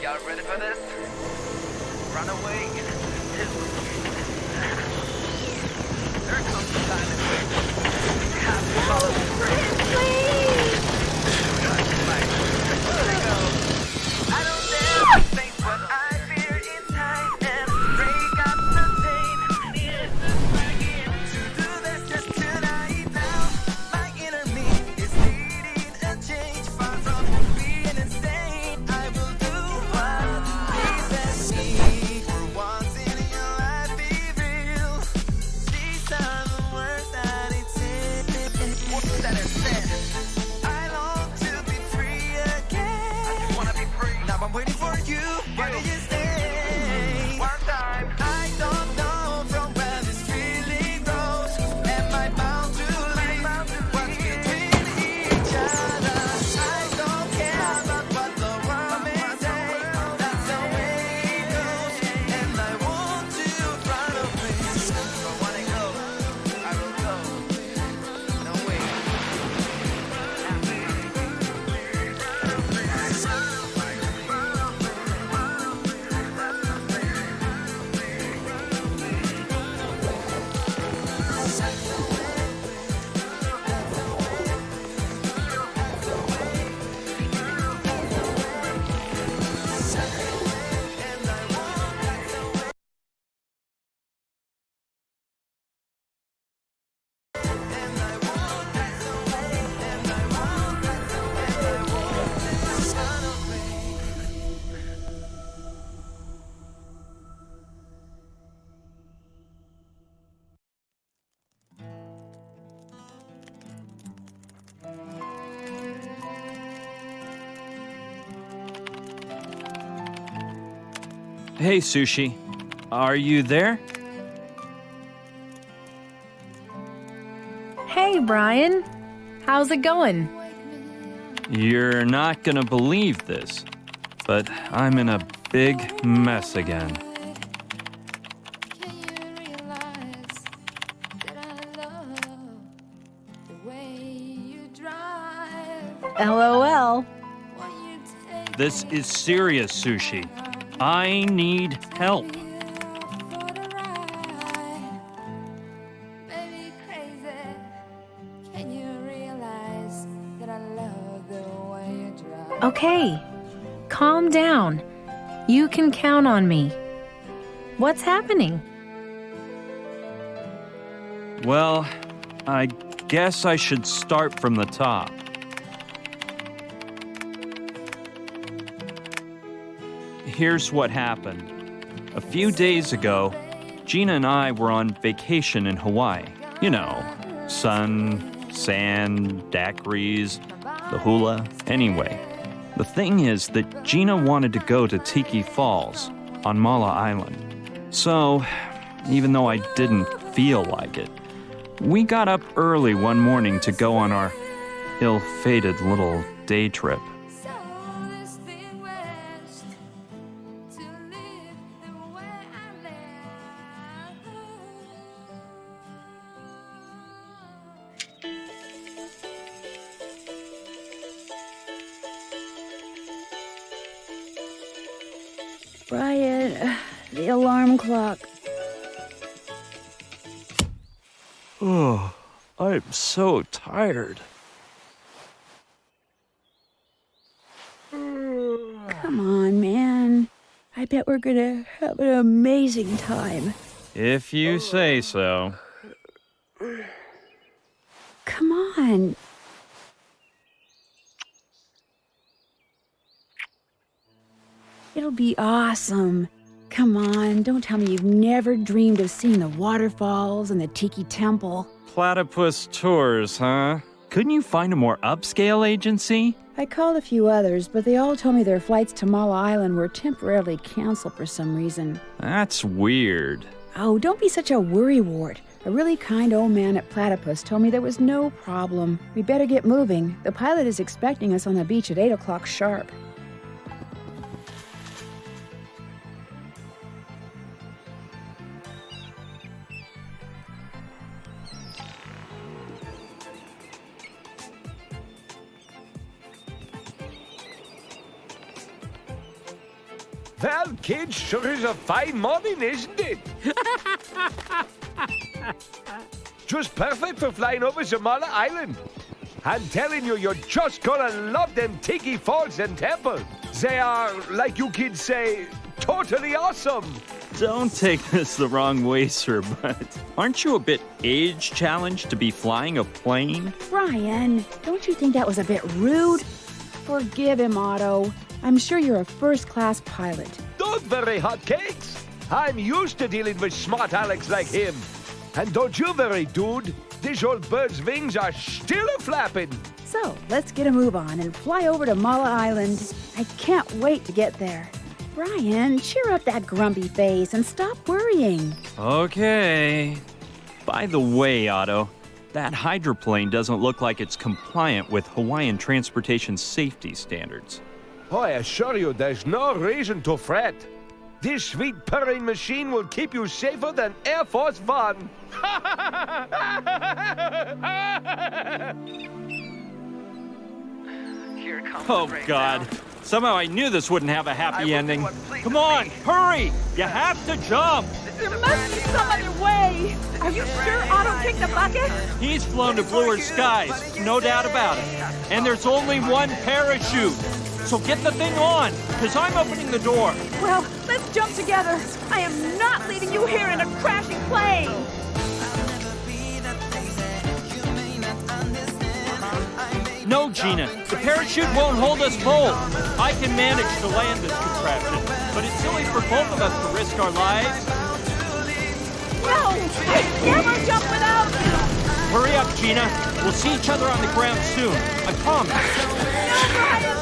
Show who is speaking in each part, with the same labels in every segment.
Speaker 1: Y'all ready for this? Runaway. There comes the time in which you have to follow the script. Here we go. I don't dare think what I fear in time and break up the pain. It's just bragging to do this just tonight now. My inner me is needing a change, far from being insane. I will do what pleases me. For once in your life, be real. These are the words that it says. What's that it said? I long to be free again. I just wanna be free. Now I'm waiting for you. Why do you stay? One time. I don't know from where this feeling grows. Am I bound to leave? What's between each other? I don't care about what the world may say. That's the way it goes. And I want to run away. If I wanna go, I will go. No way.
Speaker 2: Hey, Sushi. Are you there?
Speaker 3: Hey, Brian. How's it going?
Speaker 2: You're not gonna believe this, but I'm in a big mess again.
Speaker 3: LOL.
Speaker 2: This is serious, Sushi. I need help.
Speaker 3: Okay, calm down. You can count on me. What's happening?
Speaker 2: Well, I guess I should start from the top. Here's what happened. A few days ago, Gina and I were on vacation in Hawaii. You know, sun, sand, daiquiris, the hula. Anyway, the thing is that Gina wanted to go to Tiki Falls on Mala Island. So, even though I didn't feel like it, we got up early one morning to go on our ill-fated little day trip.
Speaker 4: Brian, the alarm clock.
Speaker 2: Oh, I'm so tired.
Speaker 4: Come on, man. I bet we're gonna have an amazing time.
Speaker 2: If you say so.
Speaker 4: Come on. It'll be awesome. Come on, don't tell me you've never dreamed of seeing the waterfalls and the Tiki Temple.
Speaker 2: Platypus tours, huh? Couldn't you find a more upscale agency?
Speaker 4: I called a few others, but they all told me their flights to Mala Island were temporarily canceled for some reason.
Speaker 2: That's weird.
Speaker 4: Oh, don't be such a worrywart. A really kind old man at Platypus told me there was no problem. We better get moving. The pilot is expecting us on the beach at 8 o'clock sharp.
Speaker 5: Well, kids, sure is a fine morning, isn't it? Just perfect for flying over Zamala Island. I'm telling you, you're just gonna love them Tiki Falls and Temple. They are, like you kids say, totally awesome.
Speaker 2: Don't take this the wrong way, sir, but aren't you a bit age challenged to be flying a plane?
Speaker 4: Brian, don't you think that was a bit rude? Forgive him, Otto. I'm sure you're a first-class pilot.
Speaker 5: Don't worry, hotcakes. I'm used to dealing with smart Alex like him. And don't you worry, dude. This old bird's wings are still a-flapping.
Speaker 4: So, let's get a move on and fly over to Mala Island. I can't wait to get there. Brian, cheer up that grumpy face and stop worrying.
Speaker 2: Okay. By the way, Otto, that hydroplane doesn't look like it's compliant with Hawaiian transportation safety standards.
Speaker 5: Oh, I assure you, there's no reason to fret. This sweet purring machine will keep you safer than Air Force One.
Speaker 1: Here comes
Speaker 2: Oh,
Speaker 1: the breakdown.
Speaker 2: God. Somehow I knew this wouldn't have a
Speaker 1: I
Speaker 2: happy
Speaker 1: will do
Speaker 2: ending.
Speaker 1: what pleases
Speaker 2: Come on,
Speaker 1: me.
Speaker 2: hurry! You have to jump!
Speaker 1: There must be some other
Speaker 4: way. Are you sure Otto kicked the bucket?
Speaker 2: He's flown to bluer skies, no doubt about it. And there's only one parachute. So get the thing on, because I'm opening the door.
Speaker 4: Well, let's jump together. I am not leaving you here in a crashing plane.
Speaker 2: No, Gina, the parachute won't hold us both. I can manage to land this contraption, but it's silly for both of us to risk our lives.
Speaker 4: No, I'd never jump without you.
Speaker 2: Hurry up, Gina. We'll see each other on the ground soon. I promise.
Speaker 4: No, Brian.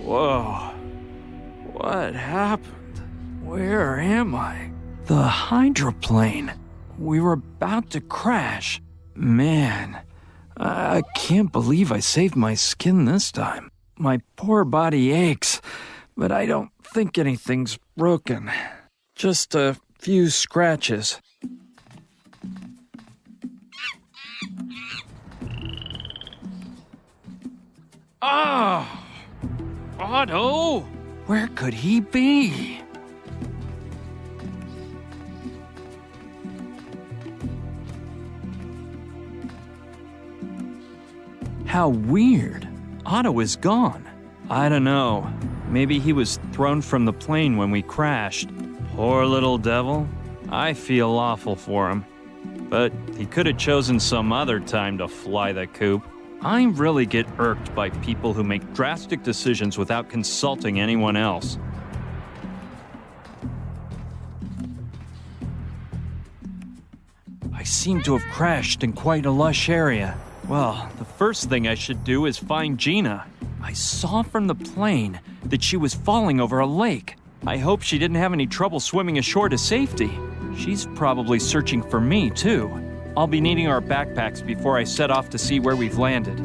Speaker 2: Whoa. What happened? Where am I? The hydroplane. We were about to crash. Man, I can't believe I saved my skin this time. My poor body aches, but I don't think anything's broken. Just a few scratches. Ah! Otto! Where could he be? How weird. Otto is gone. I don't know. Maybe he was thrown from the plane when we crashed. Poor little devil. I feel awful for him. But he could have chosen some other time to fly the coop. I really get irked by people who make drastic decisions without consulting anyone else. I seem to have crashed in quite a lush area. Well, the first thing I should do is find Gina. I saw from the plane that she was falling over a lake. I hope she didn't have any trouble swimming ashore to safety. She's probably searching for me, too. I'll be needing our backpacks before I set off to see where we've landed.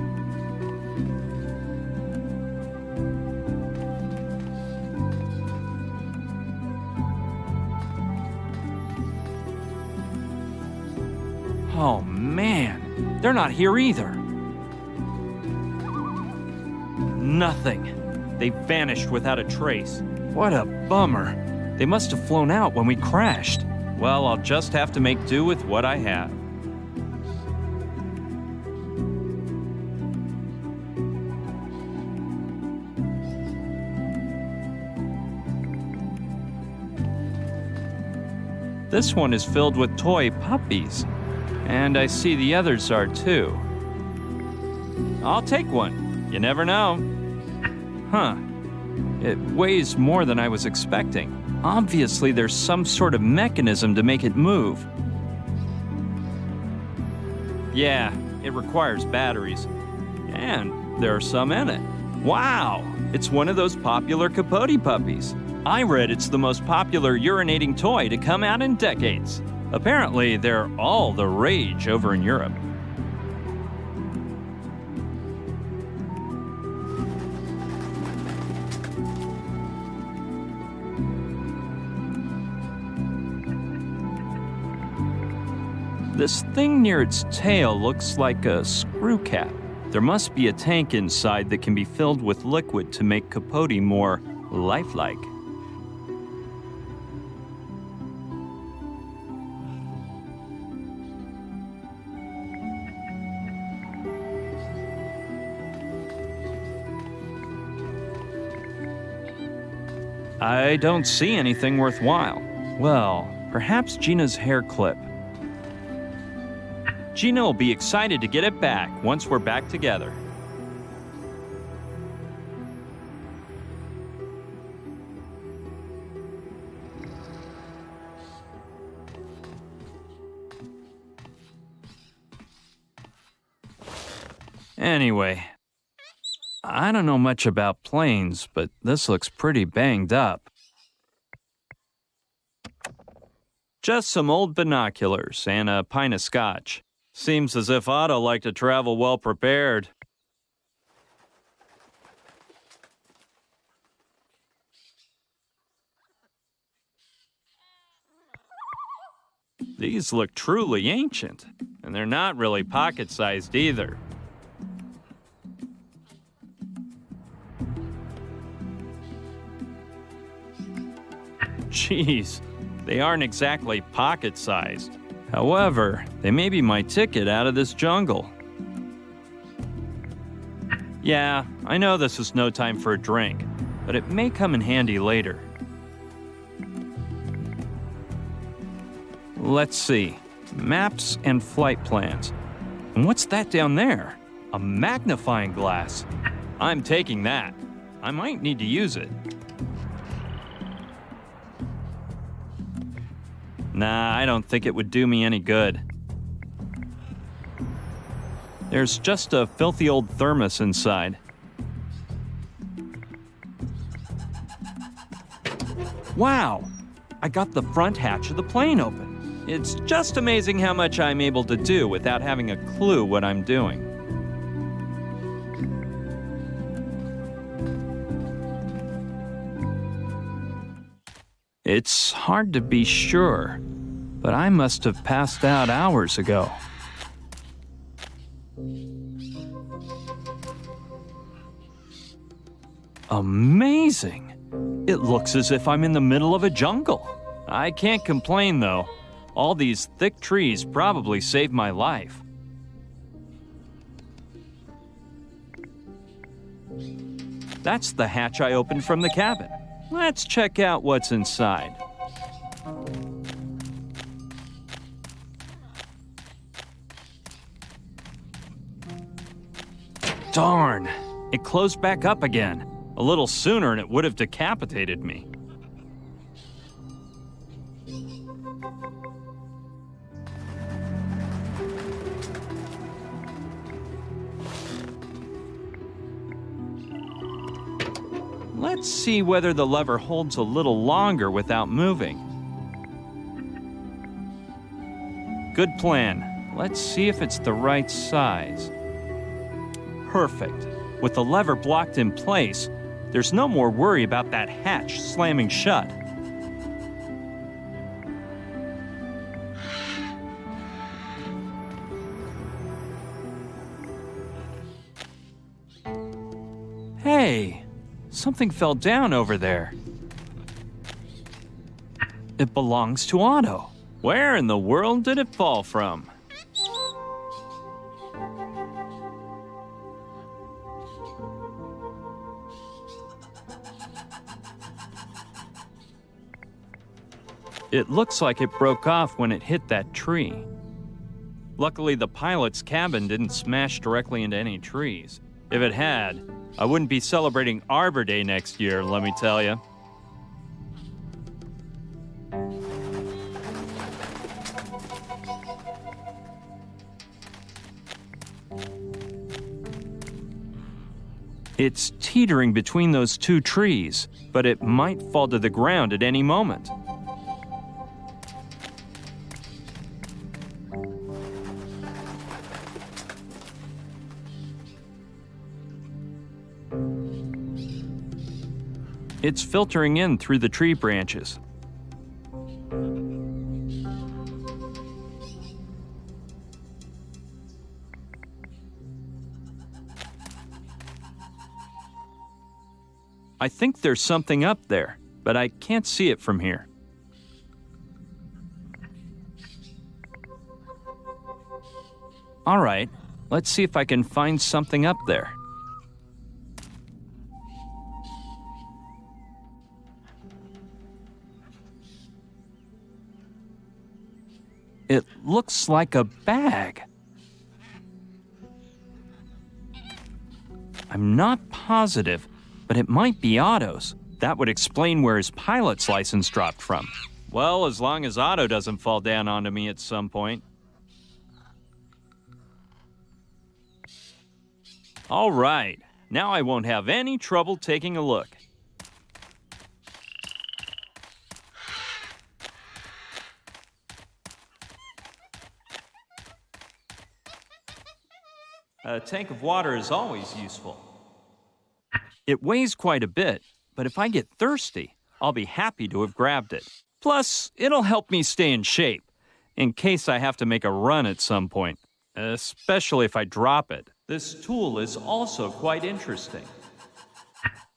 Speaker 2: Oh man, they're not here either. Nothing. They vanished without a trace. What a bummer. They must have flown out when we crashed. Well, I'll just have to make do with what I have. This one is filled with toy puppies, and I see the others are too. I'll take one. You never know. Huh. It weighs more than I was expecting. Obviously, there's some sort of mechanism to make it move. Yeah, it requires batteries. And there are some in it. Wow! It's one of those popular Capote puppies. I read it's the most popular urinating toy to come out in decades. Apparently, they're all the rage over in Europe. This thing near its tail looks like a screw cap. There must be a tank inside that can be filled with liquid to make Capote more lifelike. I don't see anything worthwhile. Well, perhaps Gina's hair clip. Gina will be excited to get it back once we're back together. Anyway, I don't know much about planes, but this looks pretty banged up. Just some old binoculars and a pint of scotch. Seems as if Otto liked to travel well prepared. These look truly ancient, and they're not really pocket-sized either. Jeez, they aren't exactly pocket-sized. However, they may be my ticket out of this jungle. Yeah, I know this is no time for a drink, but it may come in handy later. Let's see. Maps and flight plans. And what's that down there? A magnifying glass. I'm taking that. I might need to use it. Nah, I don't think it would do me any good. There's just a filthy old thermos inside. Wow! I got the front hatch of the plane open. It's just amazing how much I'm able to do without having a clue what I'm doing. It's hard to be sure, but I must have passed out hours ago. Amazing! It looks as if I'm in the middle of a jungle. I can't complain though. All these thick trees probably saved my life. That's the hatch I opened from the cabin. Let's check out what's inside. Darn, it closed back up again. A little sooner and it would have decapitated me. Let's see whether the lever holds a little longer without moving. Good plan. Let's see if it's the right size. Perfect. With the lever blocked in place, there's no more worry about that hatch slamming shut. Hey, something fell down over there. It belongs to Otto. Where in the world did it fall from? It looks like it broke off when it hit that tree. Luckily, the pilot's cabin didn't smash directly into any trees. If it had, I wouldn't be celebrating Arbor Day next year, let me tell you. It's teetering between those two trees, but it might fall to the ground at any moment. It's filtering in through the tree branches. I think there's something up there, but I can't see it from here. All right, let's see if I can find something up there. It looks like a bag. I'm not positive, but it might be Otto's. That would explain where his pilot's license dropped from. Well, as long as Otto doesn't fall down onto me at some point. All right, now I won't have any trouble taking a look. A tank of water is always useful. It weighs quite a bit, but if I get thirsty, I'll be happy to have grabbed it. Plus, it'll help me stay in shape, in case I have to make a run at some point, especially if I drop it. This tool is also quite interesting.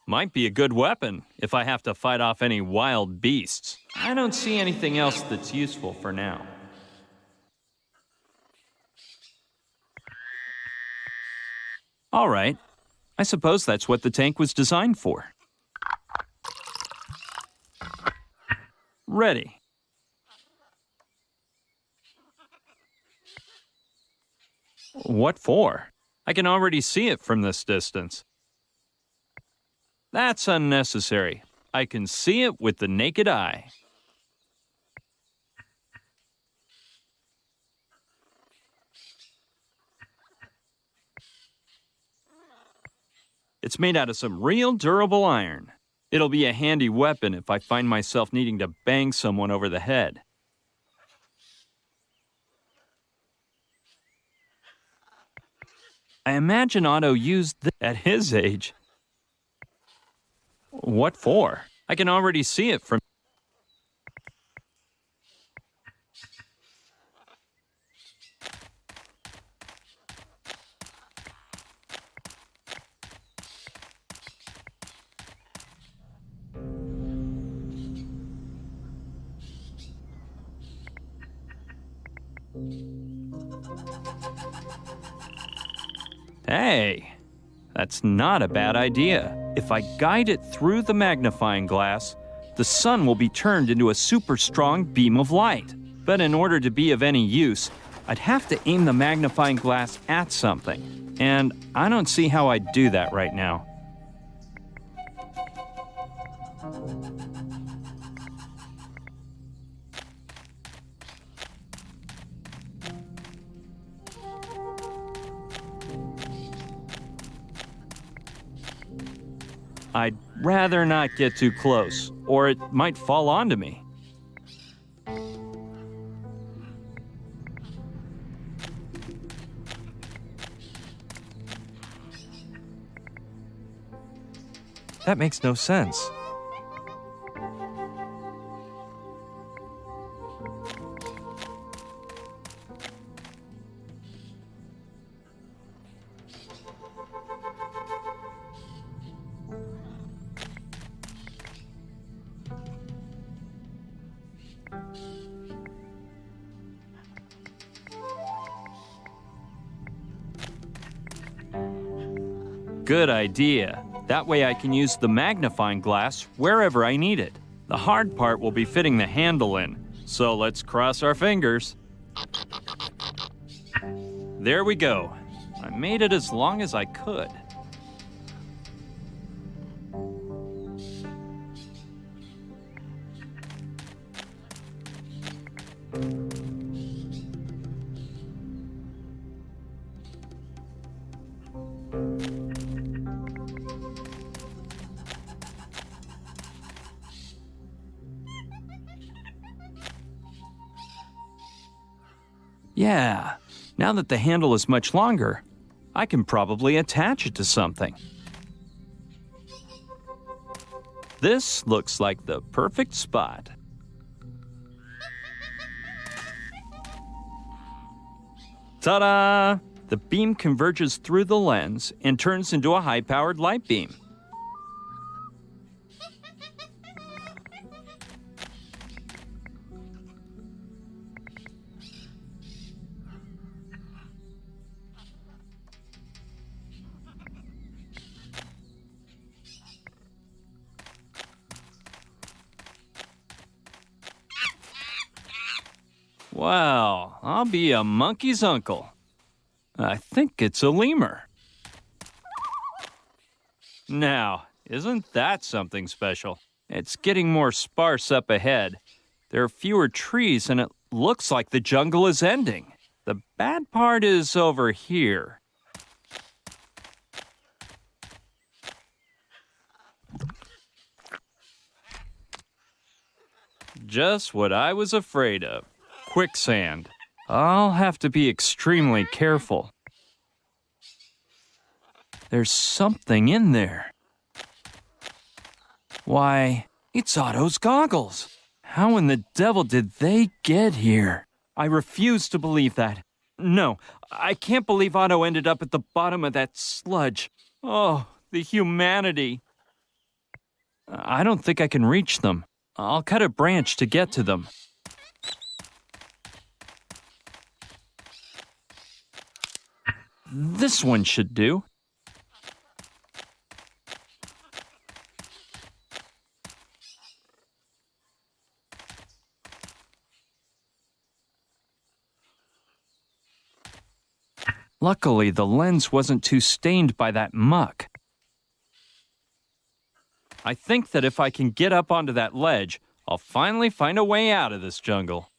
Speaker 2: Might be a good weapon if I have to fight off any wild beasts. I don't see anything else that's useful for now. All right, I suppose that's what the tank was designed for. Ready. What for? I can already see it from this distance. That's unnecessary. I can see it with the naked eye. It's made out of some real durable iron. It'll be a handy weapon if I find myself needing to bang someone over the head. I imagine Otto used this at his age. What for? I can already see it from... Hey, that's not a bad idea. If I guide it through the magnifying glass, the sun will be turned into a super strong beam of light. But in order to be of any use, I'd have to aim the magnifying glass at something. And I don't see how I'd do that right now. I'd rather not get too close, or it might fall onto me. That makes no sense. Good idea. That way I can use the magnifying glass wherever I need it. The hard part will be fitting the handle in, so let's cross our fingers. There we go. I made it as long as I could. Yeah, now that the handle is much longer, I can probably attach it to something. This looks like the perfect spot. Ta-da! The beam converges through the lens and turns into a high-powered light beam. Wow, I'll be a monkey's uncle. I think it's a lemur. Now, isn't that something special? It's getting more sparse up ahead. There are fewer trees and it looks like the jungle is ending. The bad part is over here. Just what I was afraid of. Quicksand. I'll have to be extremely careful. There's something in there. Why, it's Otto's goggles. How in the devil did they get here? I refuse to believe that. No, I can't believe Otto ended up at the bottom of that sludge. Oh, the humanity. I don't think I can reach them. I'll cut a branch to get to them. This one should do. Luckily, the lens wasn't too stained by that muck. I think that if I can get up onto that ledge, I'll finally find a way out of this jungle.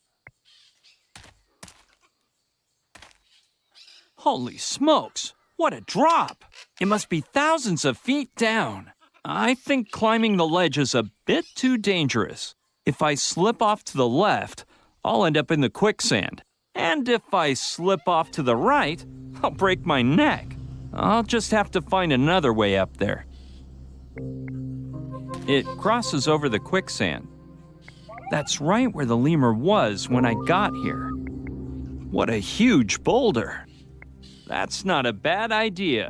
Speaker 2: Holy smokes, what a drop! It must be thousands of feet down. I think climbing the ledge is a bit too dangerous. If I slip off to the left, I'll end up in the quicksand. And if I slip off to the right, I'll break my neck. I'll just have to find another way up there. It crosses over the quicksand. That's right where the lemur was when I got here. What a huge boulder! That's not a bad idea.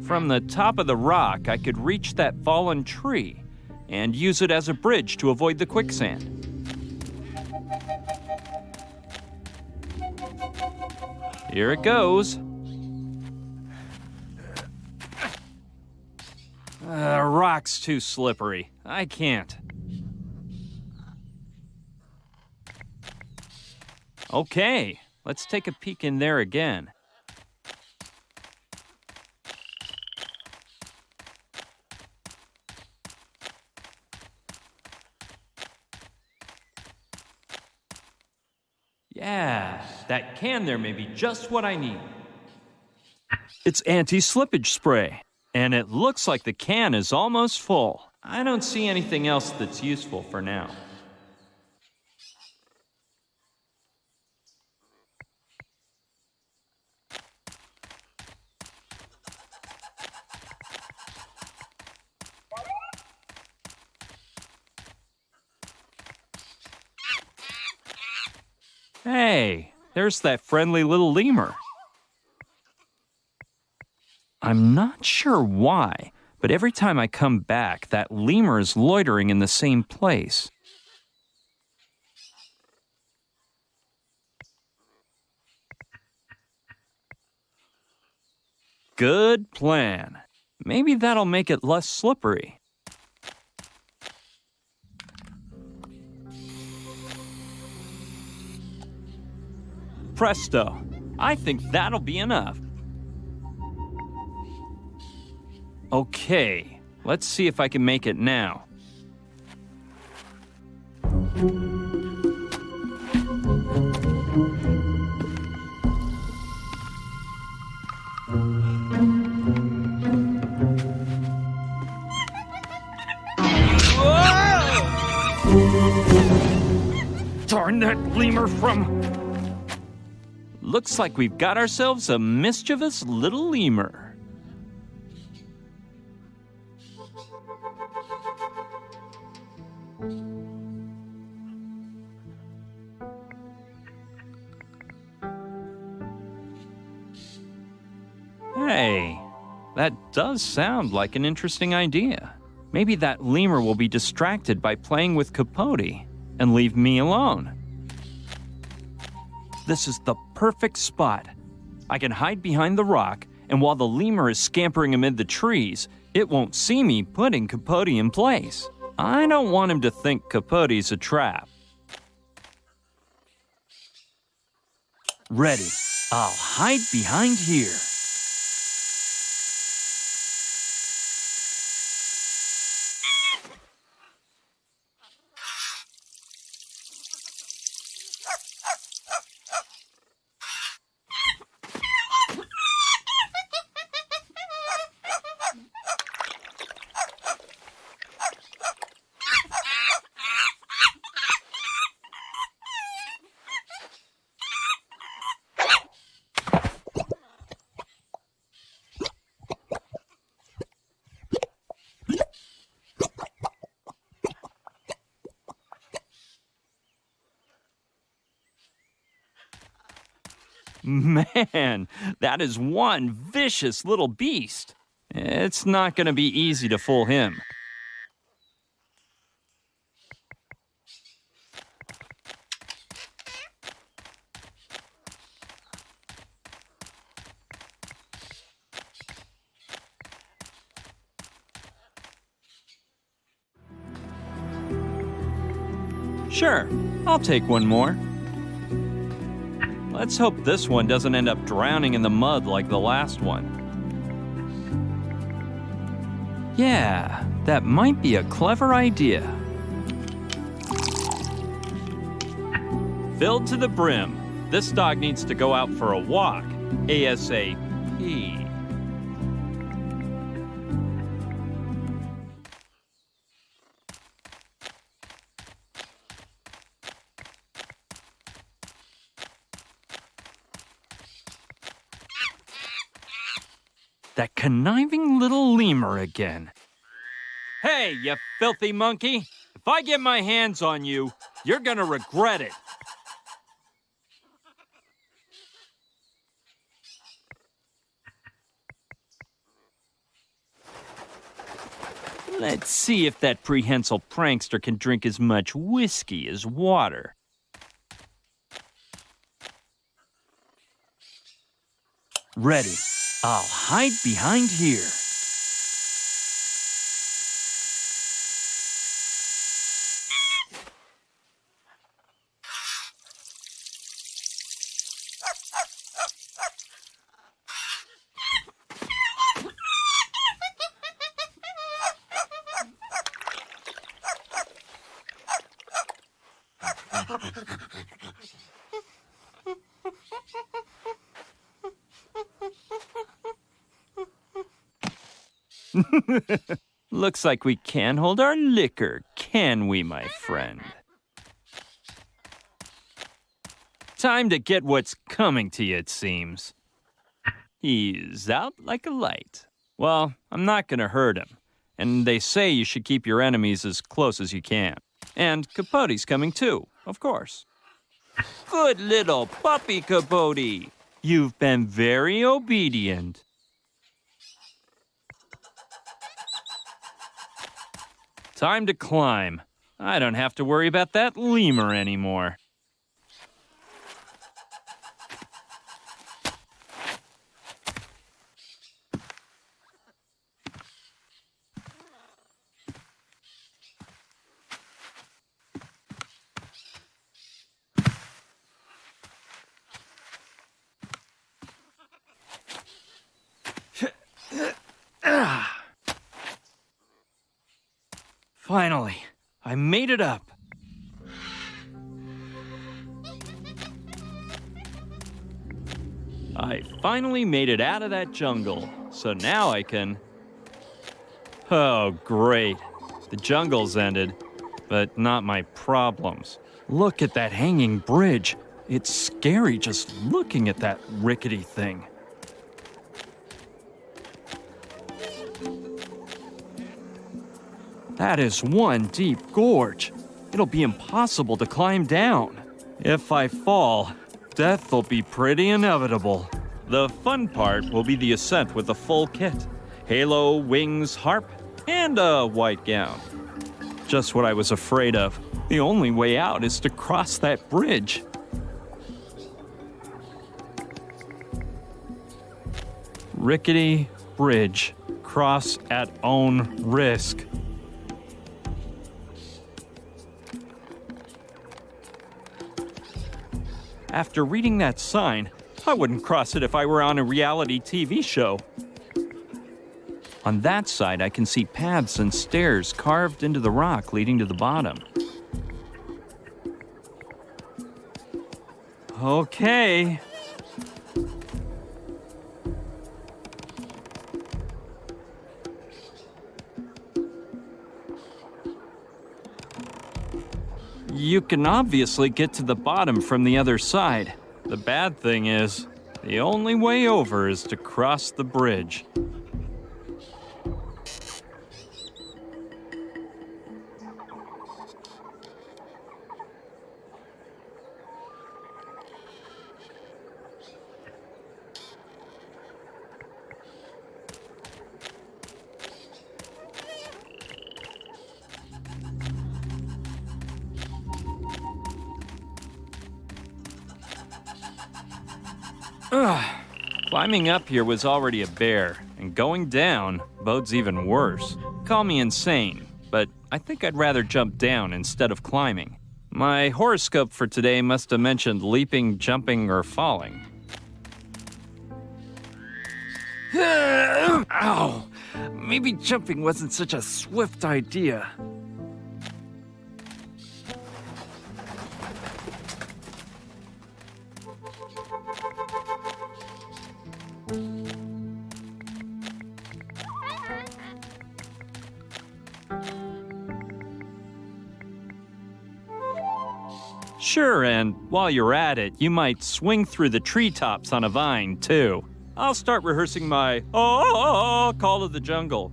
Speaker 2: From the top of the rock, I could reach that fallen tree and use it as a bridge to avoid the quicksand. Here it goes. Rock's too slippery. I can't. Okay, let's take a peek in there again. Yeah, that can there may be just what I need. It's anti-slippage spray, and it looks like the can is almost full. I don't see anything else that's useful for now. Hey, there's that friendly little lemur. I'm not sure why, but every time I come back, that lemur is loitering in the same place. Good plan. Maybe that'll make it less slippery. Presto! I think that'll be enough. Okay, let's see if I can make it now. Darn that lemur from... Looks like we've got ourselves a mischievous little lemur. Hey, that does sound like an interesting idea. Maybe that lemur will be distracted by playing with Capote and leave me alone. This is the perfect spot. I can hide behind the rock, and while the lemur is scampering amid the trees, it won't see me putting Capote in place. I don't want him to think Capote's a trap. Ready. I'll hide behind here. Man, that is one vicious little beast. It's not going to be easy to fool him. Sure, I'll take one more. Let's hope this one doesn't end up drowning in the mud like the last one. Yeah, that might be a clever idea. Filled to the brim. This dog needs to go out for a walk. ASAP. That conniving little lemur again. Hey, you filthy monkey! If I get my hands on you, you're gonna regret it. Let's see if that prehensile prankster can drink as much whiskey as water. Ready. I'll hide behind here. Looks like we can't hold our liquor, can we, my friend? Time to get what's coming to you, it seems. He's out like a light. Well, I'm not gonna hurt him. And they say you should keep your enemies as close as you can. And Capote's coming too, of course. Good little puppy, Capote. You've been very obedient. Time to climb. I don't have to worry about that lemur anymore. Finally, I made it up. I finally made it out of that jungle, so now I can... Oh, great. The jungle's ended, but not my problems. Look at that hanging bridge. It's scary just looking at that rickety thing. That is one deep gorge. It'll be impossible to climb down. If I fall, death will be pretty inevitable. The fun part will be the ascent with the full kit. Halo, wings, harp, and a white gown. Just what I was afraid of. The only way out is to cross that bridge. Rickety bridge. Cross at own risk. After reading that sign, I wouldn't cross it if I were on a reality TV show. On that side, I can see paths and stairs carved into the rock leading to the bottom. Okay. You can obviously get to the bottom from the other side. The bad thing is, the only way over is to cross the bridge. Climbing up here was already a bear, and going down bodes even worse. Call me insane, but I think I'd rather jump down instead of climbing. My horoscope for today must have mentioned leaping, jumping, or falling. Ow! Maybe jumping wasn't such a swift idea. Sure, and while you're at it, you might swing through the treetops on a vine, too. I'll start rehearsing my call of the jungle.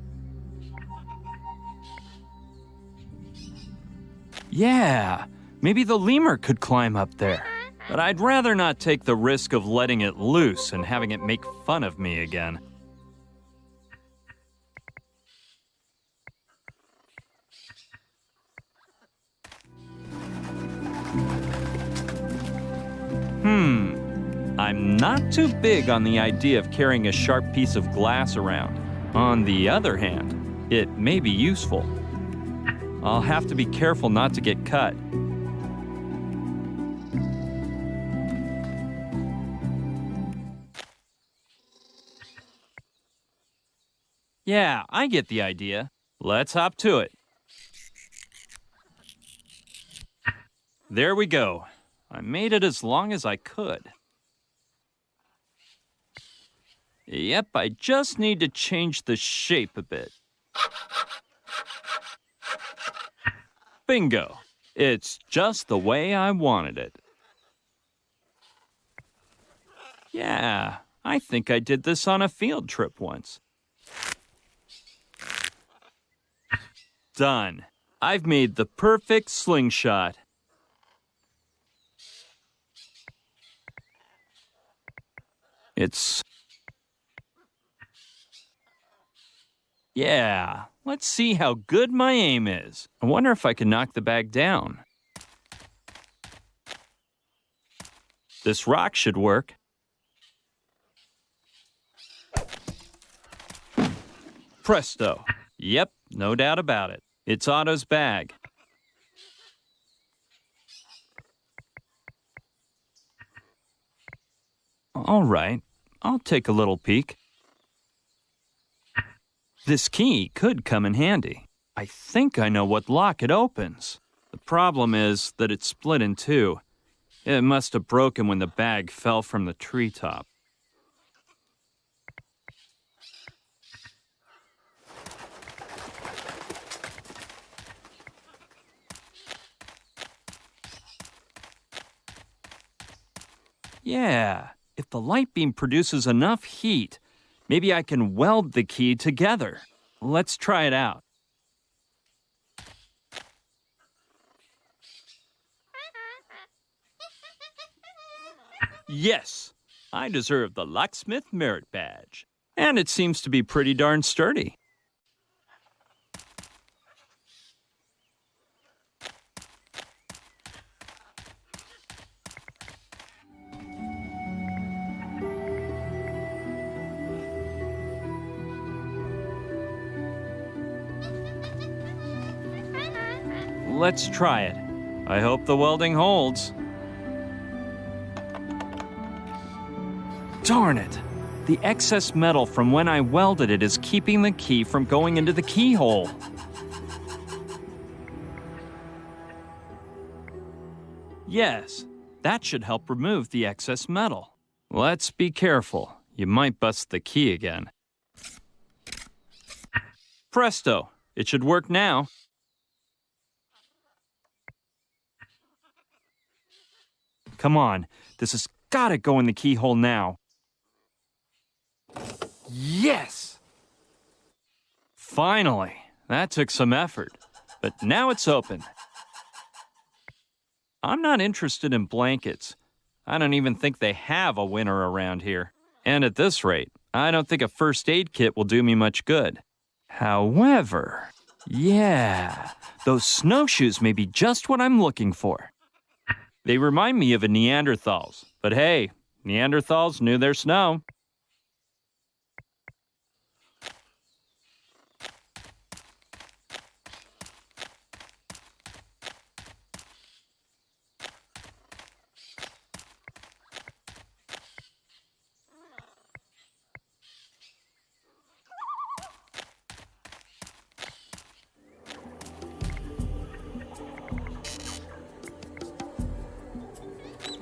Speaker 2: Yeah, maybe the lemur could climb up there. But I'd rather not take the risk of letting it loose and having it make fun of me again. I'm not too big on the idea of carrying a sharp piece of glass around. On the other hand, it may be useful. I'll have to be careful not to get cut. Yeah, I get the idea. Let's hop to it. There we go. I made it as long as I could. Yep, I just need to change the shape a bit. Bingo. It's just the way I wanted it. Yeah, I think I did this on a field trip once. Done. I've made the perfect slingshot. Yeah, let's see how good my aim is. I wonder if I can knock the bag down. This rock should work. Presto. Yep, no doubt about it. It's Otto's bag. All right, I'll take a little peek. This key could come in handy. I think I know what lock it opens. The problem is that it's split in two. It must have broken when the bag fell from the treetop. Yeah, if the light beam produces enough heat, maybe I can weld the key together. Let's try it out. Yes, I deserve the Locksmith Merit Badge. And it seems to be pretty darn sturdy. Let's try it. I hope the welding holds. Darn it! The excess metal from when I welded it is keeping the key from going into the keyhole. Yes, that should help remove the excess metal. Let's be careful. You might bust the key again. Presto! It should work now. Come on, this has gotta go in the keyhole now. Yes! Finally, that took some effort, but now it's open. I'm not interested in blankets. I don't even think they have a winter around here. And at this rate, I don't think a first aid kit will do me much good. However, yeah, those snowshoes may be just what I'm looking for. They remind me of a Neanderthals, but hey, Neanderthals knew their snow.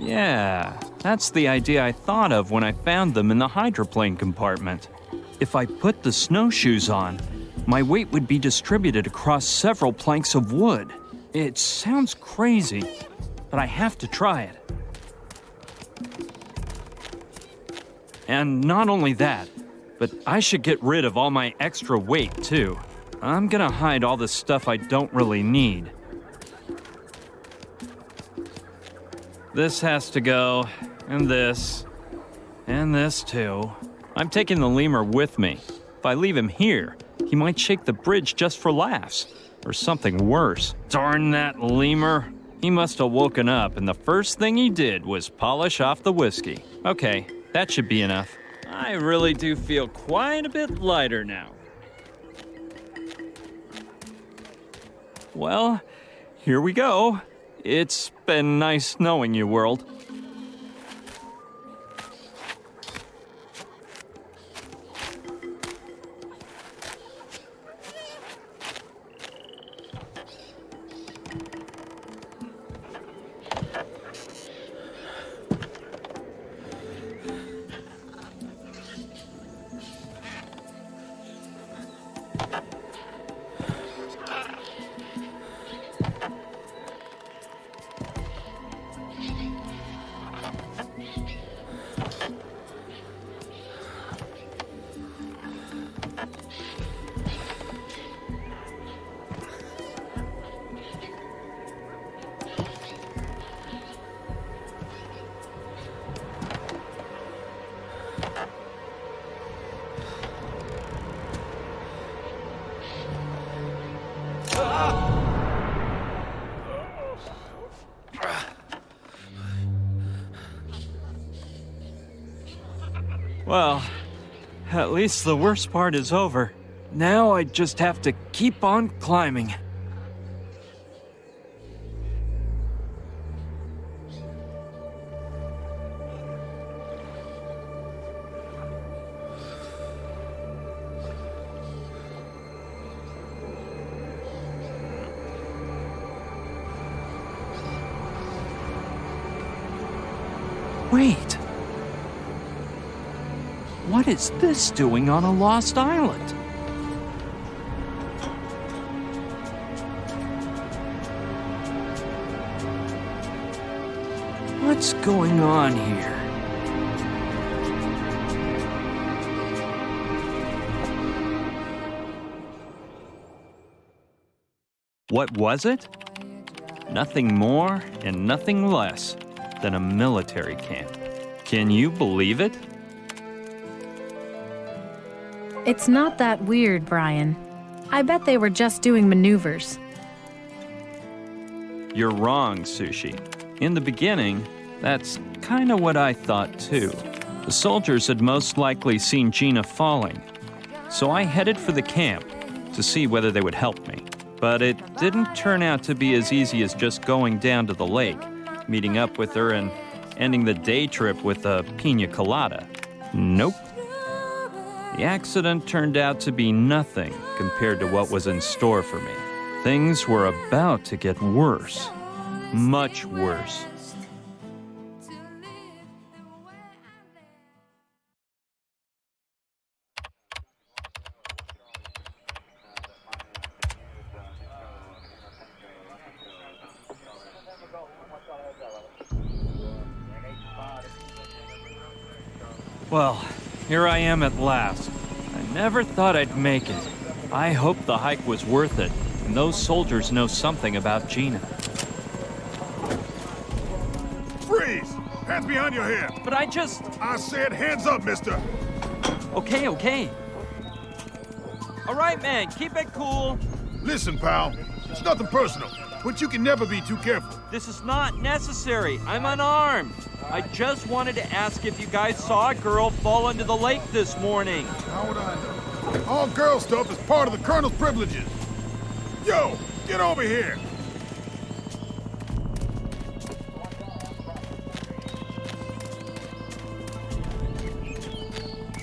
Speaker 2: Yeah, that's the idea I thought of when I found them in the hydroplane compartment. If I put the snowshoes on, my weight would be distributed across several planks of wood. It sounds crazy, but I have to try it. And not only that, but I should get rid of all my extra weight too. I'm gonna hide all the stuff I don't really need. This has to go, and this too. I'm taking the lemur with me. If I leave him here, he might shake the bridge just for laughs, or something worse. Darn that lemur. He must have woken up, and the first thing he did was polish off the whiskey. Okay, that should be enough. I really do feel quite a bit lighter now. Well, here we go. It's been nice knowing you, world. Well, at least the worst part is over. Now I just have to keep on climbing. Wait. What is this doing on a lost island? What's going on here? What was it? Nothing more and nothing less than a military camp. Can you believe it?
Speaker 3: It's not that weird, Brian. I bet they were just doing maneuvers.
Speaker 2: You're wrong, Sushi. In the beginning, that's kind of what I thought too. The soldiers had most likely seen Gina falling, so I headed for the camp to see whether they would help me. But it didn't turn out to be as easy as just going down to the lake, meeting up with her, and ending the day trip with a pina colada. Nope. The accident turned out to be nothing compared to what was in store for me. Things were about to get worse. Much worse. Well, here I am at last. I never thought I'd make it. I hoped the hike was worth it, and those soldiers know something about Gina.
Speaker 6: Freeze! Hands behind your head!
Speaker 2: But I
Speaker 6: said hands up, mister!
Speaker 2: Okay. All right, man, keep it cool.
Speaker 6: Listen, pal, it's nothing personal, but you can never be too careful.
Speaker 2: This is not necessary. I'm unarmed. I just wanted to ask if you guys saw a girl fall into the lake this morning.
Speaker 6: How would I know? All girl stuff is part of the Colonel's privileges. Yo, get over here!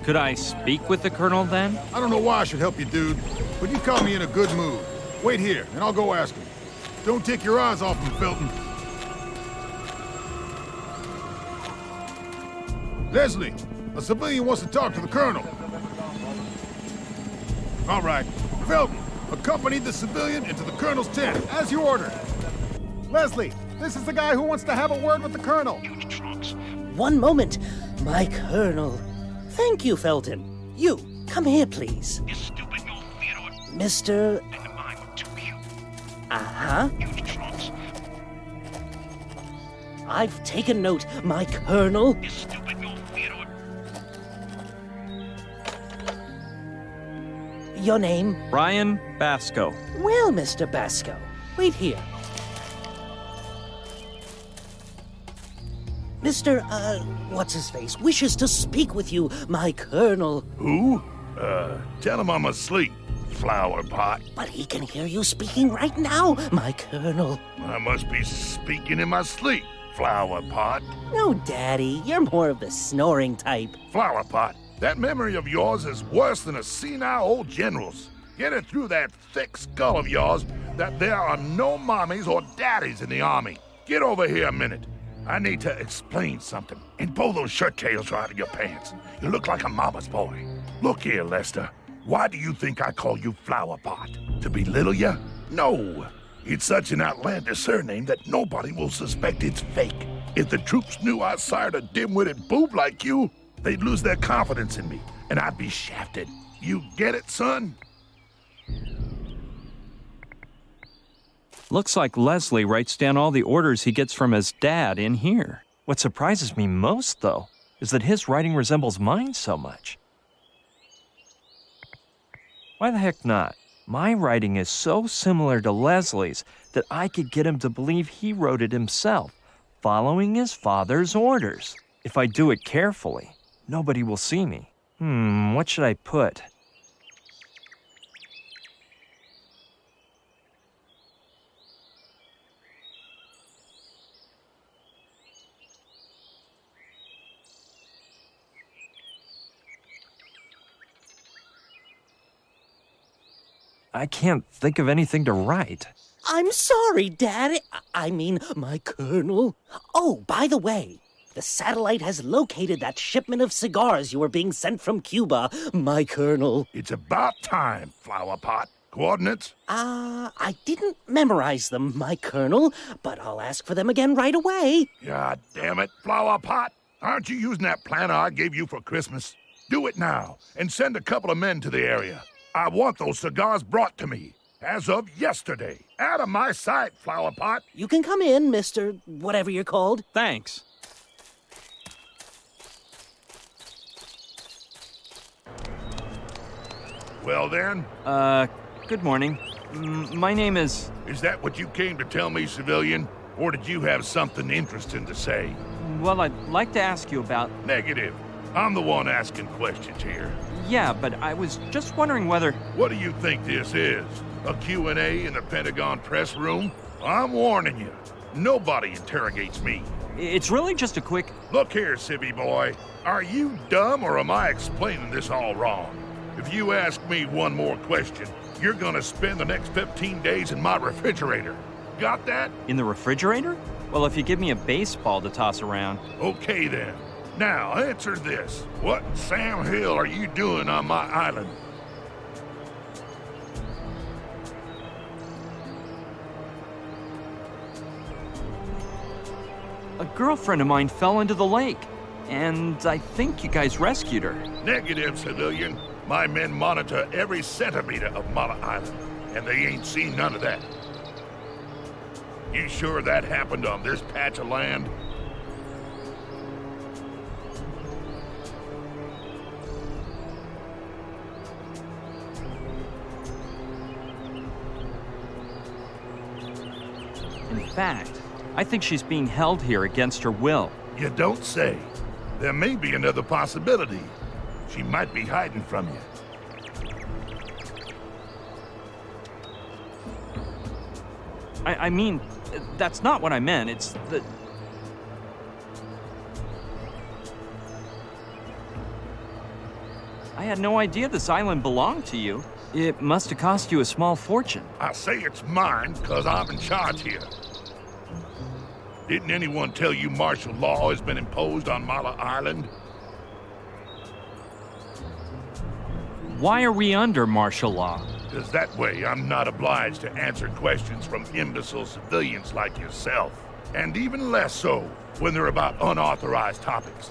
Speaker 2: Could I speak with the Colonel then?
Speaker 6: I don't know why I should help you, dude, but you caught me in a good mood. Wait here, and I'll go ask him. Don't take your eyes off him, Felton. Leslie, a civilian wants to talk to the Colonel. All right. Felton, accompany the civilian into the Colonel's tent, as you ordered.
Speaker 7: Leslie, this is the guy who wants to have a word with the Colonel.
Speaker 8: One moment, my Colonel. Thank you, Felton. You, come here, please.
Speaker 9: You stupid old Theodore.
Speaker 8: Mr.
Speaker 9: And I'm too cute.
Speaker 8: Uh-huh.
Speaker 9: Huge trunks.
Speaker 8: I've taken note, my Colonel.
Speaker 9: You stupid old Theodore.
Speaker 8: Your name?
Speaker 2: Brian Basco.
Speaker 8: Well, Mr. Basco, wait here. Mr. What's-his-face wishes to speak with you, my Colonel.
Speaker 6: Who? Tell him I'm asleep, flower pot.
Speaker 8: But he can hear you speaking right now, my Colonel.
Speaker 6: I must be speaking in my sleep, flower pot.
Speaker 8: No, Daddy, you're more of the snoring type.
Speaker 6: Flower pot, that memory of yours is worse than a senile old general's. Get it through that thick skull of yours that there are no mommies or daddies in the army. Get over here a minute. I need to explain something. And pull those shirt tails right out of your pants. You look like a mama's boy. Look here, Lester. Why do you think I call you Flower Pot? To belittle you? No. It's such an outlandish surname that nobody will suspect it's fake. If the troops knew I sired a dim-witted boob like you, they'd lose their confidence in me, and I'd be shafted. You get it, son?
Speaker 2: Looks like Leslie writes down all the orders he gets from his dad in here. What surprises me most, though, is that his writing resembles mine so much. Why the heck not? My writing is so similar to Leslie's that I could get him to believe he wrote it himself, following his father's orders. If I do it carefully, nobody will see me. What should I put? I can't think of anything to write.
Speaker 8: I'm sorry, Daddy. I mean, my Colonel. Oh, by the way, The satellite has located that shipment of cigars you were being sent from Cuba, my colonel.
Speaker 6: It's about time, Flower Pot. Coordinates?
Speaker 8: I didn't memorize them, my colonel, but I'll ask for them again right away.
Speaker 6: God damn it, Flower Pot. Aren't you using that planner I gave you for Christmas? Do it now, and send a couple of men to the area. I want those cigars brought to me, as of yesterday. Out of my sight, Flower Pot.
Speaker 8: You can come in, Mr. whatever you're called.
Speaker 2: Thanks.
Speaker 6: Well then,
Speaker 2: Good morning. My name is...
Speaker 6: is that what you came to tell me, civilian? Or did you have something interesting to say?
Speaker 2: Well, I'd like to ask you about...
Speaker 6: Negative. I'm the one asking questions here.
Speaker 2: Yeah, but I was just wondering whether...
Speaker 6: What do you think this is? A Q&A in the Pentagon press room? I'm warning you. Nobody interrogates me.
Speaker 2: It's really just a quick...
Speaker 6: Look here, civvy boy. Are you dumb or am I explaining this all wrong? If you ask me one more question, you're gonna spend the next 15 days in my refrigerator. Got that?
Speaker 2: In the refrigerator? Well, if you give me a baseball to toss around...
Speaker 6: Okay then. Now, answer this. What in Sam Hill are you doing on my island?
Speaker 2: A girlfriend of mine fell into the lake, and I think you guys rescued her.
Speaker 6: Negative, civilian. My men monitor every centimeter of Mala Island, and they ain't seen none of that. You sure that happened on this patch of land?
Speaker 2: In fact, I think she's being held here against her will.
Speaker 6: You don't say. There may be another possibility. She might be hiding from you.
Speaker 2: I mean, that's not what I meant. It's the... I had no idea this island belonged to you. It must have cost you a small fortune.
Speaker 6: I say it's mine because I'm in charge here. Didn't anyone tell you martial law has been imposed on Mala Island?
Speaker 2: Why are we under martial law?
Speaker 6: Because that way I'm not obliged to answer questions from imbecile civilians like yourself. And even less so when they're about unauthorized topics.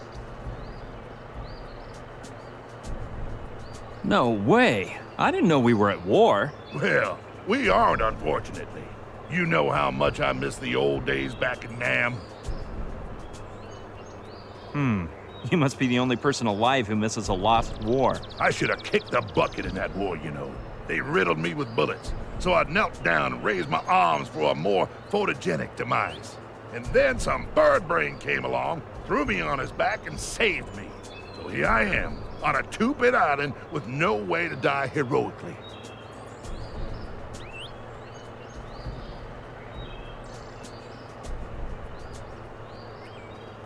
Speaker 2: No way. I didn't know we were at war.
Speaker 6: Well, we aren't, unfortunately. You know how much I miss the old days back in Nam.
Speaker 2: You must be the only person alive who misses a lost war.
Speaker 6: I should have kicked the bucket in that war, you know. They riddled me with bullets, so I knelt down and raised my arms for a more photogenic demise. And then some bird brain came along, threw me on his back, and saved me. So here I am, on a two-bit island with no way to die heroically.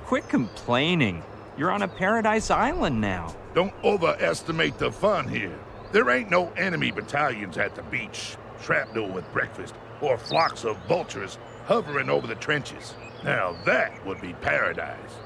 Speaker 2: Quit complaining. You're on a paradise island now.
Speaker 6: Don't overestimate the fun here. There ain't no enemy battalions at the beach, shrapnel with breakfast, or flocks of vultures hovering over the trenches. Now that would be paradise.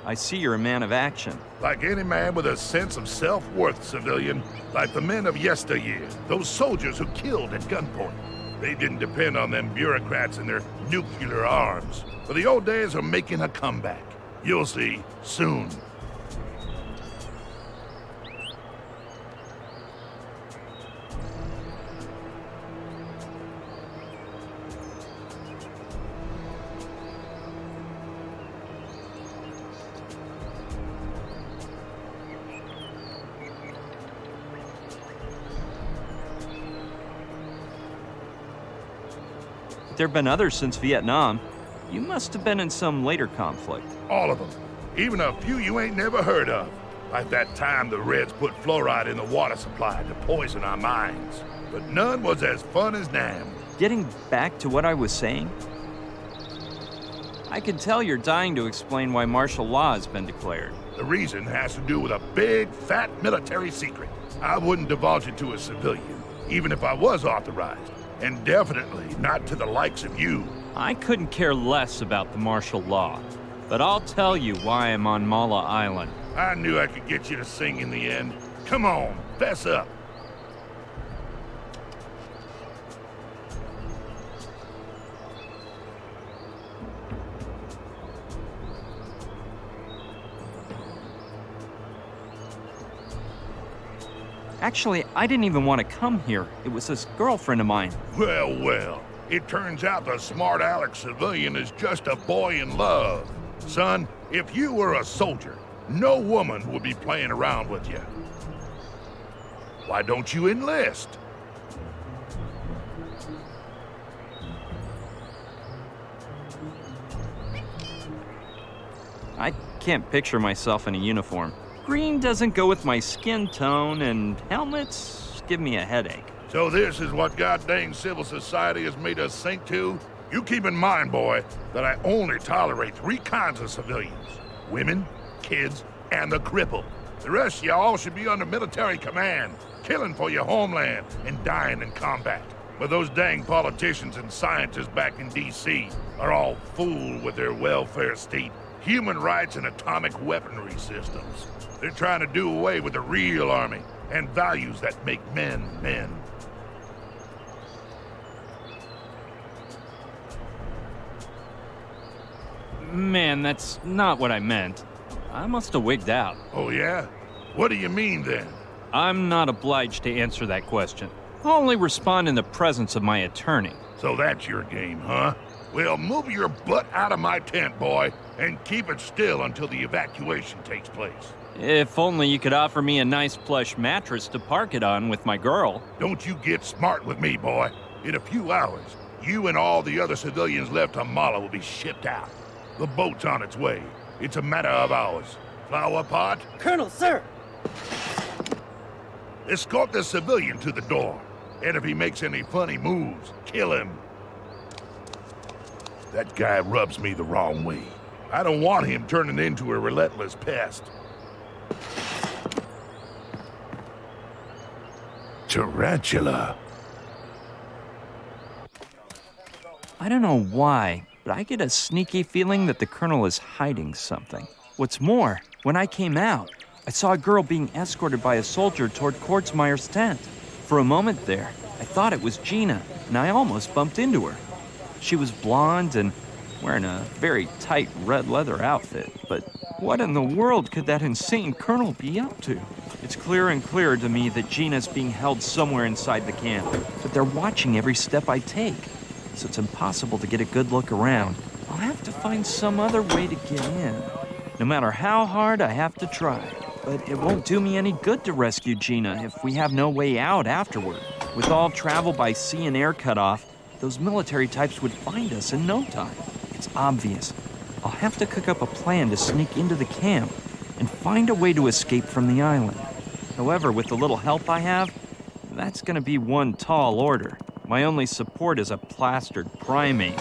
Speaker 2: I see you're a man of action.
Speaker 6: Like any man with a sense of self-worth, civilian. Like the men of yesteryear, those soldiers who killed at gunpoint. They didn't depend on them bureaucrats and their nuclear arms. But the old days are making a comeback. You'll see, soon.
Speaker 2: There have been others since Vietnam. You must have been in some later conflict.
Speaker 6: All of them. Even a few you ain't never heard of. Like that time the Reds put fluoride in the water supply to poison our minds. But none was as fun as Nam.
Speaker 2: Getting back to what I was saying, I can tell you're dying to explain why martial law has been declared.
Speaker 6: The reason has to do with a big, fat military secret. I wouldn't divulge it to a civilian, even if I was authorized. And definitely not to the likes of you.
Speaker 2: I couldn't care less about the martial law, but I'll tell you why I'm on Mala Island.
Speaker 6: I knew I could get you to sing in the end. Come on, fess up.
Speaker 2: Actually, I didn't even want to come here. It was this girlfriend of mine.
Speaker 6: Well, well. It turns out the smart Alex civilian is just a boy in love. Son, if you were a soldier, no woman would be playing around with you. Why don't you enlist?
Speaker 2: I can't picture myself in a uniform. Green doesn't go with my skin tone, and helmets give me a headache.
Speaker 6: So this is what goddamn civil society has made us sink to? You keep in mind, boy, that I only tolerate 3 kinds of civilians. Women, kids, and the cripple. The rest of y'all should be under military command, killing for your homeland and dying in combat. But those dang politicians and scientists back in D.C. are all fooled with their welfare state, human rights, and atomic weaponry systems. They're trying to do away with the real army and values that make men men.
Speaker 2: Man, that's not what I meant. I must have wigged out.
Speaker 6: Oh, yeah? What do you mean, then?
Speaker 2: I'm not obliged to answer that question. I'll only respond in the presence of my attorney.
Speaker 6: So that's your game, huh? Well, move your butt out of my tent, boy, and keep it still until the evacuation takes place.
Speaker 2: If only you could offer me a nice plush mattress to park it on with my girl.
Speaker 6: Don't you get smart with me, boy. In a few hours, you and all the other civilians left on Mala will be shipped out. The boat's on its way. It's a matter of hours. Flower pot?
Speaker 8: Colonel, sir!
Speaker 6: Escort the civilian to the door. And if he makes any funny moves, kill him. That guy rubs me the wrong way. I don't want him turning into a relentless pest. Tarantula.
Speaker 2: I don't know why, but I get a sneaky feeling that the colonel is hiding something. What's more, when I came out, I saw a girl being escorted by a soldier toward Kortsmeyer's tent. For a moment there, I thought it was Gina, and I almost bumped into her. She was blonde and wearing a very tight red leather outfit, but what in the world could that insane colonel be up to? It's clearer and clearer to me that Gina's being held somewhere inside the camp, but they're watching every step I take, so it's impossible to get a good look around. I'll have to find some other way to get in, no matter how hard I have to try. But it won't do me any good to rescue Gina if we have no way out afterward. With all travel by sea and air cut off, those military types would find us in no time. It's obvious. I'll have to cook up a plan to sneak into the camp and find a way to escape from the island. However, with the little help I have, that's gonna be one tall order. My only support is a plastered primate,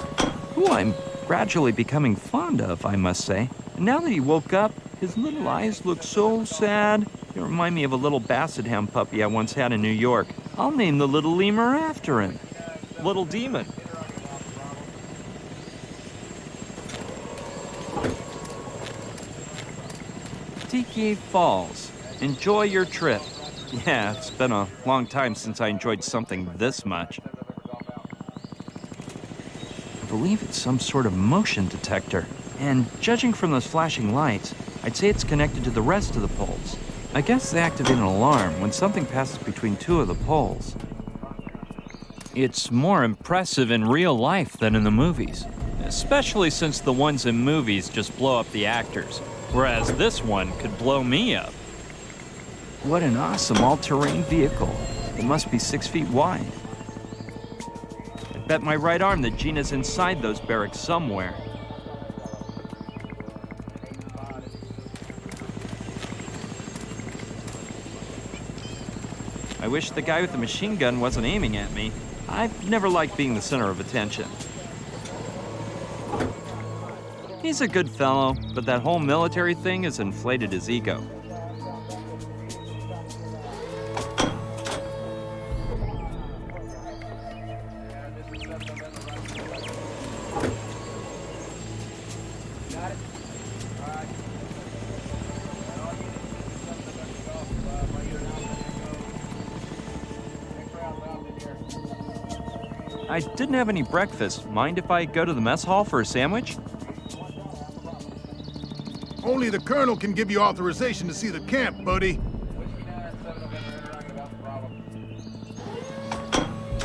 Speaker 2: who I'm gradually becoming fond of, I must say. And now that he woke up, his little eyes look so sad. They remind me of a little basset hound puppy I once had in New York. I'll name the little lemur after him. Little Demon. Tiki Falls. Enjoy your trip. Yeah, it's been a long time since I enjoyed something this much. I believe it's some sort of motion detector. And judging from those flashing lights, I'd say it's connected to the rest of the poles. I guess they activate an alarm when something passes between 2 of the poles. It's more impressive in real life than in the movies, especially since the ones in movies just blow up the actors, whereas this one could blow me up. What an awesome all-terrain vehicle. It must be 6 feet wide. I bet my right arm that Gina's inside those barracks somewhere. I wish the guy with the machine gun wasn't aiming at me. I've never liked being the center of attention. He's a good fellow, but that whole military thing has inflated his ego. I didn't have any breakfast. Mind if I go to the mess hall for a sandwich?
Speaker 7: Only the Colonel can give you authorization to see the camp, buddy.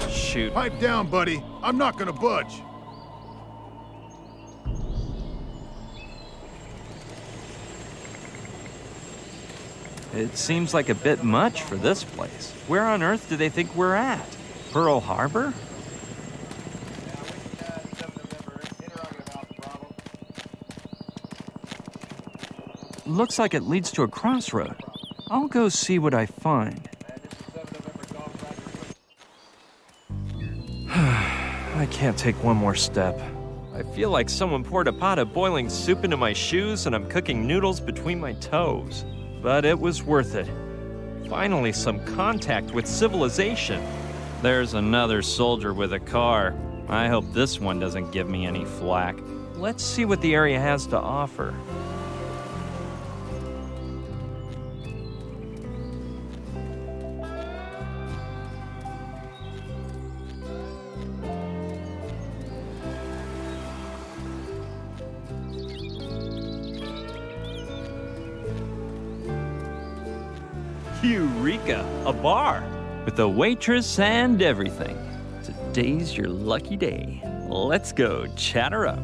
Speaker 2: Shoot.
Speaker 7: Pipe down, buddy. I'm not gonna budge.
Speaker 2: It seems like a bit much for this place. Where on earth do they think we're at? Pearl Harbor? Looks like it leads to a crossroad. I'll go see what I find. I can't take one more step. I feel like someone poured a pot of boiling soup into my shoes and I'm cooking noodles between my toes. But it was worth it. Finally, some contact with civilization. There's another soldier with a car. I hope this one doesn't give me any flack. Let's see what the area has to offer. Eureka! A bar! With a waitress and everything. Today's your lucky day. Let's go chatter up.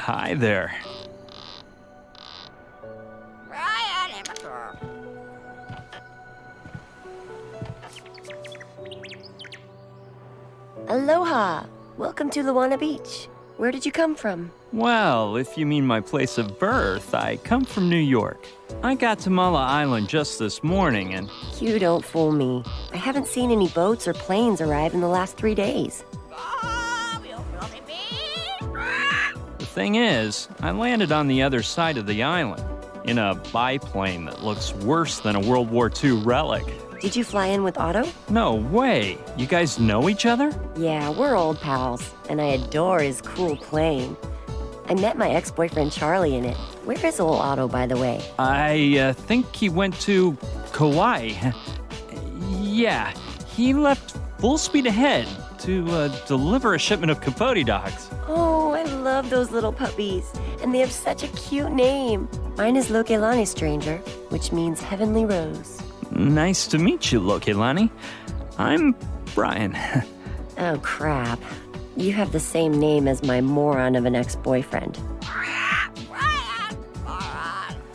Speaker 2: Hi there.
Speaker 10: Aloha! Welcome to Luana Beach. Where did you come from?
Speaker 2: Well, if you mean my place of birth, I come from New York. I got to Mala Island just this morning and...
Speaker 10: You don't fool me. I haven't seen any boats or planes arrive in the last 3 days.
Speaker 2: The thing is, I landed on the other side of the island, in a biplane that looks worse than a World War II relic.
Speaker 10: Did you fly in with Otto?
Speaker 2: No way! You guys know each other?
Speaker 10: Yeah, we're old pals, and I adore his cool plane. I met my ex-boyfriend Charlie in it. Where is old Otto, by the way?
Speaker 2: I think he went to Kauai. Yeah, he left full speed ahead to deliver a shipment of Capote dogs.
Speaker 10: Oh, I love those little puppies, and they have such a cute name. Mine is Lokelani, stranger, which means heavenly rose.
Speaker 2: Nice to meet you, Lokelani. I'm Brian.
Speaker 10: Oh, crap. You have the same name as my moron of an ex-boyfriend.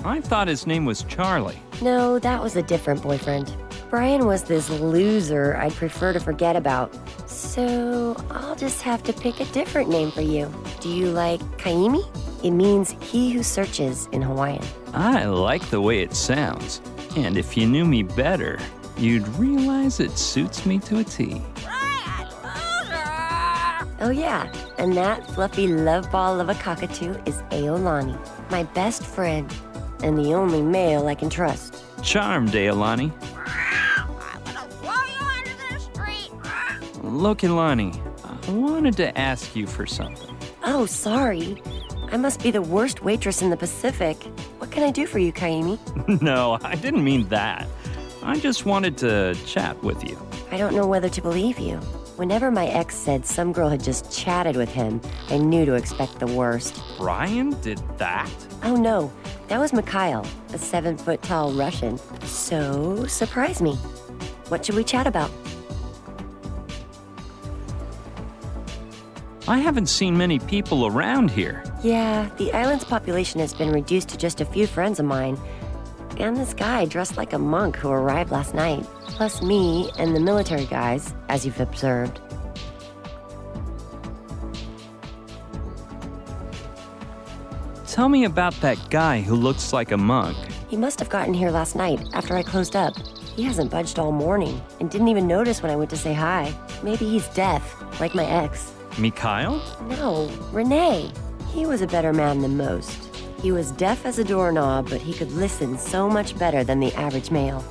Speaker 2: I thought his name was Charlie.
Speaker 10: No, that was a different boyfriend. Brian was this loser I'd prefer to forget about. So I'll just have to pick a different name for you. Do you like Kaimi? It means he who searches in Hawaiian.
Speaker 2: I like the way it sounds. And if you knew me better, you'd realize it suits me to a T.
Speaker 10: Oh yeah, and that fluffy love ball of a cockatoo is Aolani, my best friend, and the only male I can trust.
Speaker 2: Charmed, Aolani. Lokelani, I wanted to ask you for something.
Speaker 10: Oh, sorry. I must be the worst waitress in the Pacific. What can I do for you, Kaimi?
Speaker 2: No, I didn't mean that. I just wanted to chat with you.
Speaker 10: I don't know whether to believe you. Whenever my ex said some girl had just chatted with him, I knew to expect the worst.
Speaker 2: Brian did that?
Speaker 10: Oh no, that was Mikhail, a 7-foot-tall Russian. So, surprise me. What should we chat about?
Speaker 2: I haven't seen many people around here.
Speaker 10: Yeah, the island's population has been reduced to just a few friends of mine. And this guy dressed like a monk who arrived last night. Plus me and the military guys, as you've observed.
Speaker 2: Tell me about that guy who looks like a monk.
Speaker 10: He must have gotten here last night after I closed up. He hasn't budged all morning and didn't even notice when I went to say hi. Maybe he's deaf, like my ex.
Speaker 2: Mikhail?
Speaker 10: No, Renee. He was a better man than most. He was deaf as a doorknob, but he could listen so much better than the average male.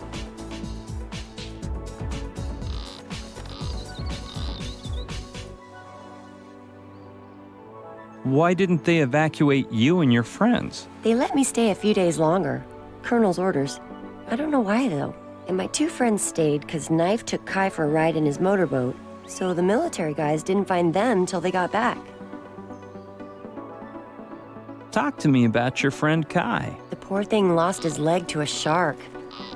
Speaker 2: Why didn't they evacuate you and your friends?
Speaker 10: They let me stay a few days longer. Colonel's orders. I don't know why, though. And my two friends stayed because Knife took Kai for a ride in his motorboat, so the military guys didn't find them till they got back.
Speaker 2: Talk to me about your friend Kai.
Speaker 10: The poor thing lost his leg to a shark,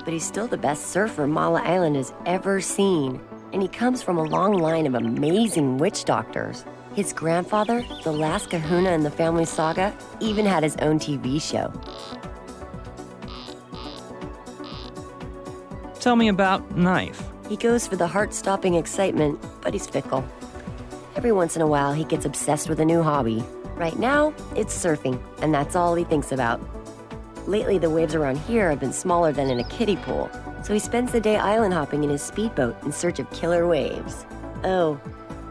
Speaker 10: but he's still the best surfer Mala Island has ever seen. And he comes from a long line of amazing witch doctors. His grandfather, the last kahuna in the family saga, even had his own TV show.
Speaker 2: Tell me about Knife.
Speaker 10: He goes for the heart-stopping excitement, but he's fickle. Every once in a while, he gets obsessed with a new hobby. Right now, it's surfing, and that's all he thinks about. Lately, the waves around here have been smaller than in a kiddie pool, so he spends the day island hopping in his speedboat in search of killer waves. Oh,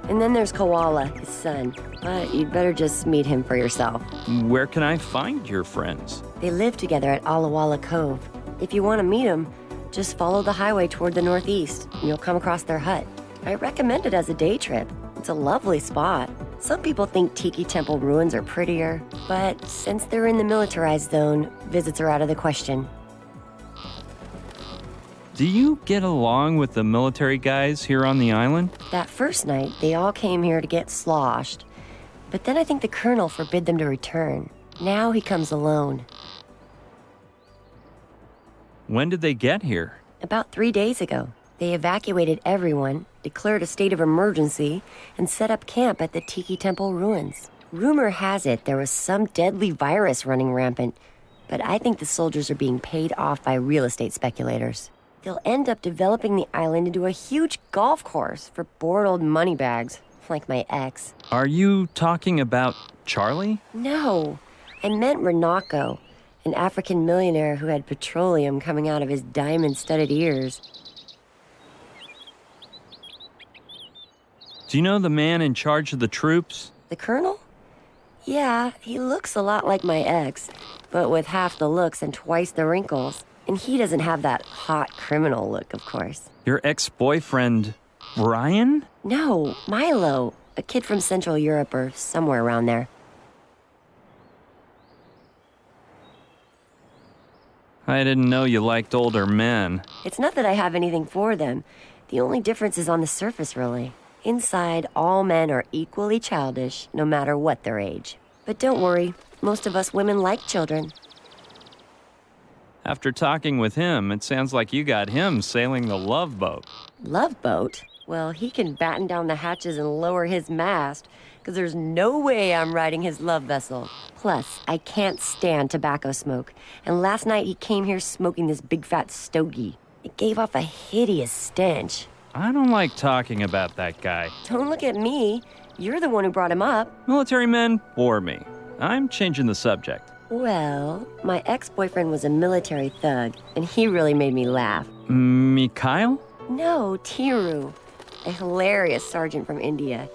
Speaker 10: and then there's Koala, his son, but you'd better just meet him for yourself.
Speaker 2: Where can I find your friends?
Speaker 10: They live together at Alawala Cove. If you want to meet them, just follow the highway toward the northeast, and you'll come across their hut. I recommend it as a day trip. It's a lovely spot. Some people think Tiki Temple ruins are prettier, but since they're in the militarized zone, visits are out of the question.
Speaker 2: Do you get along with the military guys here on the island?
Speaker 10: That first night, they all came here to get sloshed. But then I think the colonel forbid them to return. Now he comes alone.
Speaker 2: When did they get here?
Speaker 10: About 3 days ago. They evacuated everyone, declared a state of emergency, and set up camp at the Tiki Temple ruins. Rumor has it there was some deadly virus running rampant, but I think the soldiers are being paid off by real estate speculators. They'll end up developing the island into a huge golf course for bored old moneybags, like my ex.
Speaker 2: Are you talking about Charlie?
Speaker 10: No, I meant Renako, an African millionaire who had petroleum coming out of his diamond-studded ears.
Speaker 2: Do you know the man in charge of the troops?
Speaker 10: The colonel? Yeah, he looks a lot like my ex, but with half the looks and twice the wrinkles. And he doesn't have that hot criminal look, of course.
Speaker 2: Your ex-boyfriend, Brian?
Speaker 10: No, Milo, a kid from Central Europe or somewhere around there.
Speaker 2: I didn't know you liked older men.
Speaker 10: It's not that I have anything for them. The only difference is on the surface, really. Inside, all men are equally childish, no matter what their age. But don't worry, most of us women like children.
Speaker 2: After talking with him, it sounds like you got him sailing the Love Boat.
Speaker 10: Love Boat? Well, he can batten down the hatches and lower his mast, because there's no way I'm riding his love vessel. Plus, I can't stand tobacco smoke, and last night he came here smoking this big fat stogie. It gave off a hideous stench.
Speaker 2: I don't like talking about that guy.
Speaker 10: Don't look at me. You're the one who brought him up.
Speaker 2: Military men bore me. I'm changing the subject.
Speaker 10: Well, my ex-boyfriend was a military thug, and he really made me laugh.
Speaker 2: Mikhail?
Speaker 10: No, Tiru, a hilarious sergeant from India.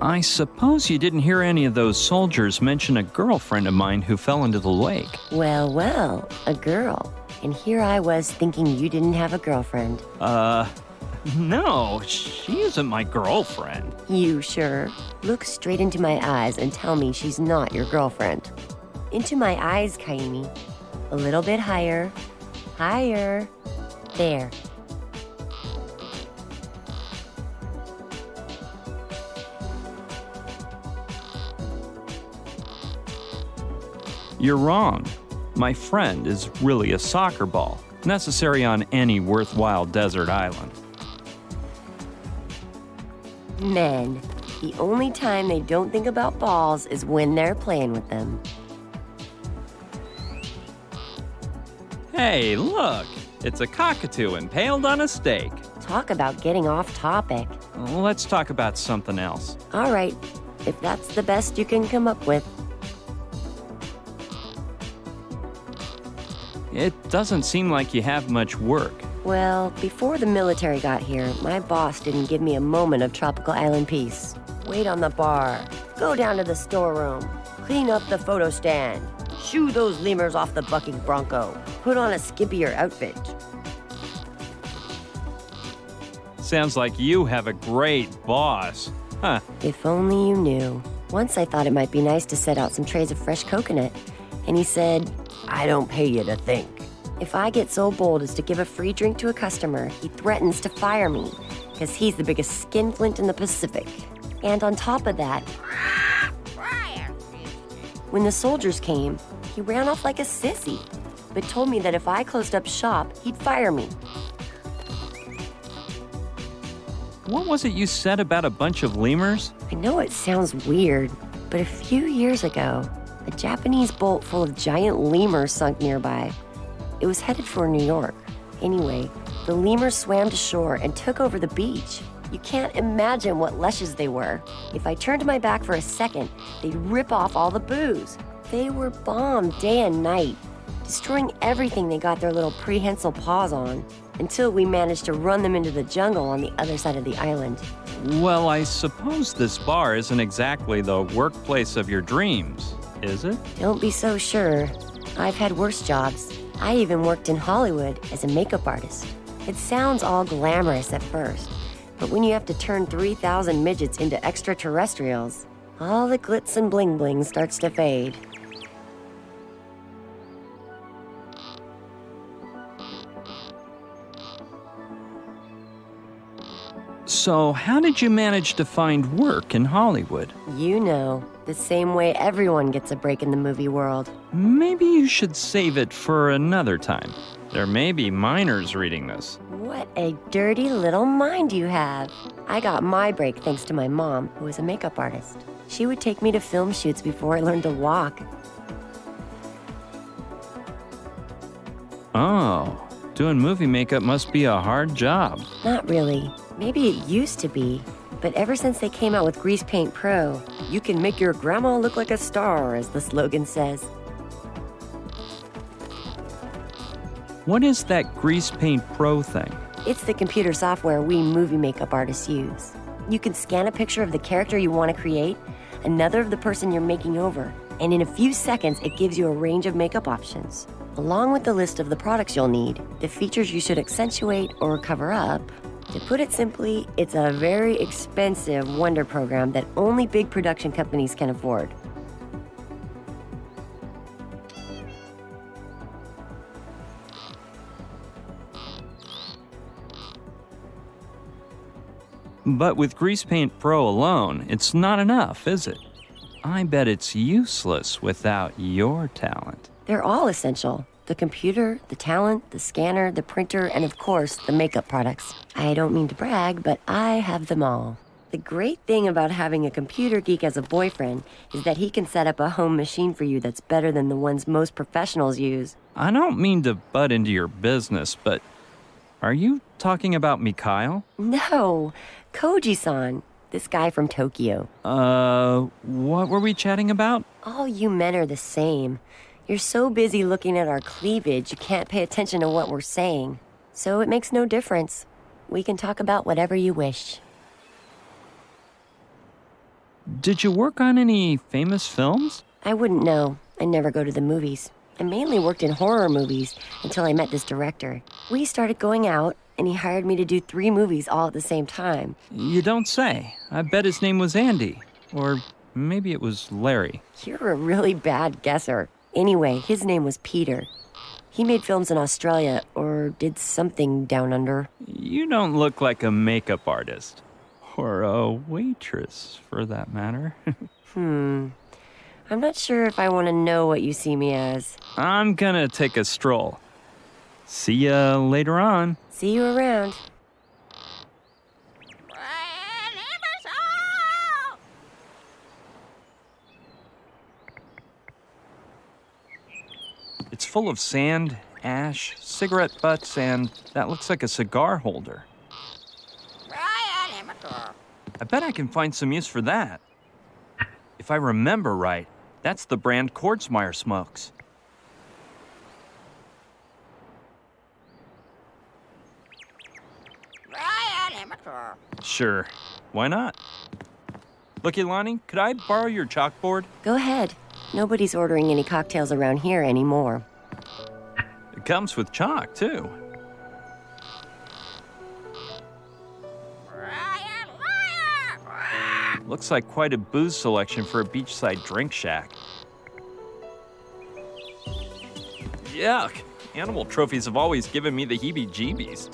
Speaker 2: I suppose you didn't hear any of those soldiers mention a girlfriend of mine who fell into the lake.
Speaker 10: Well, well, a girl. And here I was thinking you didn't have a girlfriend.
Speaker 2: No, she isn't my girlfriend.
Speaker 10: You sure? Look straight into my eyes and tell me she's not your girlfriend. Into my eyes, Kaimi. A little bit higher. Higher. There.
Speaker 2: You're wrong. My friend is really a soccer ball, necessary on any worthwhile desert island.
Speaker 10: Men. The only time they don't think about balls is when they're playing with them.
Speaker 2: Hey, look! It's a cockatoo impaled on a stake.
Speaker 10: Talk about getting off topic.
Speaker 2: Let's talk about something else.
Speaker 10: All right, if that's the best you can come up with.
Speaker 2: It doesn't seem like you have much work.
Speaker 10: Well, before the military got here, my boss didn't give me a moment of tropical island peace. Wait on the bar, go down to the storeroom, clean up the photo stand, shoo those lemurs off the bucking bronco, put on a skippier outfit.
Speaker 2: Sounds like you have a great boss. Huh.
Speaker 10: If only you knew. Once I thought it might be nice to set out some trays of fresh coconut, and he said, "I don't pay you to think." If I get so bold as to give a free drink to a customer, he threatens to fire me, because he's the biggest skinflint in the Pacific. And on top of that, when the soldiers came, he ran off like a sissy, but told me that if I closed up shop, he'd fire me.
Speaker 2: What was it you said about a bunch of lemurs?
Speaker 10: I know it sounds weird, but a few years ago, a Japanese boat full of giant lemurs sunk nearby. It was headed for New York. Anyway, the lemurs swam to shore and took over the beach. You can't imagine what lushes they were. If I turned my back for a second, they'd rip off all the booze. They were bombed day and night, destroying everything they got their little prehensile paws on, until we managed to run them into the jungle on the other side of the island.
Speaker 2: Well, I suppose this bar isn't exactly the workplace of your dreams, is it?
Speaker 10: Don't be so sure. I've had worse jobs. I even worked in Hollywood as a makeup artist. It sounds all glamorous at first, but when you have to turn 3,000 midgets into extraterrestrials, all the glitz and bling bling starts to fade.
Speaker 2: So, how did you manage to find work in Hollywood?
Speaker 10: You know, the same way everyone gets a break in the movie world.
Speaker 2: Maybe you should save it for another time. There may be minors reading this.
Speaker 10: What a dirty little mind you have. I got my break thanks to my mom, who was a makeup artist. She would take me to film shoots before I learned to walk.
Speaker 2: Oh, doing movie makeup must be a hard job.
Speaker 10: Not really. Maybe it used to be, but ever since they came out with Grease Paint Pro, you can make your grandma look like a star, as the slogan says.
Speaker 2: What is that Grease Paint Pro thing?
Speaker 10: It's the computer software we movie makeup artists use. You can scan a picture of the character you want to create, another of the person you're making over, and in a few seconds it gives you a range of makeup options, along with the list of the products you'll need, the features you should accentuate or cover up. To put it simply, it's a very expensive wonder program that only big production companies can afford.
Speaker 2: But with Grease Paint Pro alone, it's not enough, is it? I bet it's useless without your talent.
Speaker 10: They're all essential. The computer, the talent, the scanner, the printer, and of course, the makeup products. I don't mean to brag, but I have them all. The great thing about having a computer geek as a boyfriend is that he can set up a home machine for you that's better than the ones most professionals use.
Speaker 2: I don't mean to butt into your business, but are you talking about Mikhail?
Speaker 10: No, Koji-san, this guy from Tokyo.
Speaker 2: What were we chatting about?
Speaker 10: All you men are the same. You're so busy looking at our cleavage, you can't pay attention to what we're saying. So it makes no difference. We can talk about whatever you wish.
Speaker 2: Did you work on any famous films?
Speaker 10: I wouldn't know. I never go to the movies. I mainly worked in horror movies until I met this director. We started going out, and he hired me to do 3 movies all at the same time.
Speaker 2: You don't say. I bet his name was Andy. Or maybe it was Larry.
Speaker 10: You're a really bad guesser. Anyway, his name was Peter. He made films in Australia, or did something down under.
Speaker 2: You don't look like a makeup artist. Or a waitress, for that matter.
Speaker 10: I'm not sure if I want to know what you see me as.
Speaker 2: I'm gonna take a stroll. See ya later on.
Speaker 10: See you around.
Speaker 2: It's full of sand, ash, cigarette butts, and that looks like a cigar holder. I bet I can find some use for that. If I remember right, that's the brand Kordsmeyer smokes. Sure, why not? Look, Ilani, could I borrow your chalkboard?
Speaker 10: Go ahead. Nobody's ordering any cocktails around here anymore.
Speaker 2: It comes with chalk, too. Looks like quite a booze selection for a beachside drink shack. Yuck! Animal trophies have always given me the heebie-jeebies.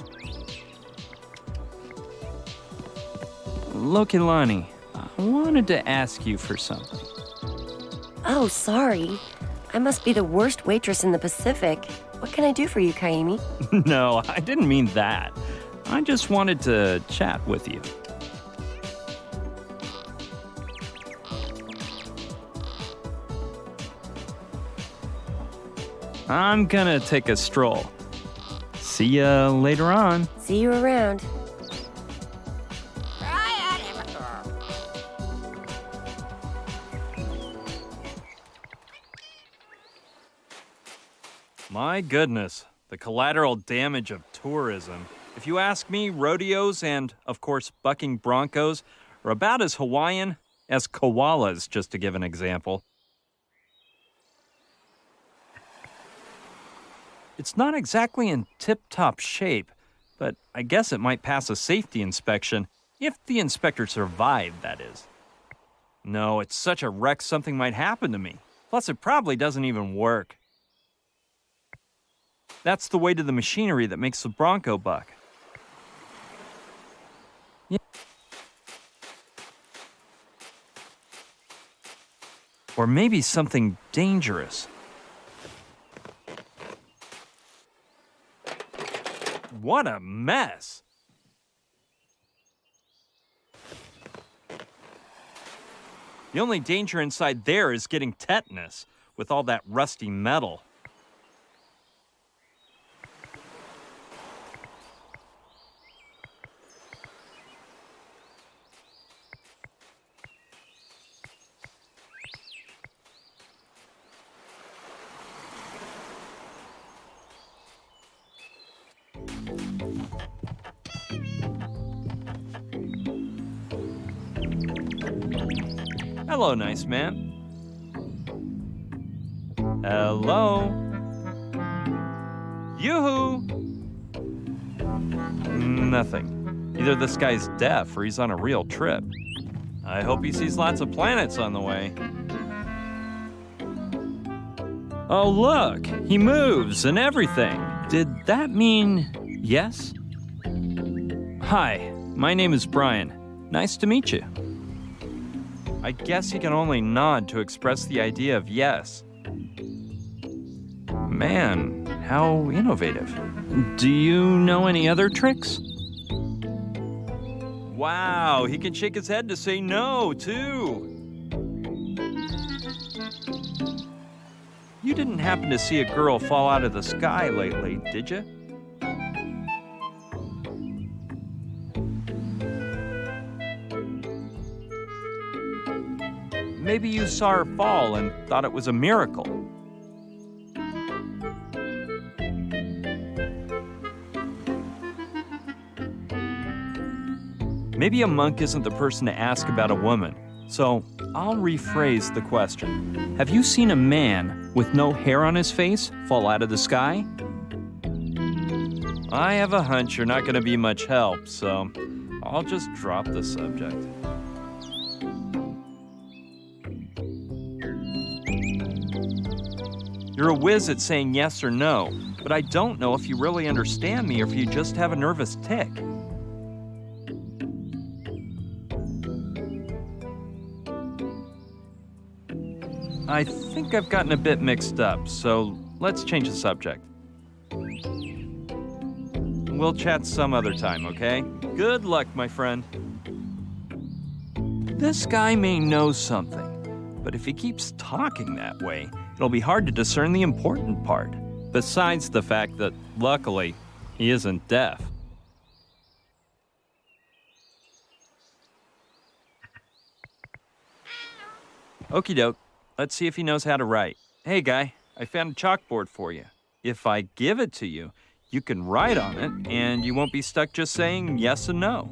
Speaker 2: Look, Ilani, I wanted to ask you for something.
Speaker 10: Oh, sorry. I must be the worst waitress in the Pacific. What can I do for you, Kaimi?
Speaker 2: No, I didn't mean that. I just wanted to chat with you. I'm gonna take a stroll. See ya later on.
Speaker 10: See you around.
Speaker 2: My goodness, the collateral damage of tourism. If you ask me, rodeos and, of course, bucking broncos are about as Hawaiian as koalas, just to give an example. It's not exactly in tip-top shape, but I guess it might pass a safety inspection, if the inspector survived, that is. No, it's such a wreck something might happen to me. Plus, it probably doesn't even work. That's the weight of the machinery that makes the bronco buck. Yeah. Or maybe something dangerous. What a mess! The only danger inside there is getting tetanus with all that rusty metal. Hello, nice man. Hello? Yoo-hoo! Nothing. Either this guy's deaf or he's on a real trip. I hope he sees lots of planets on the way. Oh, look! He moves and everything. Did that mean yes? Hi, my name is Brian. Nice to meet you. I guess he can only nod to express the idea of yes. Man, how innovative. Do you know any other tricks? Wow, he can shake his head to say no, too. You didn't happen to see a girl fall out of the sky lately, did you? Maybe you saw her fall and thought it was a miracle. Maybe a monk isn't the person to ask about a woman, so I'll rephrase the question. Have you seen a man with no hair on his face fall out of the sky? I have a hunch you're not going to be much help, so I'll just drop the subject. You're a whiz at saying yes or no, but I don't know if you really understand me or if you just have a nervous tick. I think I've gotten a bit mixed up, so let's change the subject. We'll chat some other time, okay? Good luck, my friend. This guy may know something, but if he keeps talking that way, it'll be hard to discern the important part, besides the fact that, luckily, he isn't deaf. Okie doke. Let's see if he knows how to write. Hey, guy, I found a chalkboard for you. If I give it to you, You can write on it, and you won't be stuck just saying yes and no.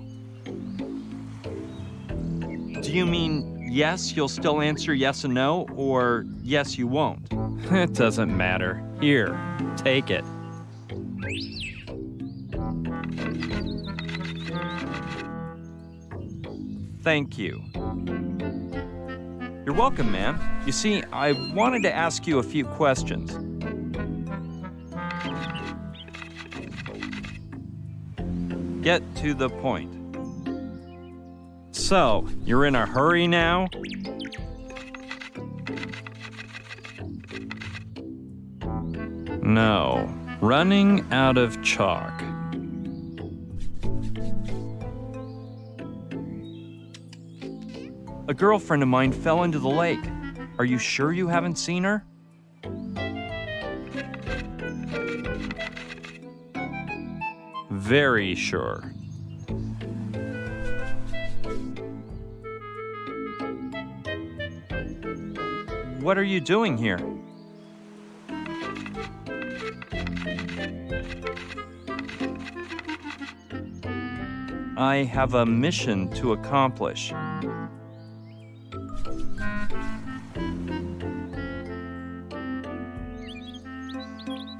Speaker 2: Do you mean yes, you'll still answer yes and no, or yes, you won't? It doesn't matter. Here, take it. Thank you. You're welcome, ma'am. You see, I wanted to ask you a few questions. Get to the point. So, you're in a hurry now? No. Running out of chalk. A girlfriend of mine fell into the lake. Are you sure you haven't seen her? Very sure. What are you doing here? I have a mission to accomplish.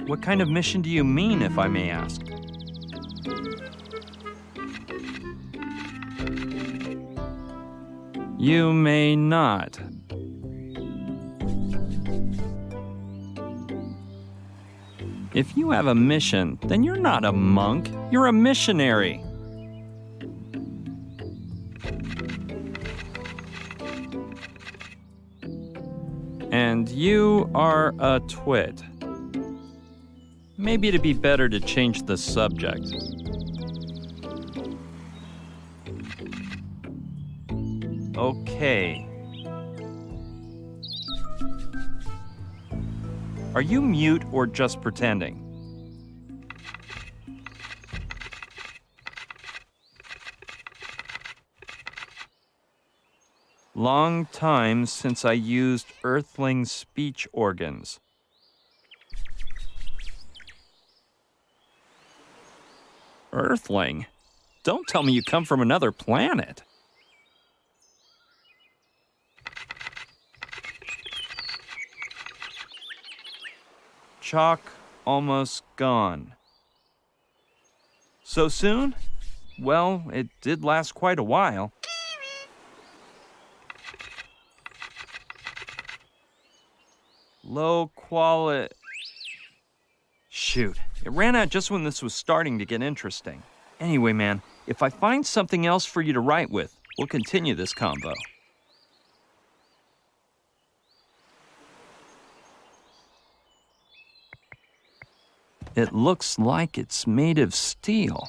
Speaker 2: What kind of mission do you mean, if I may ask? You may not. If you have a mission, then you're not a monk, you're a missionary. And you are a twit. Maybe it'd be better to change the subject. Okay. Are you mute or just pretending? Long time since I used Earthling speech organs. Earthling? Don't tell me you come from another planet. Chalk almost gone. So soon? Well, it did last quite a while. Low quality. Shoot, it ran out just when this was starting to get interesting. Anyway, man, if I find something else for you to write with, we'll continue this convo. It looks like it's made of steel.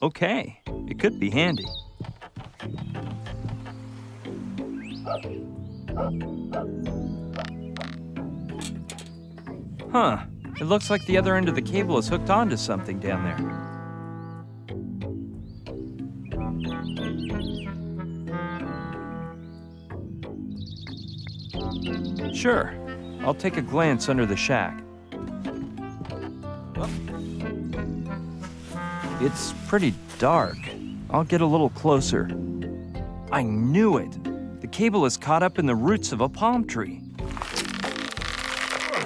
Speaker 2: Okay, it could be handy. Huh, it looks like the other end of the cable is hooked onto something down there. Sure, I'll take a glance under the shack. It's pretty dark. I'll get a little closer. I knew it! The cable is caught up in the roots of a palm tree.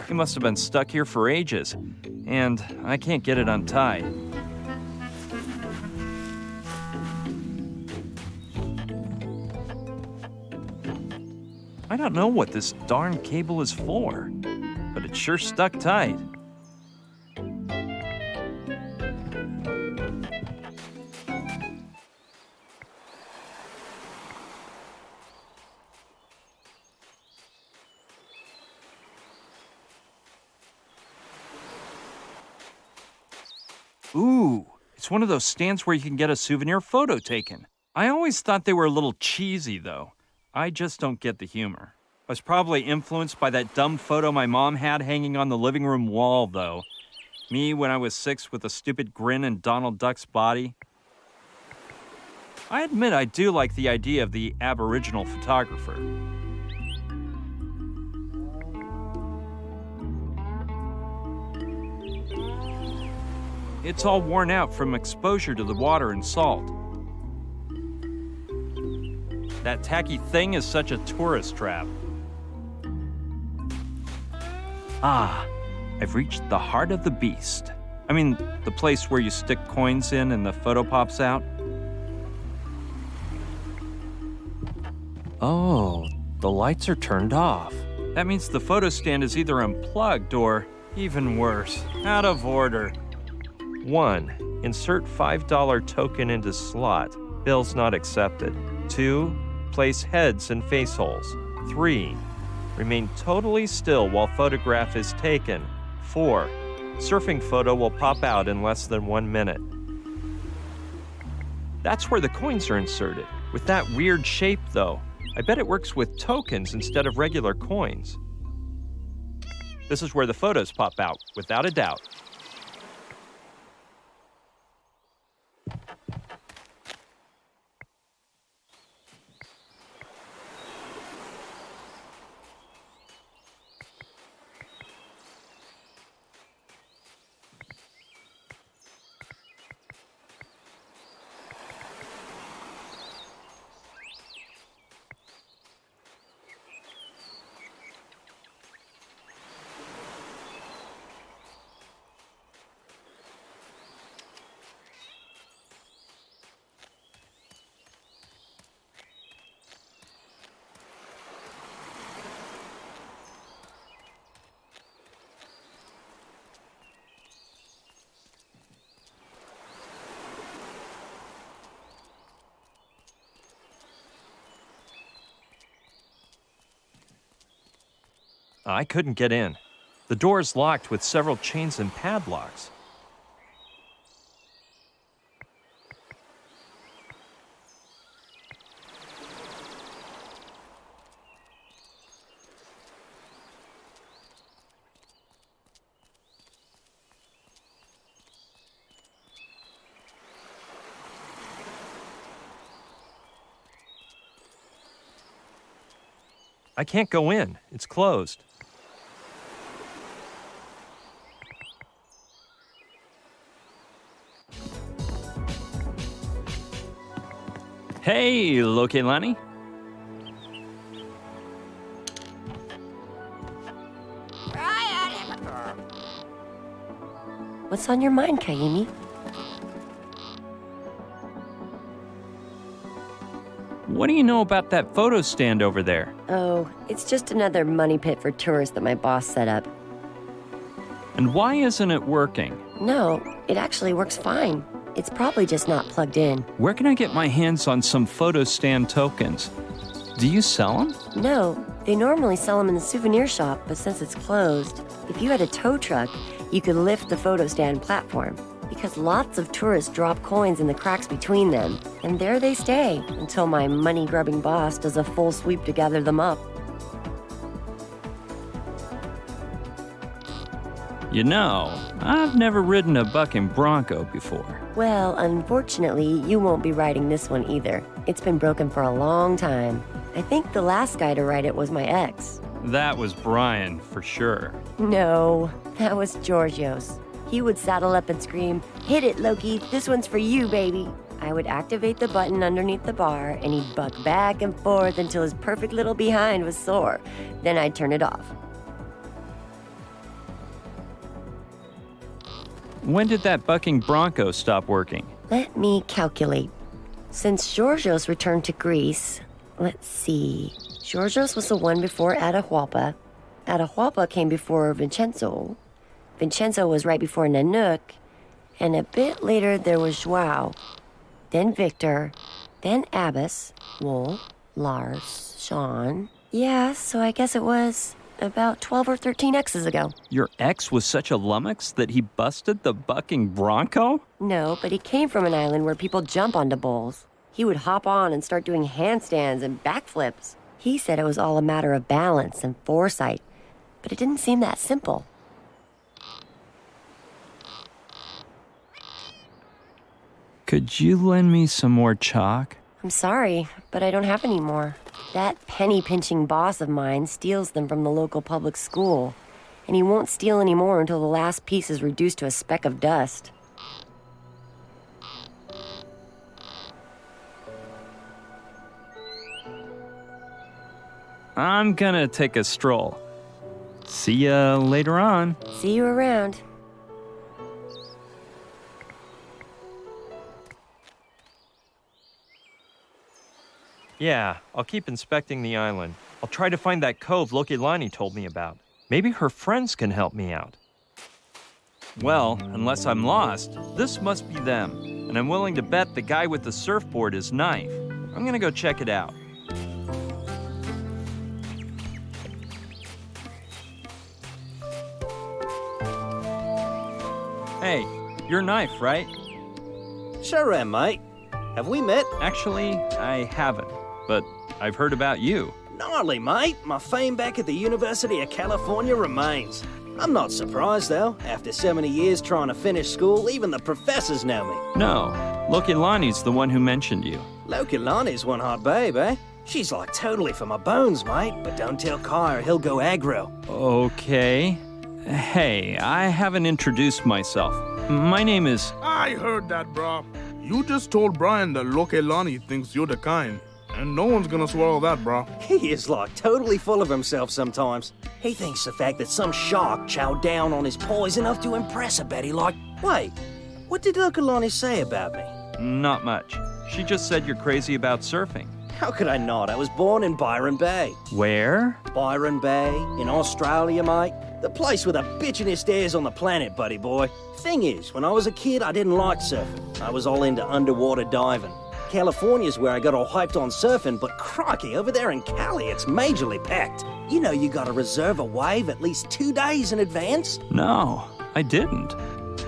Speaker 2: It must have been stuck here for ages, and I can't get it untied. I don't know what this darn cable is for, but it's sure stuck tight. Ooh, it's one of those stands where you can get a souvenir photo taken. I always thought they were a little cheesy, though. I just don't get the humor. I was probably influenced by that dumb photo my mom had hanging on the living room wall, though. Me when I was 6 with a stupid grin and Donald Duck's body. I admit I do like the idea of the Aboriginal photographer. It's all worn out from exposure to the water and salt. That tacky thing is such a tourist trap. Ah, I've reached the heart of the beast. I mean, the place where you stick coins in and the photo pops out. Oh, the lights are turned off. That means the photo stand is either unplugged or, even worse, out of order. 1. Insert $5 token into slot. Bills not accepted. 2. Place heads in face holes. 3. Remain totally still while photograph is taken. 4. Surfing photo will pop out in less than 1 minute. That's where the coins are inserted. With that weird shape, though, I bet it works with tokens instead of regular coins. This is where the photos pop out, without a doubt. I couldn't get in. The door is locked with several chains and padlocks. I can't go in. It's closed. Hey, Lokelani.
Speaker 10: What's on your mind, Kaimi?
Speaker 2: What do you know about that photo stand over there?
Speaker 10: Oh, it's just another money pit for tourists that my boss set up.
Speaker 2: And why isn't it working?
Speaker 10: No, it actually works fine. It's probably just not plugged in.
Speaker 2: Where can I get my hands on some photo stand tokens? Do you sell them?
Speaker 10: No, they normally sell them in the souvenir shop, but since it's closed, if you had a tow truck, you could lift the photo stand platform. Because lots of tourists drop coins in the cracks between them, and there they stay until my money-grubbing boss does a full sweep to gather them up.
Speaker 2: You know, I've never ridden a bucking bronco before.
Speaker 10: Well, unfortunately, you won't be riding this one either. It's been broken for a long time. I think the last guy to ride it was my ex.
Speaker 2: That was Brian, for sure.
Speaker 10: No, that was Georgios. He would saddle up and scream, "Hit it, Loki, this one's for you, baby." I would activate the button underneath the bar, and he'd buck back and forth until his perfect little behind was sore. Then I'd turn it off.
Speaker 2: When did that bucking bronco stop working?
Speaker 10: Let me calculate. Since Georgios returned to Greece, let's see. Georgios was the one before Atahualpa. Atahualpa came before Vincenzo. Vincenzo was right before Nanook. And a bit later there was Joao. Then Victor. Then Abbas. Wool. Lars. Sean. Yeah, so I guess it was about 12 or 13 X's ago.
Speaker 2: Your ex was such a lummox that he busted the bucking bronco?
Speaker 10: No, but he came from an island where people jump onto bulls. He would hop on and start doing handstands and backflips. He said it was all a matter of balance and foresight, but it didn't seem that simple.
Speaker 2: Could you lend me some more chalk?
Speaker 10: I'm sorry, but I don't have any more. That penny-pinching boss of mine steals them from the local public school, and he won't steal any more until the last piece is reduced to a speck of dust.
Speaker 2: I'm gonna take a stroll. See ya later on.
Speaker 10: See you around.
Speaker 2: Yeah, I'll keep inspecting the island. I'll try to find that cove Lokilani told me about. Maybe her friends can help me out. Well, unless I'm lost, this must be them. And I'm willing to bet the guy with the surfboard is Knife. I'm gonna go check it out. Hey, you're Knife, right?
Speaker 8: Sure am, mate. Have we met?
Speaker 2: Actually, I haven't, but I've heard about you.
Speaker 8: Gnarly, mate. My fame back at the University of California remains. I'm not surprised, though. After so many years trying to finish school, even the professors know me.
Speaker 2: No, Lokilani's the one who mentioned you.
Speaker 8: Lokilani's one hot babe, eh? She's like totally for my bones, mate. But don't tell Kai or he'll go aggro.
Speaker 2: Okay. Hey, I haven't introduced myself. My name is...
Speaker 11: I heard that, bro. You just told Brian that Lokilani thinks you're the kind. And no one's gonna swallow that, bro.
Speaker 8: He is like totally full of himself sometimes. He thinks the fact that some shark chowed down on his paw is enough to impress a Betty like, wait, what did Lokilani say about me?
Speaker 2: Not much. She just said you're crazy about surfing.
Speaker 8: How could I not? I was born in Byron Bay.
Speaker 2: Where?
Speaker 8: Byron Bay, in Australia, mate. The place with the bitchinest airs on the planet, buddy boy. Thing is, when I was a kid, I didn't like surfing. I was all into underwater diving. California's where I got all hyped on surfing, but crikey, over there in Cali, it's majorly packed. You know you gotta reserve a wave at least 2 days in advance?
Speaker 2: No, I didn't.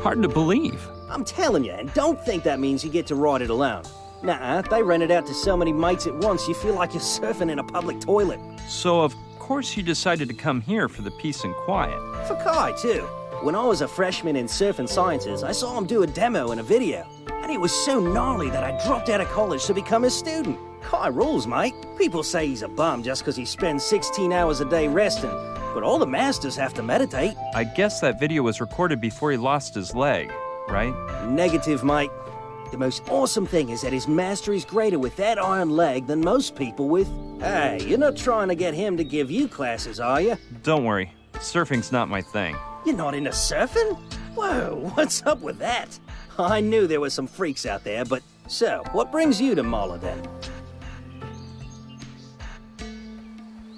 Speaker 2: Hard to believe.
Speaker 8: I'm telling you, and don't think that means you get to ride it alone. Nuh-uh, they rent it out to so many mates at once you feel like you're surfing in a public toilet.
Speaker 2: So, of course you decided to come here for the peace and quiet.
Speaker 8: For Kai, too. When I was a freshman in surf and sciences, I saw him do a demo in a video. And it was so gnarly that I dropped out of college to become a student. Kai rules, mate. People say he's a bum just because he spends 16 hours a day resting. But all the masters have to meditate.
Speaker 2: I guess that video was recorded before he lost his leg, right?
Speaker 8: Negative, mate. The most awesome thing is that his mastery's greater with that iron leg than most people with... Hey, you're not trying to get him to give you classes, are you?
Speaker 2: Don't worry. Surfing's not my thing.
Speaker 8: You're not into surfing? Whoa, what's up with that? I knew there were some freaks out there, but... So, what brings you to Mala, then?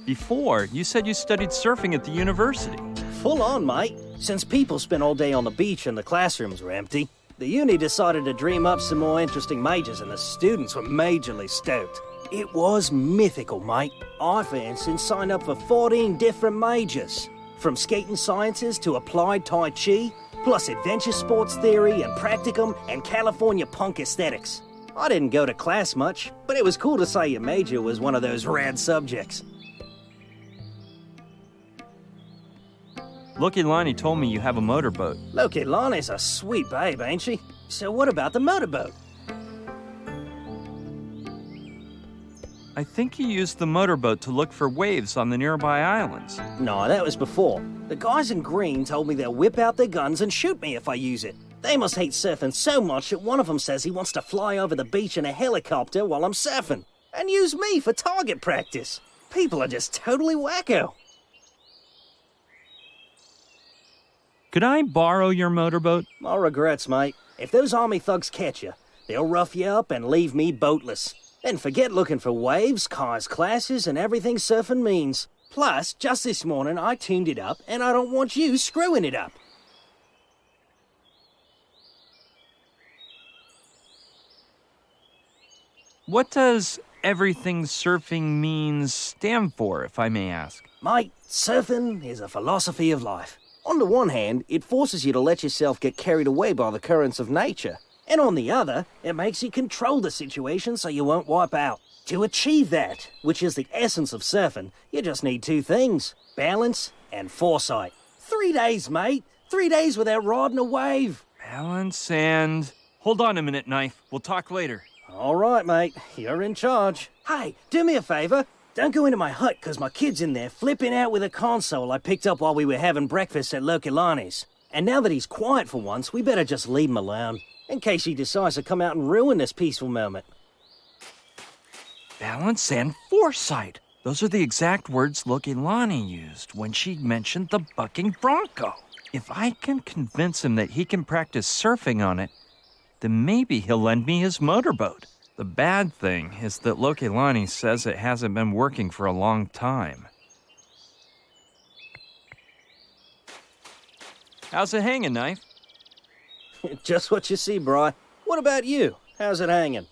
Speaker 2: Before, you said you studied surfing at the university.
Speaker 8: Full on, mate. Since people spent all day on the beach and the classrooms were empty, the uni decided to dream up some more interesting majors and the students were majorly stoked. It was mythical, mate. I, for instance, signed up for 14 different majors. From skating sciences to applied Tai Chi, plus adventure sports theory and practicum and California punk aesthetics. I didn't go to class much, but it was cool to say your major was one of those rad subjects.
Speaker 2: Lokilani told me you have a motorboat.
Speaker 8: Lokilani's a sweet babe, ain't she? So what about the motorboat?
Speaker 2: I think you used the motorboat to look for waves on the nearby islands.
Speaker 8: No, that was before. The guys in green told me they'll whip out their guns and shoot me if I use it. They must hate surfing so much that one of them says he wants to fly over the beach in a helicopter while I'm surfing and use me for target practice. People are just totally wacko.
Speaker 2: Could I borrow your motorboat?
Speaker 8: My regrets, mate. If those army thugs catch you, they'll rough you up and leave me boatless. Then forget looking for waves, cars, classes, and everything surfing means. Plus, just this morning I tuned it up, and I don't want you screwing it up.
Speaker 2: What does everything surfing means stand for, if I may ask?
Speaker 8: Mate, surfing is a philosophy of life. On the one hand, it forces you to let yourself get carried away by the currents of nature. And on the other, it makes you control the situation so you won't wipe out. To achieve that, which is the essence of surfing, you just need 2 things: balance and foresight. 3 days, mate. 3 days without riding a wave.
Speaker 2: Balance and... Hold on a minute, Knife. We'll talk later.
Speaker 8: All right, mate. You're in charge. Hey, do me a favor. Don't go into my hut, 'cause my kid's in there flipping out with a console I picked up while we were having breakfast at Lokilani's. And now that he's quiet for once, we better just leave him alone, in case he decides to come out and ruin this peaceful moment.
Speaker 2: Balance and foresight. Those are the exact words Lokelani used when she mentioned the bucking bronco. If I can convince him that he can practice surfing on it, then maybe he'll lend me his motorboat. The bad thing is that Lokelani says it hasn't been working for a long time. How's it hanging, Knife?
Speaker 8: Just what you see, Bri. What about you? How's it hanging?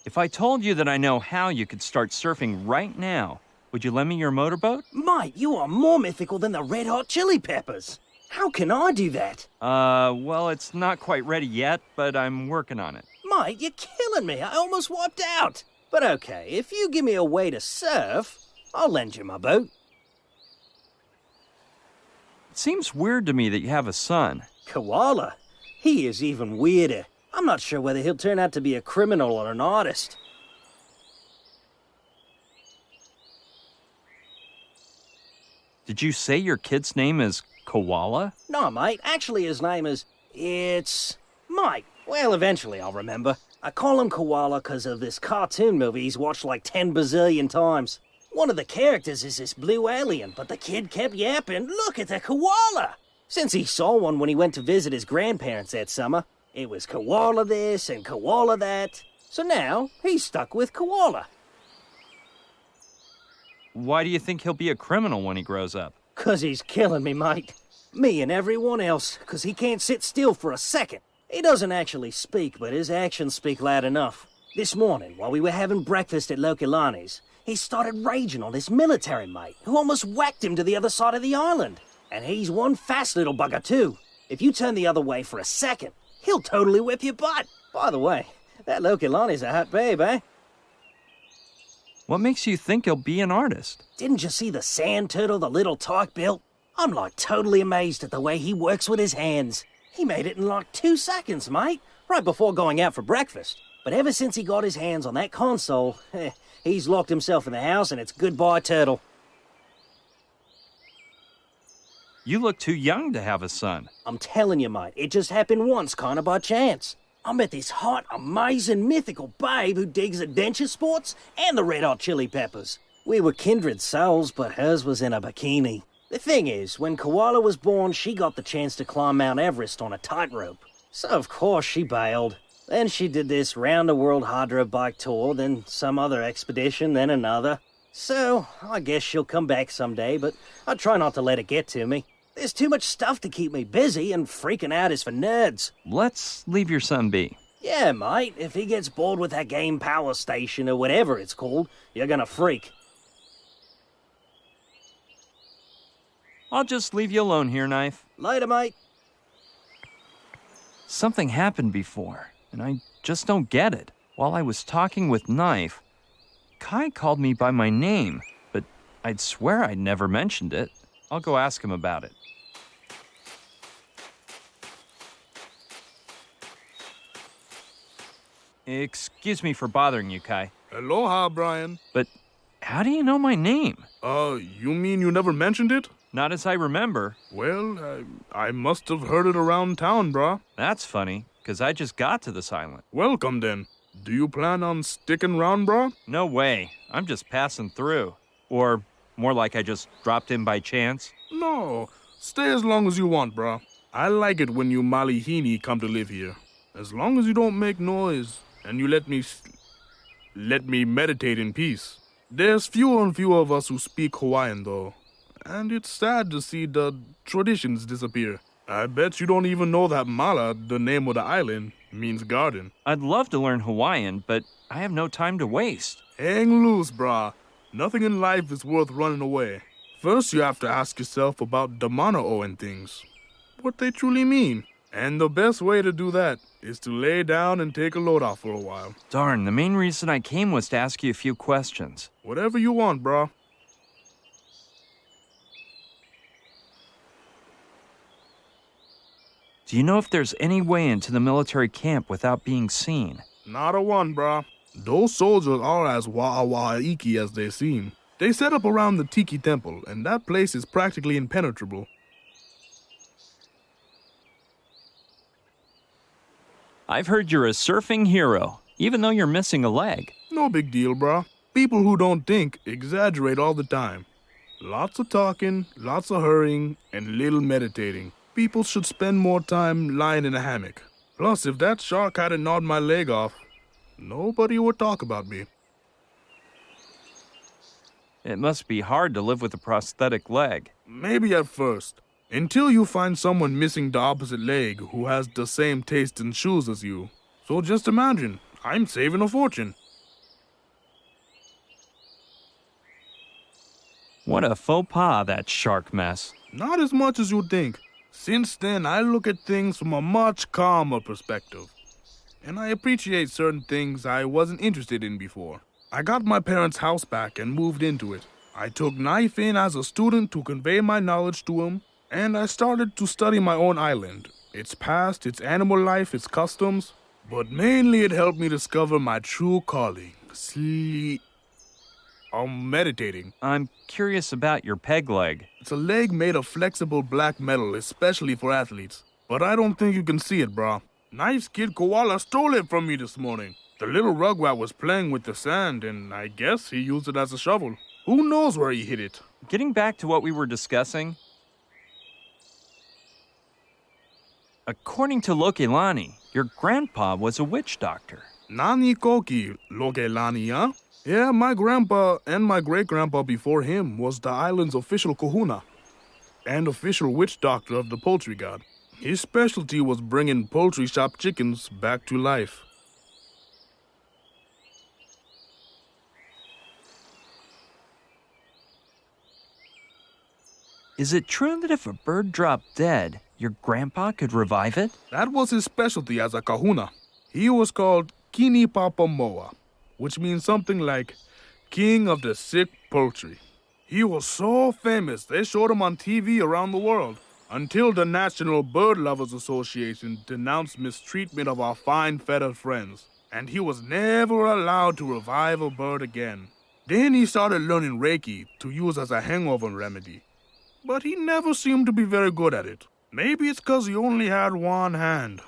Speaker 2: If I told you that I know how you could start surfing right now, would you lend me your motorboat?
Speaker 8: Mate, you are more mythical than the Red Hot Chili Peppers. How can I do that?
Speaker 2: Well, it's not quite ready yet, but I'm working on it.
Speaker 8: Mate, you're killing me. I almost wiped out. But okay, if you give me a way to surf, I'll lend you my boat.
Speaker 2: It seems weird to me that you have a son.
Speaker 8: Koala? He is even weirder. I'm not sure whether he'll turn out to be a criminal or an artist.
Speaker 2: Did you say your kid's name is Koala?
Speaker 8: No, mate. Actually, his name is... It's... Mike. Well, eventually I'll remember. I call him Koala because of this cartoon movie he's watched like 10 bazillion times. One of the characters is this blue alien, but the kid kept yapping, "Look at the koala!" Since he saw one when he went to visit his grandparents that summer, it was koala this and koala that. So now, he's stuck with Koala.
Speaker 2: Why do you think he'll be a criminal when he grows up?
Speaker 8: 'Cause he's killing me, mate. Me and everyone else, 'cause he can't sit still for a second. He doesn't actually speak, but his actions speak loud enough. This morning, while we were having breakfast at Lokelani's, he started raging on his military mate, who almost whacked him to the other side of the island. And he's one fast little bugger, too. If you turn the other way for a second, he'll totally whip your butt. By the way, that Lokelani's a hot babe, eh?
Speaker 2: What makes you think he'll be an artist?
Speaker 8: Didn't you see the sand turtle the little tyke built? I'm like totally amazed at the way he works with his hands. He made it in like 2 seconds, mate, right before going out for breakfast. But ever since he got his hands on that console, he's locked himself in the house and it's goodbye, turtle.
Speaker 2: You look too young to have a son.
Speaker 8: I'm telling you, mate, it just happened once, kind of by chance. I met this hot, amazing, mythical babe who digs adventure sports and the Red Hot Chili Peppers. We were kindred souls, but hers was in a bikini. The thing is, when Koala was born, she got the chance to climb Mount Everest on a tightrope. So of course she bailed. Then she did this round-the-world hydro bike tour, then some other expedition, then another. So, I guess she'll come back someday, but I try not to let it get to me. There's too much stuff to keep me busy, and freaking out is for nerds.
Speaker 2: Let's leave your son be.
Speaker 8: Yeah, mate, if he gets bored with that game Power Station or whatever it's called, you're gonna freak.
Speaker 2: I'll just leave you alone here, Knife.
Speaker 8: Later, mate.
Speaker 2: Something happened before, and I just don't get it. While I was talking with Knife, Kai called me by my name, but I'd swear I'd never mentioned it. I'll go ask him about it. Excuse me for bothering you, Kai.
Speaker 11: Aloha, Brian.
Speaker 2: But how do you know my name?
Speaker 11: You mean you never mentioned it?
Speaker 2: Not as I remember.
Speaker 11: Well, I must have heard it around town, brah.
Speaker 2: That's funny, because I just got to this island.
Speaker 11: Welcome, then. Do you plan on sticking around, brah?
Speaker 2: No way. I'm just passing through. Or more like I just dropped in by chance.
Speaker 11: No, stay as long as you want, brah. I like it when you Malihini come to live here. As long as you don't make noise and you let me meditate in peace. There's fewer and fewer of us who speak Hawaiian, though. And it's sad to see the traditions disappear. I bet you don't even know that Mala, the name of the island, means garden.
Speaker 2: I'd love to learn Hawaiian, but I have no time to waste.
Speaker 11: Hang loose, brah. Nothing in life is worth running away. First, you have to ask yourself about the Mana'o and things. What they truly mean. And the best way to do that is to lay down and take a load off for a while.
Speaker 2: Darn, the main reason I came was to ask you a few questions.
Speaker 11: Whatever you want, brah.
Speaker 2: Do you know if there's any way into the military camp without being seen?
Speaker 11: Not a one, brah. Those soldiers are as wa'awa'iki as they seem. They set up around the Tiki Temple, and that place is practically impenetrable.
Speaker 2: I've heard you're a surfing hero, even though you're missing a leg.
Speaker 11: No big deal, brah. People who don't think exaggerate all the time. Lots of talking, lots of hurrying, and little meditating. People should spend more time lying in a hammock. Plus, if that shark hadn't gnawed my leg off, nobody would talk about me.
Speaker 2: It must be hard to live with a prosthetic leg.
Speaker 11: Maybe at first. Until you find someone missing the opposite leg who has the same taste in shoes as you. So just imagine, I'm saving a fortune.
Speaker 2: What a faux pas, that shark mess.
Speaker 11: Not as much as you think. Since then, I look at things from a much calmer perspective. And I appreciate certain things I wasn't interested in before. I got my parents' house back and moved into it. I took Knife in as a student to convey my knowledge to him, and I started to study my own island, its past, its animal life, its customs. But mainly it helped me discover my true calling, meditating.
Speaker 2: I'm curious about your peg leg.
Speaker 11: It's a leg made of flexible black metal, especially for athletes. But I don't think you can see it, brah. Knife's kid Koala stole it from me this morning. The little rugrat was playing with the sand, and I guess he used it as a shovel. Who knows where he hid it?
Speaker 2: Getting back to what we were discussing, according to Lokelani, your grandpa was a witch doctor.
Speaker 11: Nani Koki, Lokelani, huh? Yeah, my grandpa and my great-grandpa before him was the island's official kahuna and official witch doctor of the poultry god. His specialty was bringing poultry shop chickens back to life.
Speaker 2: Is it true that if a bird dropped dead, your grandpa could revive it?
Speaker 11: That was his specialty as a kahuna. He was called Kini Papa Moa, which means something like King of the Sick Poultry. He was so famous, they showed him on TV around the world, until the National Bird Lovers Association denounced mistreatment of our fine feathered friends, and he was never allowed to revive a bird again. Then he started learning Reiki to use as a hangover remedy, but he never seemed to be very good at it. Maybe it's 'cause he only had one hand.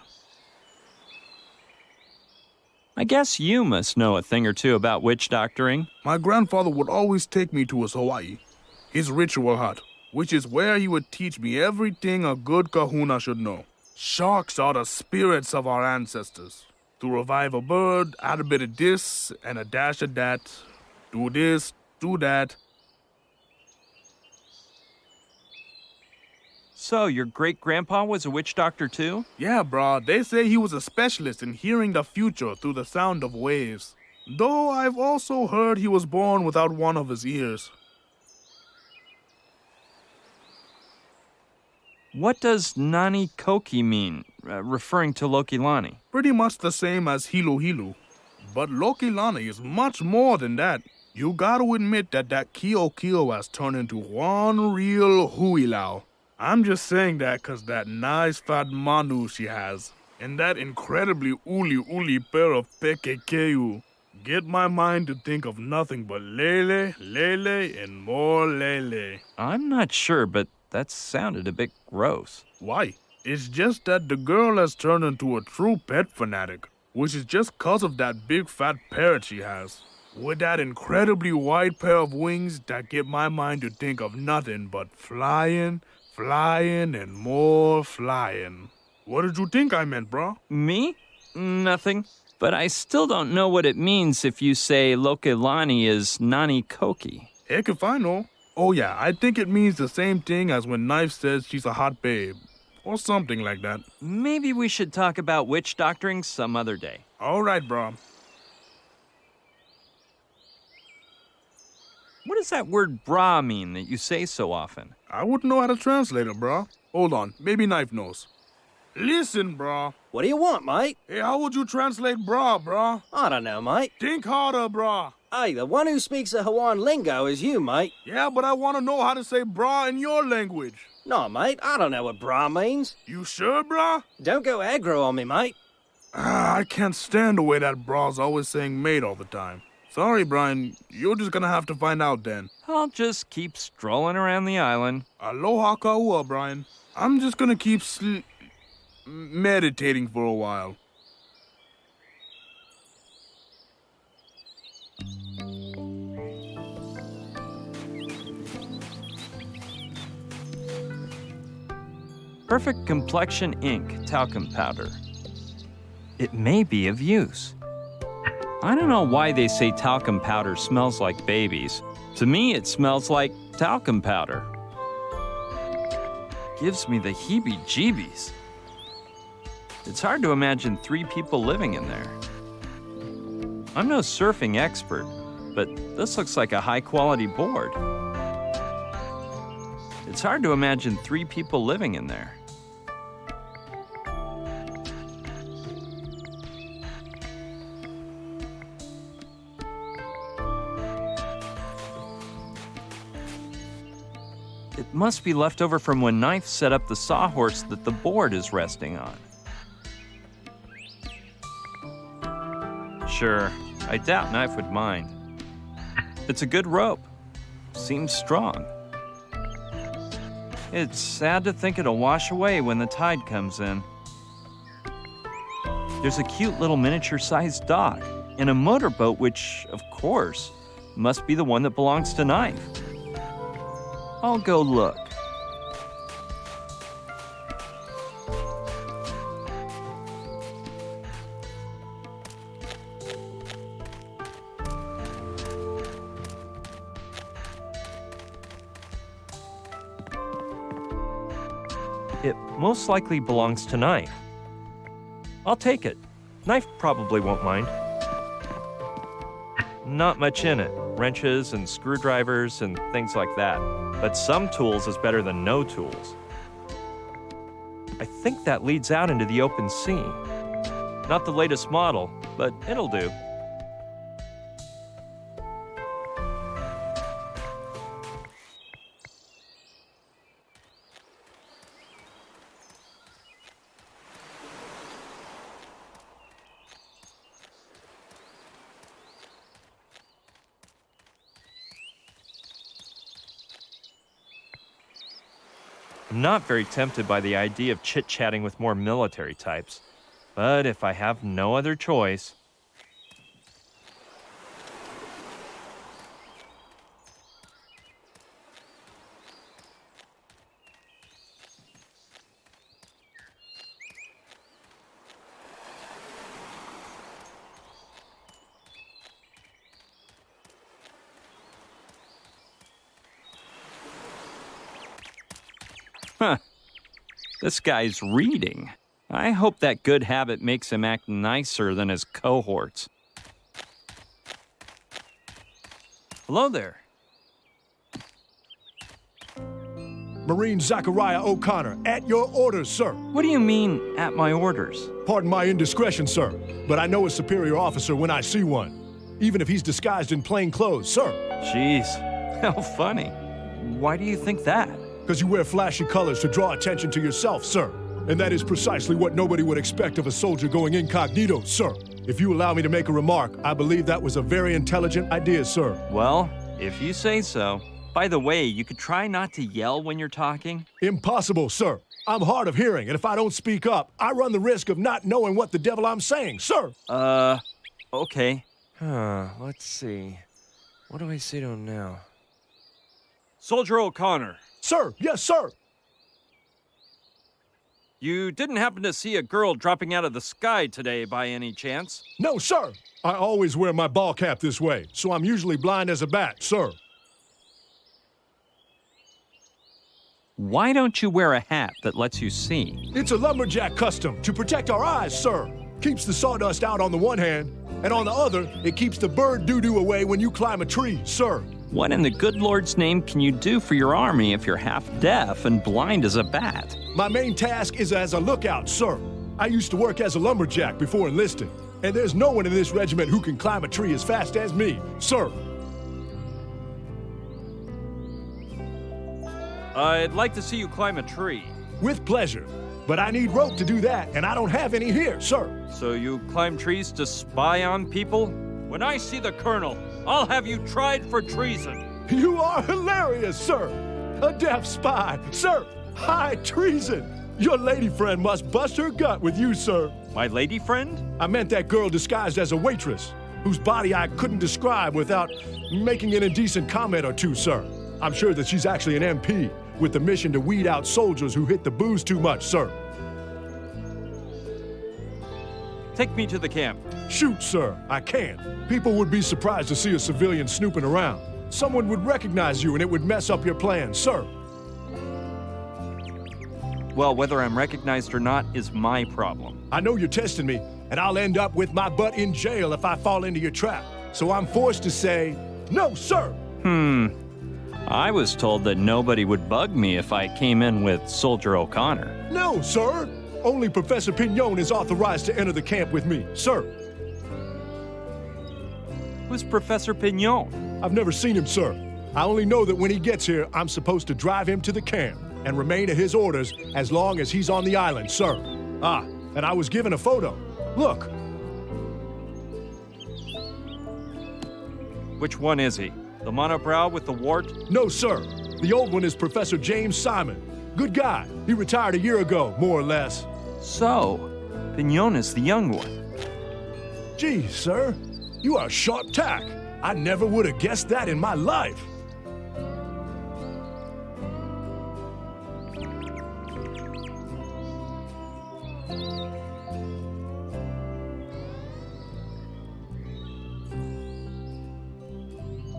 Speaker 2: I guess you must know a thing or two about witch doctoring.
Speaker 11: My grandfather would always take me to his Hawaii, his ritual hut, which is where he would teach me everything a good kahuna should know. Sharks are the spirits of our ancestors. To revive a bird, add a bit of this and a dash of that. Do this, do that.
Speaker 2: So, your great-grandpa was a witch doctor too?
Speaker 11: Yeah, brah, they say he was a specialist in hearing the future through the sound of waves. Though I've also heard he was born without one of his ears.
Speaker 2: What does Nani Koki mean, referring to Lokelani?
Speaker 11: Pretty much the same as Hilu Hilu. But Lokelani is much more than that. You gotta admit that Kio Kio has turned into one real huilau. I'm just saying that 'cause that nice fat manu she has, and that incredibly uli pair of pekekeu, get my mind to think of nothing but lele, lele, and more lele.
Speaker 2: I'm not sure, but that sounded a bit gross.
Speaker 11: Why? It's just that the girl has turned into a true pet fanatic, which is just 'cause of that big fat parrot she has. With that incredibly wide pair of wings that get my mind to think of nothing but flying, and more flying. What did you think I meant, bro?
Speaker 2: Me? Nothing. But I still don't know what it means if you say Lokelani is Nani Koki.
Speaker 11: Heck if I know. Oh yeah, I think it means the same thing as when Knife says she's a hot babe. Or something like that.
Speaker 2: Maybe we should talk about witch doctoring some other day.
Speaker 11: All right, bro.
Speaker 2: What does that word bra mean that you say so often?
Speaker 11: I wouldn't know how to translate it, bro. Hold on, maybe Knife knows. Listen, bro.
Speaker 8: What do you want, mate?
Speaker 11: Hey, how would you translate bra, bro?
Speaker 8: I don't know, mate.
Speaker 11: Think harder, bro.
Speaker 8: Hey, the one who speaks the Hawaiian lingo is you, mate.
Speaker 11: Yeah, but I want to know how to say bra in your language.
Speaker 8: No, mate, I don't know what bra means.
Speaker 11: You sure, bro?
Speaker 8: Don't go aggro on me, mate.
Speaker 11: I can't stand the way that bra's always saying mate all the time. Sorry, Brian. You're just gonna have to find out then.
Speaker 2: I'll just keep strolling around the island.
Speaker 11: Aloha kaua, Brian. I'm just gonna keep meditating for a while.
Speaker 2: Perfect complexion ink talcum powder. It may be of use. I don't know why they say talcum powder smells like babies. To me, it smells like talcum powder. Gives me the heebie-jeebies. It's hard to imagine 3 people living in there. I'm no surfing expert, but this looks like a high-quality board. It's hard to imagine 3 people living in there. It must be left over from when Knife set up the sawhorse that the board is resting on. Sure, I doubt Knife would mind. It's a good rope. Seems strong. It's sad to think it'll wash away when the tide comes in. There's a cute little miniature-sized dock and a motorboat which, of course, must be the one that belongs to Knife. I'll go look. It most likely belongs to Knife. I'll take it. Knife probably won't mind. Not much in it. Wrenches and screwdrivers and things like that. But some tools is better than no tools. I think that leads out into the open sea. Not the latest model, but it'll do. I'm not very tempted by the idea of chit-chatting with more military types, but if I have no other choice... Huh. This guy's reading. I hope that good habit makes him act nicer than his cohorts. Hello there.
Speaker 12: Marine Zachariah O'Connor, at your orders, sir.
Speaker 2: What do you mean, at my orders?
Speaker 12: Pardon my indiscretion, sir, but I know a superior officer when I see one, even if he's disguised in plain clothes, sir.
Speaker 2: Jeez, how funny. Why do you think that?
Speaker 12: Because you wear flashy colors to draw attention to yourself, sir. And that is precisely what nobody would expect of a soldier going incognito, sir. If you allow me to make a remark, I believe that was a very intelligent idea, sir.
Speaker 2: Well, if you say so. By the way, you could try not to yell when you're talking.
Speaker 12: Impossible, sir. I'm hard of hearing, and if I don't speak up, I run the risk of not knowing what the devil I'm saying, sir.
Speaker 2: Okay.
Speaker 13: Let's see. What do I say to him now?
Speaker 2: Soldier O'Connor.
Speaker 12: Sir, yes, sir.
Speaker 2: You didn't happen to see a girl dropping out of the sky today by any chance?
Speaker 12: No, sir. I always wear my ball cap this way, so I'm usually blind as a bat, sir.
Speaker 2: Why don't you wear a hat that lets you see?
Speaker 12: It's a lumberjack custom to protect our eyes, sir. Keeps the sawdust out on the one hand, and on the other, it keeps the bird doo-doo away when you climb a tree, sir.
Speaker 2: What in the good Lord's name can you do for your army if you're half deaf and blind as a bat?
Speaker 12: My main task is as a lookout, sir. I used to work as a lumberjack before enlisting, and there's no one in this regiment who can climb a tree as fast as me, sir.
Speaker 2: I'd like to see you climb a tree.
Speaker 12: With pleasure. But I need rope to do that, and I don't have any here, sir.
Speaker 2: So you climb trees to spy on people? When I see the colonel, I'll have you tried for treason.
Speaker 12: You are hilarious, sir. A deaf spy. Sir, high treason. Your lady friend must bust her gut with you, sir.
Speaker 2: My lady friend?
Speaker 12: I meant that girl disguised as a waitress, whose body I couldn't describe without making an indecent comment or two, sir. I'm sure that she's actually an MP with the mission to weed out soldiers who hit the booze too much, sir.
Speaker 2: Take me to the camp.
Speaker 12: Shoot, sir, I can. People would be surprised to see a civilian snooping around. Someone would recognize you and it would mess up your plans, sir.
Speaker 2: Well, whether I'm recognized or not is my problem.
Speaker 12: I know you're testing me, and I'll end up with my butt in jail if I fall into your trap. So I'm forced to say, no, sir.
Speaker 2: I was told that nobody would bug me if I came in with Soldier O'Connor.
Speaker 12: No, sir. Only Professor Pignon is authorized to enter the camp with me, sir.
Speaker 2: Who's Professor Pignon?
Speaker 12: I've never seen him, sir. I only know that when he gets here, I'm supposed to drive him to the camp and remain at his orders as long as he's on the island, sir. Ah, and I was given a photo. Look.
Speaker 2: Which one is he? The monobrow with the wart?
Speaker 12: No, sir. The old one is Professor James Simon. Good guy. He retired a year ago, more or less.
Speaker 2: So, Pignon is the young one.
Speaker 12: Gee, sir, you are sharp tack. I never would have guessed that in my life.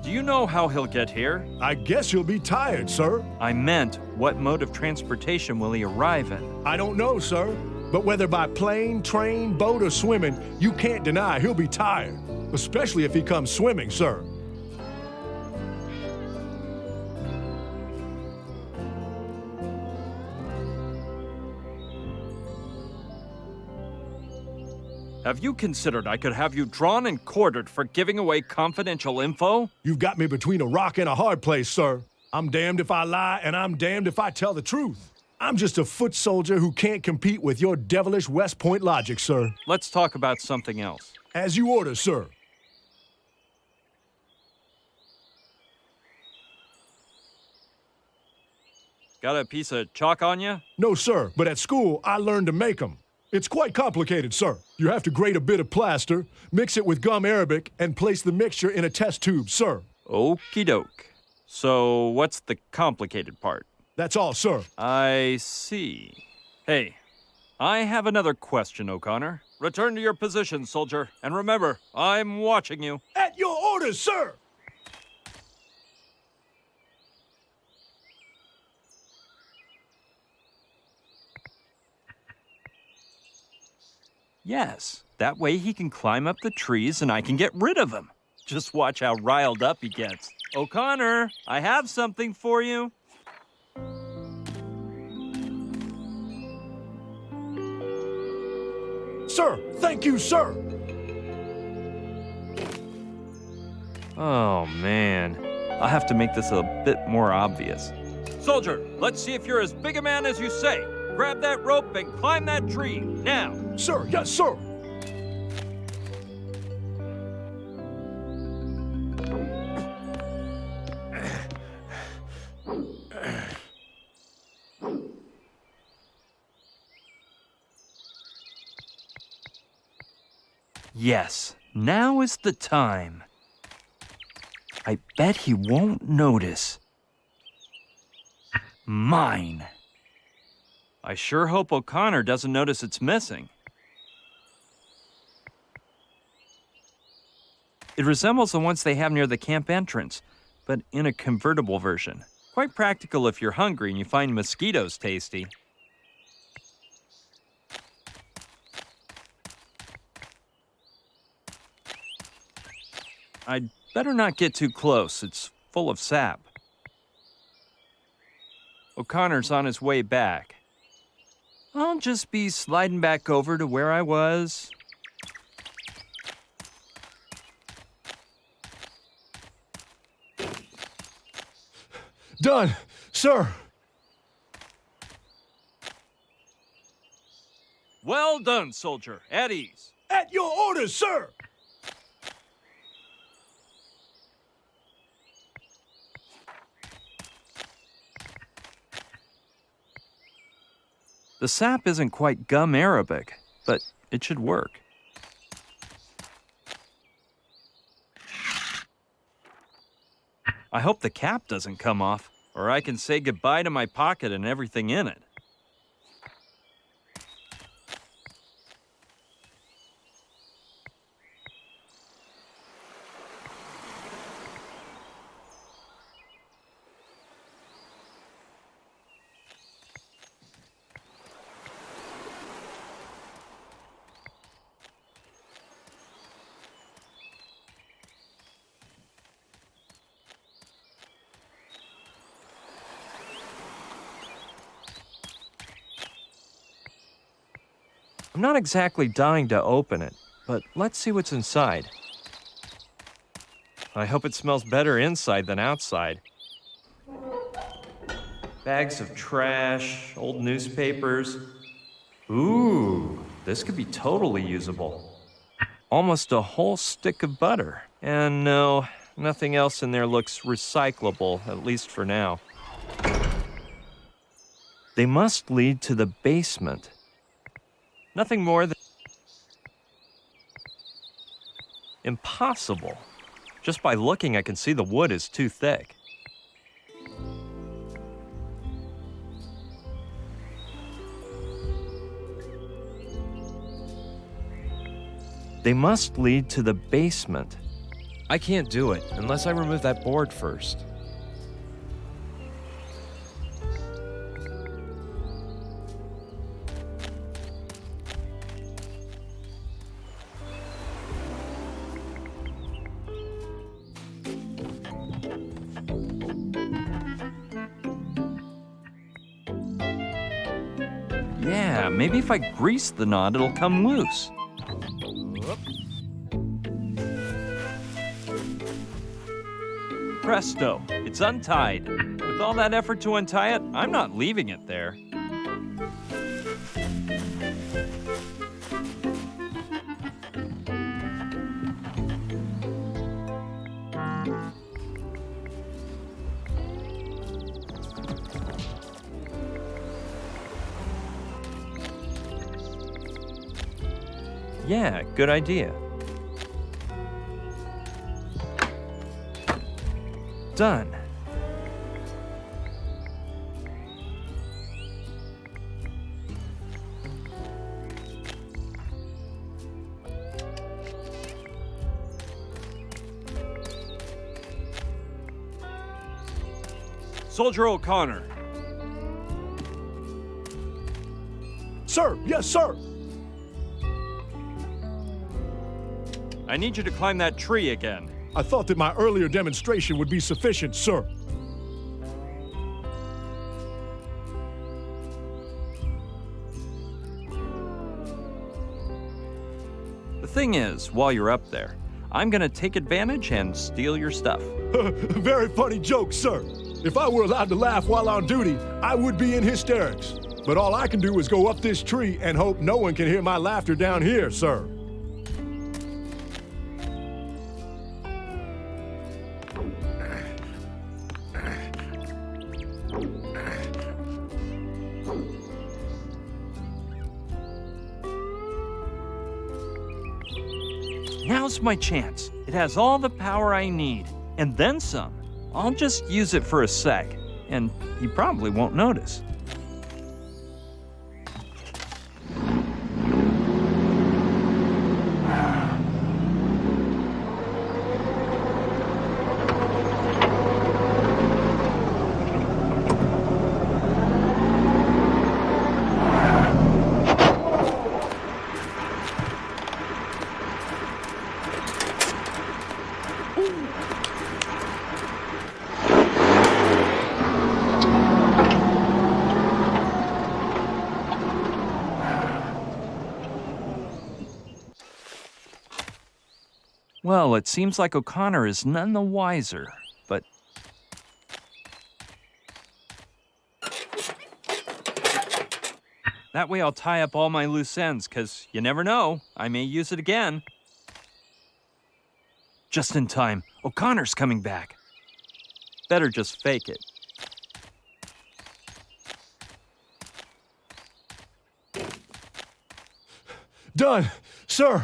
Speaker 2: Do you know how he'll get here?
Speaker 12: I guess you'll be tired, sir.
Speaker 2: I meant, what mode of transportation will he arrive in?
Speaker 12: I don't know, sir. But whether by plane, train, boat, or swimming, you can't deny he'll be tired. Especially if he comes swimming, sir.
Speaker 2: Have you considered I could have you drawn and quartered for giving away confidential info?
Speaker 12: You've got me between a rock and a hard place, sir. I'm damned if I lie, and I'm damned if I tell the truth. I'm just a foot soldier who can't compete with your devilish West Point logic, sir.
Speaker 2: Let's talk about something else.
Speaker 12: As you order, sir.
Speaker 2: Got a piece of chalk on you?
Speaker 12: No, sir, but at school, I learned to make them. It's quite complicated, sir. You have to grate a bit of plaster, mix it with gum arabic, and place the mixture in a test tube, sir.
Speaker 2: Okie doke. So, what's the complicated part?
Speaker 12: That's all, sir.
Speaker 2: I see. Hey, I have another question, O'Connor. Return to your position, soldier, and remember, I'm watching you.
Speaker 12: At your orders, sir!
Speaker 2: Yes, that way he can climb up the trees and I can get rid of him. Just watch how riled up he gets. O'Connor, I have something for you.
Speaker 12: Sir, thank you, sir.
Speaker 2: Oh, man. I'll have to make this a bit more obvious. Soldier, let's see if you're as big a man as you say. Grab that rope and climb that tree, now.
Speaker 12: Sir, yes, sir.
Speaker 2: Yes, now is the time. I bet he won't notice. Mine. I sure hope O'Connor doesn't notice it's missing. It resembles the ones they have near the camp entrance, but in a convertible version. Quite practical if you're hungry and you find mosquitoes tasty. I'd better not get too close. It's full of sap. O'Connor's on his way back. I'll just be sliding back over to where I was.
Speaker 12: Done, sir.
Speaker 2: Well done, soldier. At ease.
Speaker 12: At your orders, sir.
Speaker 2: The sap isn't quite gum Arabic, but it should work. I hope the cap doesn't come off, or I can say goodbye to my pocket and everything in it. I'm not exactly dying to open it, but let's see what's inside. I hope it smells better inside than outside. Bags of trash, old newspapers. Ooh, this could be totally usable. Almost a whole stick of butter. And no, nothing else in there looks recyclable, at least for now. They must lead to the basement. Nothing more than impossible. Just by looking, I can see the wood is too thick. They must lead to the basement. I can't do it unless I remove that board first. Yeah, maybe if I grease the knot, it'll come loose. Presto, it's untied. With all that effort to untie it, I'm not leaving it there. Yeah, good idea. Done. Soldier O'Connor.
Speaker 12: Sir, yes, sir.
Speaker 2: I need you to climb that tree again.
Speaker 12: I thought that my earlier demonstration would be sufficient, sir.
Speaker 2: The thing is, while you're up there, I'm gonna take advantage and steal your stuff.
Speaker 12: Very funny joke, sir. If I were allowed to laugh while on duty, I would be in hysterics. But all I can do is go up this tree and hope no one can hear my laughter down here, sir.
Speaker 2: Now's my chance. It has all the power I need, and then some. I'll just use it for a sec, and he probably won't notice. Well, it seems like O'Connor is none the wiser, but... That way I'll tie up all my loose ends, 'cause you never know, I may use it again. Just in time, O'Connor's coming back. Better just fake it.
Speaker 12: Done, sir.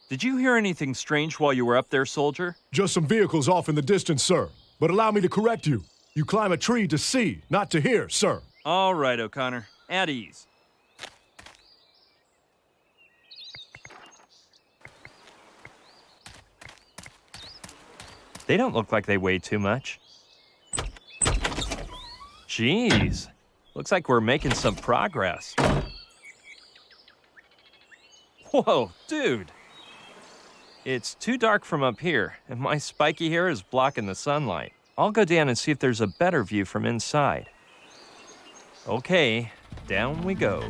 Speaker 2: Did you hear anything strange while you were up there, soldier?
Speaker 12: Just some vehicles off in the distance, sir. But allow me to correct you. You climb a tree to see, not to hear, sir.
Speaker 2: All right, O'Connor. At ease. They don't look like they weigh too much. Jeez. Looks like we're making some progress. Whoa, dude. It's too dark from up here, and my spiky hair is blocking the sunlight. I'll go down and see if there's a better view from inside. Okay, down we go.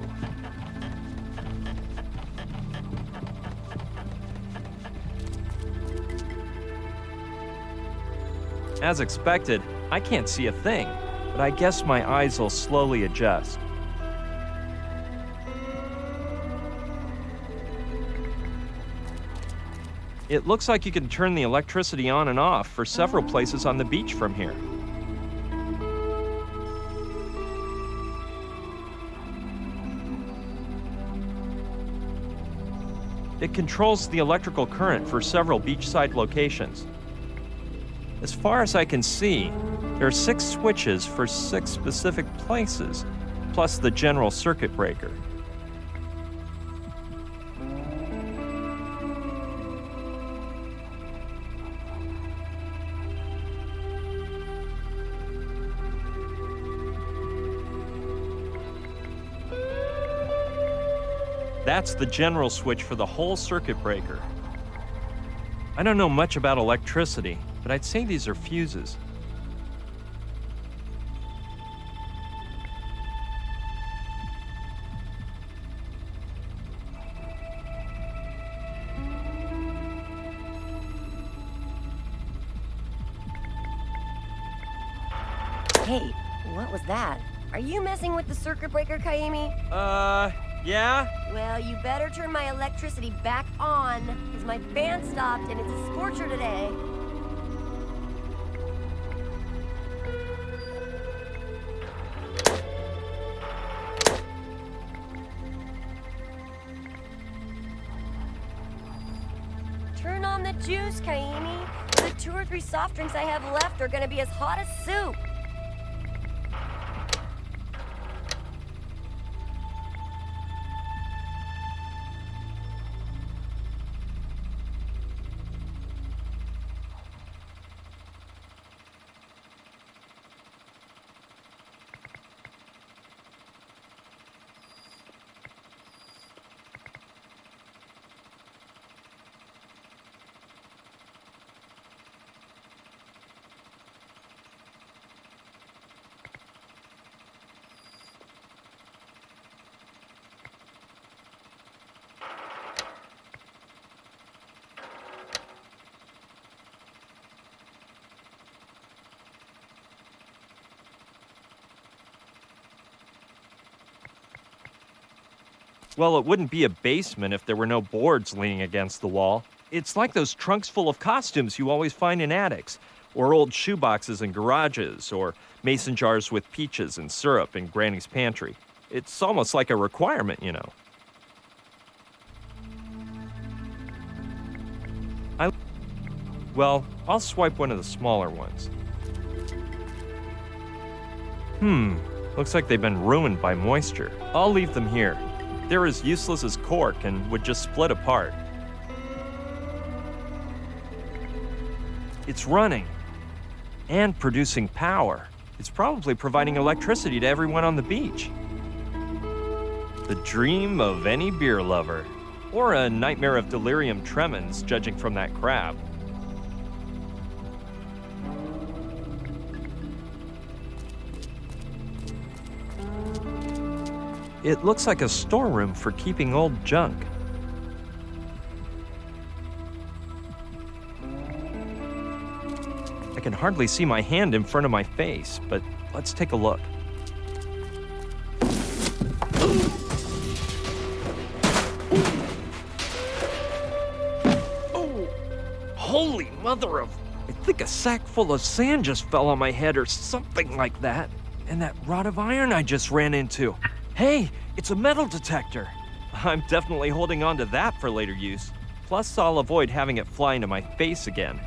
Speaker 2: As expected, I can't see a thing, but I guess my eyes will slowly adjust. It looks like you can turn the electricity on and off for several places on the beach from here. It controls the electrical current for several beachside locations. As far as I can see, there are 6 switches for 6 specific places, plus the general circuit breaker. That's the general switch for the whole circuit breaker. I don't know much about electricity, but I'd say these are fuses.
Speaker 10: Hey, what was that? Are you messing with the circuit breaker, Kaimi?
Speaker 2: Yeah?
Speaker 10: Well, you better turn my electricity back on, because my fan stopped and it's a scorcher today. Turn on the juice, Kaimi. The 2 or 3 soft drinks I have left are gonna be as hot as soup.
Speaker 2: Well, it wouldn't be a basement if there were no boards leaning against the wall. It's like those trunks full of costumes you always find in attics, or old shoeboxes in garages, or mason jars with peaches and syrup in Granny's pantry. It's almost like a requirement, you know. Well, I'll swipe one of the smaller ones. Looks like they've been ruined by moisture. I'll leave them here. They're as useless as cork and would just split apart. It's running and producing power. It's probably providing electricity to everyone on the beach. The dream of any beer lover, or a nightmare of delirium tremens, judging from that crab. It looks like a storeroom for keeping old junk. I can hardly see my hand in front of my face, but let's take a look. Oh, holy mother of... I think a sack full of sand just fell on my head or something like that. And that rod of iron I just ran into. Hey, it's a metal detector. I'm definitely holding on to that for later use. Plus, I'll avoid having it fly into my face again.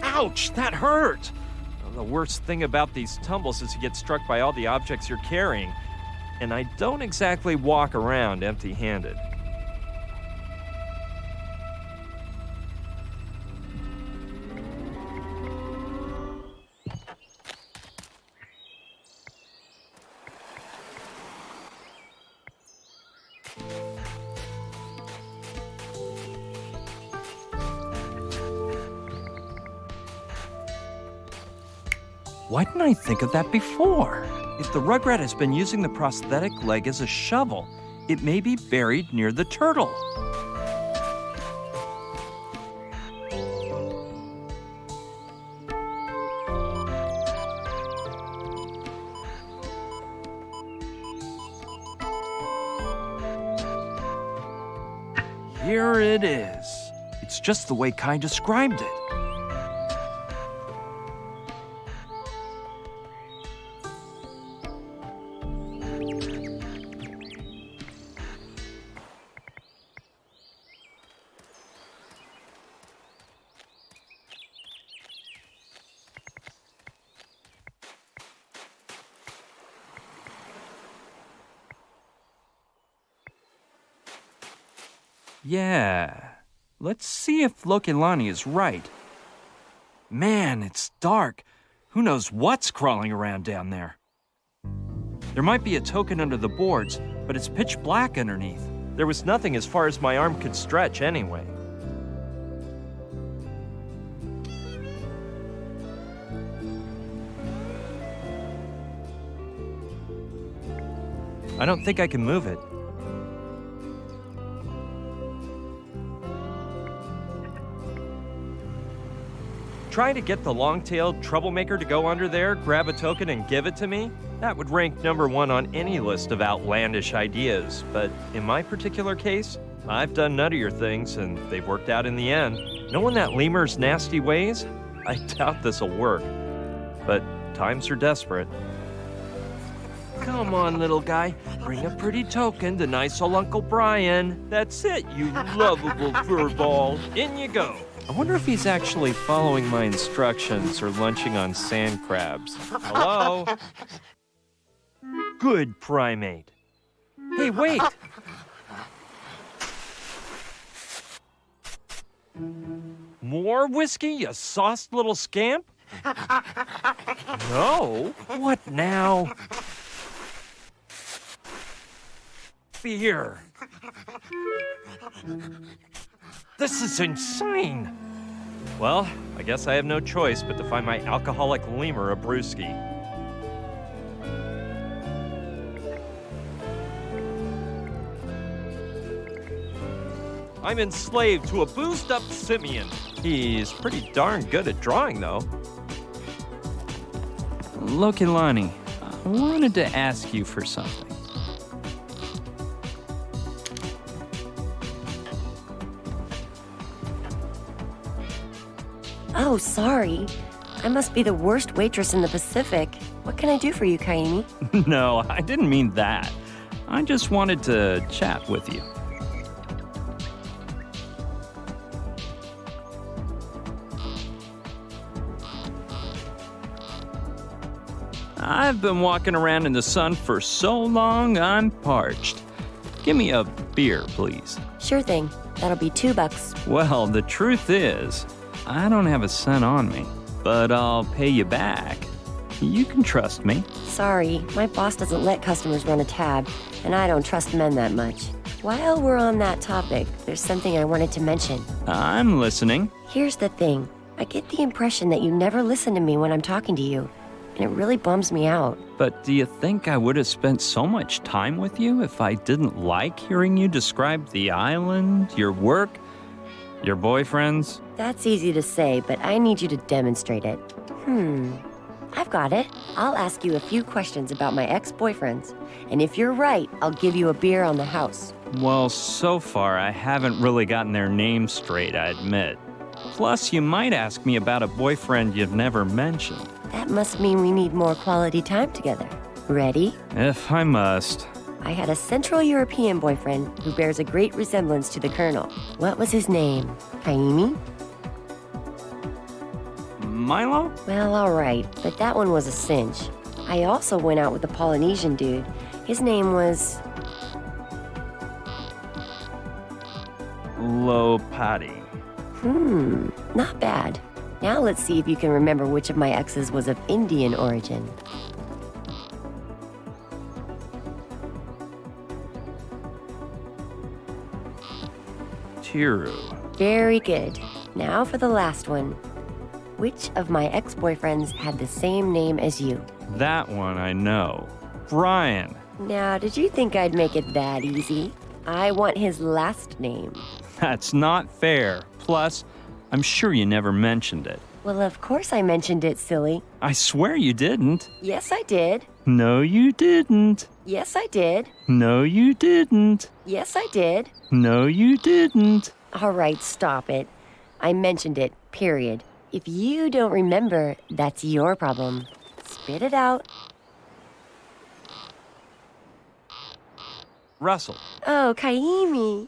Speaker 2: Ouch, that hurt! The worst thing about these tumbles is you get struck by all the objects you're carrying. And I don't exactly walk around empty-handed. Why didn't I think of that before? If the Rugrat has been using the prosthetic leg as a shovel, it may be buried near the turtle. Here it is. It's just the way Kai described it. Yeah, let's see if Lokilani is right. Man, it's dark. Who knows what's crawling around down there? There might be a token under the boards, but it's pitch black underneath. There was nothing as far as my arm could stretch anyway. I don't think I can move it. Try to get the long-tailed troublemaker to go under there, grab a token, and give it to me? That would rank #1 on any list of outlandish ideas. But in my particular case, I've done nuttier things, and they've worked out in the end. Knowing that lemur's nasty ways, I doubt this'll work. But times are desperate. Come on, little guy. Bring a pretty token to nice old Uncle Brian. That's it, you lovable furball. In you go. I wonder if he's actually following my instructions or lunching on sand crabs. Hello? Good primate. Hey, wait! More whiskey, you sauced little scamp? No? What now? Beer. This is insane! Well, I guess I have no choice but to find my alcoholic lemur a brewski. I'm enslaved to a boozed-up simian. He's pretty darn good at drawing, though.
Speaker 14: Lokilani, I wanted to ask you for something.
Speaker 10: Oh, sorry. I must be the worst waitress in the Pacific. What can I do for you, Kaimi?
Speaker 14: No, I didn't mean that. I just wanted to chat with you. I've been walking around in the sun for so long, I'm parched. Give me a beer, please.
Speaker 10: Sure thing. That'll be $2.
Speaker 14: Well, the truth is, I don't have a cent on me, but I'll pay you back. You can trust me.
Speaker 10: Sorry, my boss doesn't let customers run a tab, and I don't trust men that much. While we're on that topic, there's something I wanted to mention.
Speaker 14: I'm listening.
Speaker 10: Here's the thing. I get the impression that you never listen to me when I'm talking to you, and it really bums me out.
Speaker 14: But do you think I would have spent so much time with you if I didn't like hearing you describe the island, your work, your boyfriends?
Speaker 10: That's easy to say, but I need you to demonstrate it. I've got it. I'll ask you a few questions about my ex-boyfriends, and if you're right, I'll give you a beer on the house.
Speaker 14: Well, so far I haven't really gotten their names straight, I admit. Plus, you might ask me about a boyfriend you've never mentioned.
Speaker 10: That must mean we need more quality time together. Ready?
Speaker 2: If I must.
Speaker 10: I had a Central European boyfriend who bears a great resemblance to the Colonel. What was his name? Kaimi?
Speaker 2: Milo?
Speaker 10: Well, all right, but that one was a cinch. I also went out with a Polynesian dude. His name was...
Speaker 2: Lopati.
Speaker 10: Not bad. Now let's see if you can remember which of my exes was of Indian origin.
Speaker 2: Tiru.
Speaker 10: Very good. Now for the last one. Which of my ex-boyfriends had the same name as you?
Speaker 2: That one I know. Brian.
Speaker 10: Now, did you think I'd make it that easy? I want his last name.
Speaker 2: That's not fair. Plus, I'm sure you never mentioned it.
Speaker 10: Well, of course I mentioned it, silly.
Speaker 2: I swear you didn't.
Speaker 10: Yes, I did.
Speaker 2: No, you didn't.
Speaker 10: Yes, I did.
Speaker 2: No, you didn't.
Speaker 10: Yes, I did.
Speaker 2: No, you didn't.
Speaker 10: All right, stop it. I mentioned it, period. If you don't remember, that's your problem. Spit it out.
Speaker 2: Russell.
Speaker 10: Oh, Kaimi.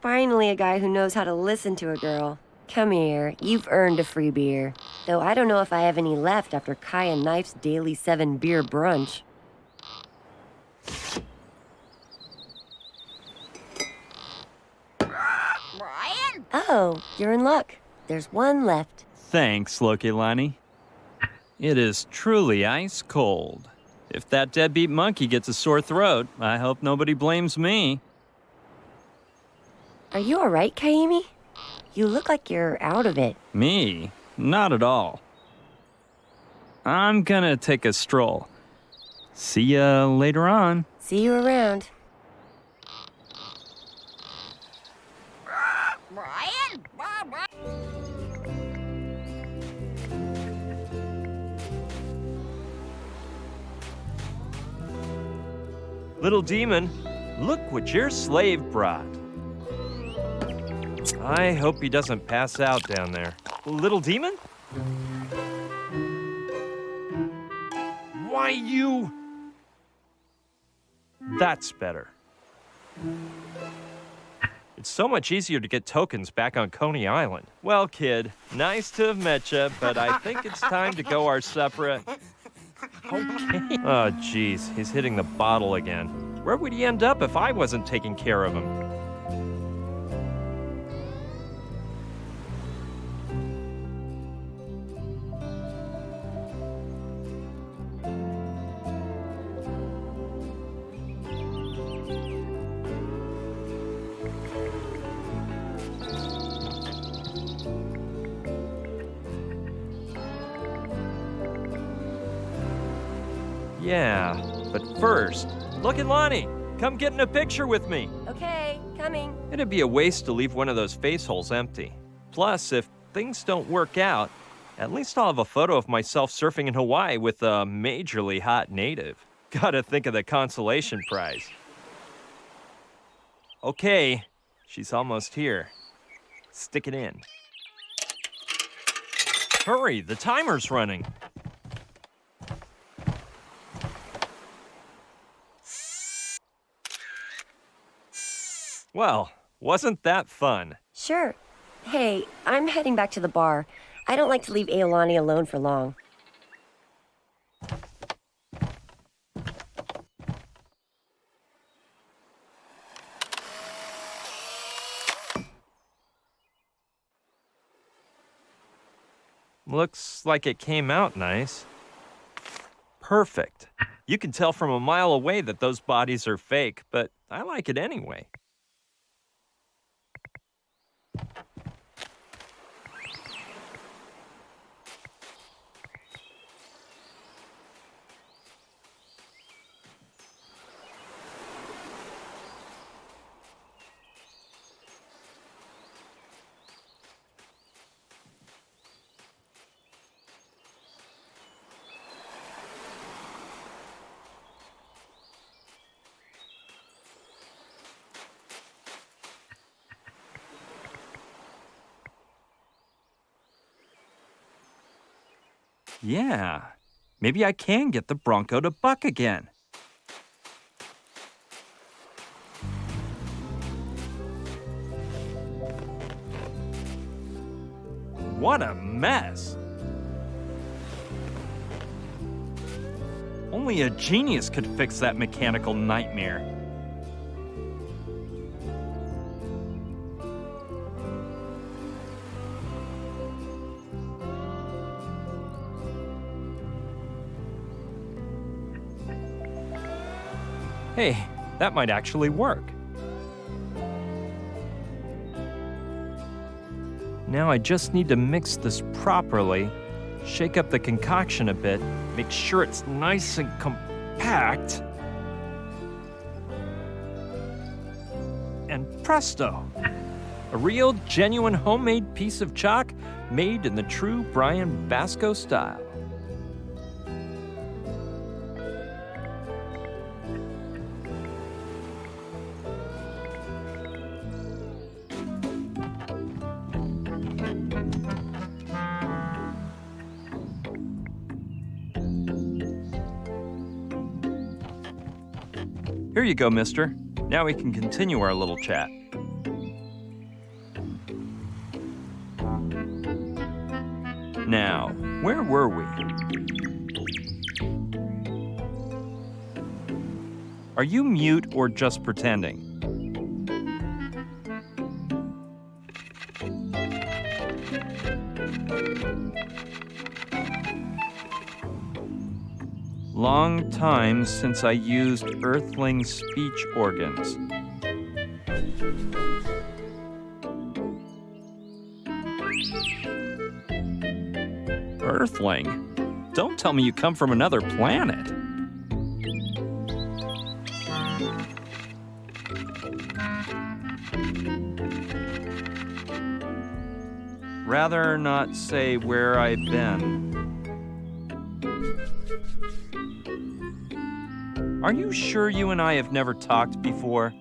Speaker 10: Finally a guy who knows how to listen to a girl. Come here, you've earned a free beer. Though I don't know if I have any left after Kai and Knife's daily 7-beer brunch.
Speaker 1: Brian?
Speaker 10: Oh, you're in luck. There's one left.
Speaker 2: Thanks, Lokilani. It is truly ice cold. If that deadbeat monkey gets a sore throat, I hope nobody blames me.
Speaker 10: Are you all right, Kaimi? You look like you're out of it.
Speaker 2: Me? Not at all. I'm gonna take a stroll. See ya later on.
Speaker 10: See you around.
Speaker 1: Brian?
Speaker 13: Little demon, look what your slave brought. I hope he doesn't pass out down there. Little demon? Why, you... That's better. It's so much easier to get tokens back on Coney Island. Well, kid, nice to have met you, but I think it's time to go our separate... Okay. Oh, geez, he's hitting the bottle again. Where would he end up if I wasn't taking care of him? Yeah, but first, look at Lonnie. Come get in a picture with me.
Speaker 10: Okay, coming.
Speaker 13: It'd be a waste to leave one of those face holes empty. Plus, if things don't work out, at least I'll have a photo of myself surfing in Hawaii with a majorly hot native. Gotta think of the consolation prize. Okay, she's almost here. Stick it in. Hurry, the timer's running. Well, wasn't that fun?
Speaker 10: Sure. Hey, I'm heading back to the bar. I don't like to leave Aolani alone for long.
Speaker 13: Looks like it came out nice. Perfect. You can tell from a mile away that those bodies are fake, but I like it anyway.
Speaker 2: Yeah, maybe I can get the Bronco to buck again. What a mess! Only a genius could fix that mechanical nightmare. Hey, that might actually work. Now I just need to mix this properly, shake up the concoction a bit, make sure it's nice and compact, and presto! A real, genuine homemade piece of chalk made in the true Brian Basco style. Here you go, mister. Now we can continue our little chat. Now, where were we? Are you mute or just pretending? Long time since I used earthling speech organs. Earthling? Don't tell me you come from another planet. Rather not say where I've been. Are you sure you and I have never talked before?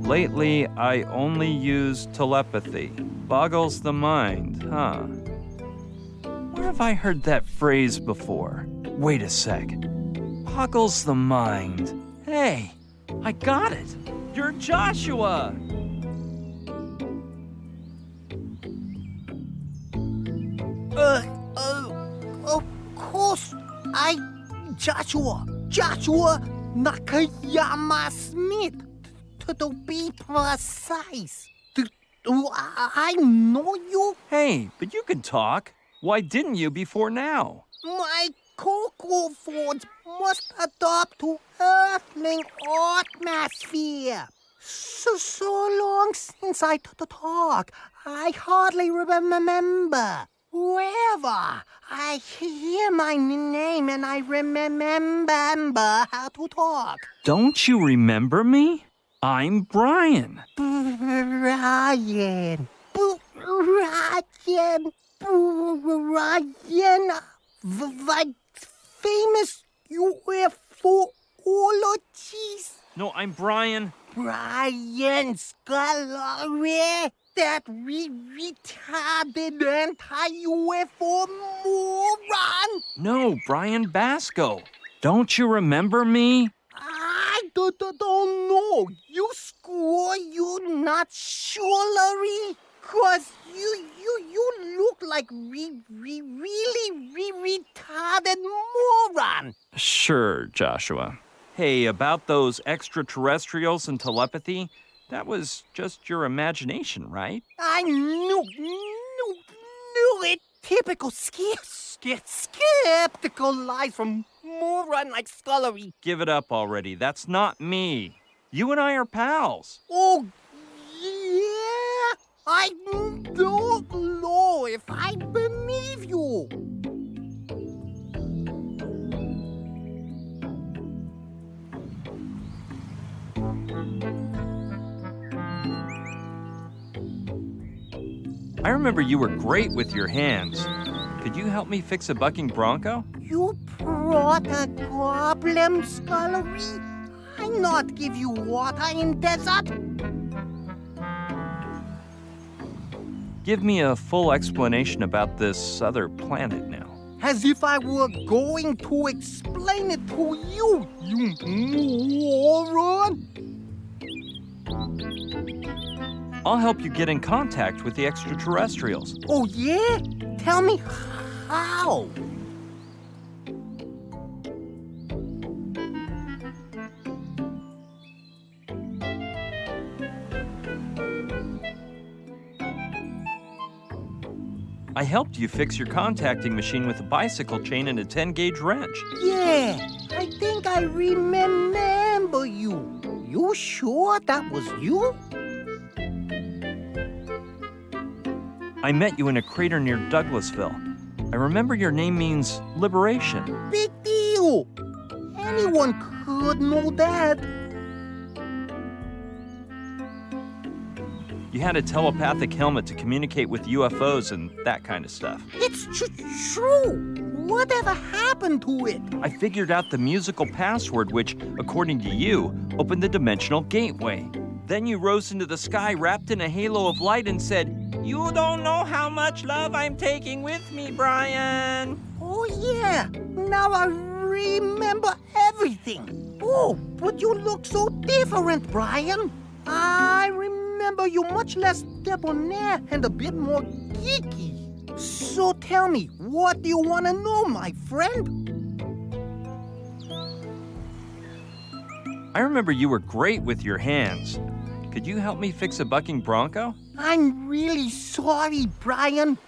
Speaker 2: Lately, I only use telepathy. Boggles the mind, huh? Where have I heard that phrase before? Wait a sec. Boggles the mind. Hey, I got it. You're Joshua.
Speaker 15: Of course, Joshua Nakayama Smith, to be precise. I know you.
Speaker 2: Hey, but you can talk. Why didn't you before now?
Speaker 15: My cocoa forge must adapt to earthling atmosphere. So long since I talk, I hardly remember. However, I hear my name and I remember how to talk.
Speaker 2: Don't you remember me? I'm Brian.
Speaker 15: Brian. The famous ufologies.
Speaker 2: No, I'm Brian.
Speaker 15: Brian Scolari. That retarded anti-UFO moron!
Speaker 2: No, Brian Basco. Don't you remember me?
Speaker 15: I don't know. You score, you not surely? Cause you look like really retarded moron.
Speaker 2: Sure, Joshua. Hey, about those extraterrestrials and telepathy, that was just your imagination, right?
Speaker 15: I knew it. Typical skeptical lies from moron like Scullery.
Speaker 2: Give it up already. That's not me. You and I are pals.
Speaker 15: Oh, yeah. I don't know if I believe you.
Speaker 2: I remember you were great with your hands. Could you help me fix a bucking bronco?
Speaker 15: You brought a problem, Scullery? I not give you water in desert.
Speaker 2: Give me a full explanation about this other planet now.
Speaker 15: As if I were going to explain it to you, you moron!
Speaker 2: I'll help you get in contact with the extraterrestrials.
Speaker 15: Oh, yeah? Tell me how?
Speaker 2: I helped you fix your contacting machine with a bicycle chain and a 10-gauge wrench.
Speaker 15: Yeah, I think I remember you. You sure that was you?
Speaker 2: I met you in a crater near Douglasville. I remember your name means liberation.
Speaker 15: Big deal. Anyone could know that.
Speaker 2: You had a telepathic helmet to communicate with UFOs and that kind of stuff.
Speaker 15: It's true. Whatever happened to it?
Speaker 2: I figured out the musical password which, according to you, opened the dimensional gateway. Then you rose into the sky wrapped in a halo of light and said, "You don't know how much love I'm taking with me, Brian."
Speaker 15: Oh, yeah. Now I remember everything. Oh, but you look so different, Brian. I remember you much less debonair and a bit more geeky. So tell me, what do you want to know, my friend?
Speaker 2: I remember you were great with your hands. Could you help me fix a bucking bronco?
Speaker 15: I'm really sorry, Brian,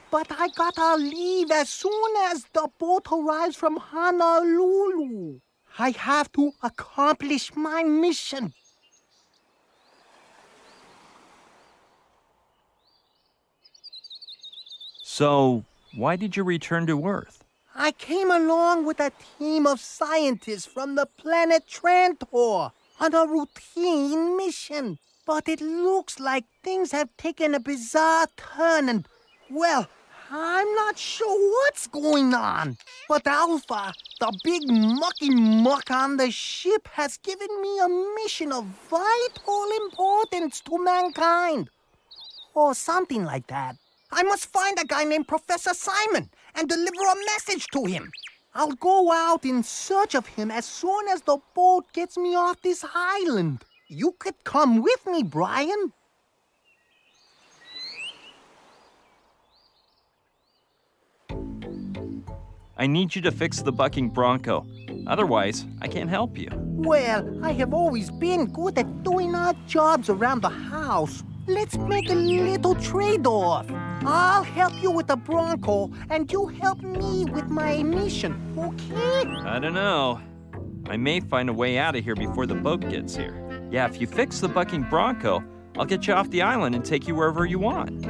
Speaker 15: but I gotta leave as soon as the boat arrives from Honolulu. I have to accomplish my mission.
Speaker 2: So, why did you return to Earth?
Speaker 15: I came along with a team of scientists from the planet Trantor on a routine mission. But it looks like things have taken a bizarre turn and, well, I'm not sure what's going on. But Alpha, the big mucky muck on the ship, has given me a mission of vital importance to mankind. Or something like that. I must find a guy named Professor Simon and deliver a message to him. I'll go out in search of him as soon as the boat gets me off this island. You could come with me, Brian.
Speaker 2: I need you to fix the bucking bronco. Otherwise, I can't help you.
Speaker 15: Well, I have always been good at doing odd jobs around the house. Let's make a little trade-off. I'll help you with the bronco, and you help me with my mission, okay?
Speaker 2: I don't know. I may find a way out of here before the boat gets here. Yeah, if you fix the bucking bronco, I'll get you off the island and take you wherever you want.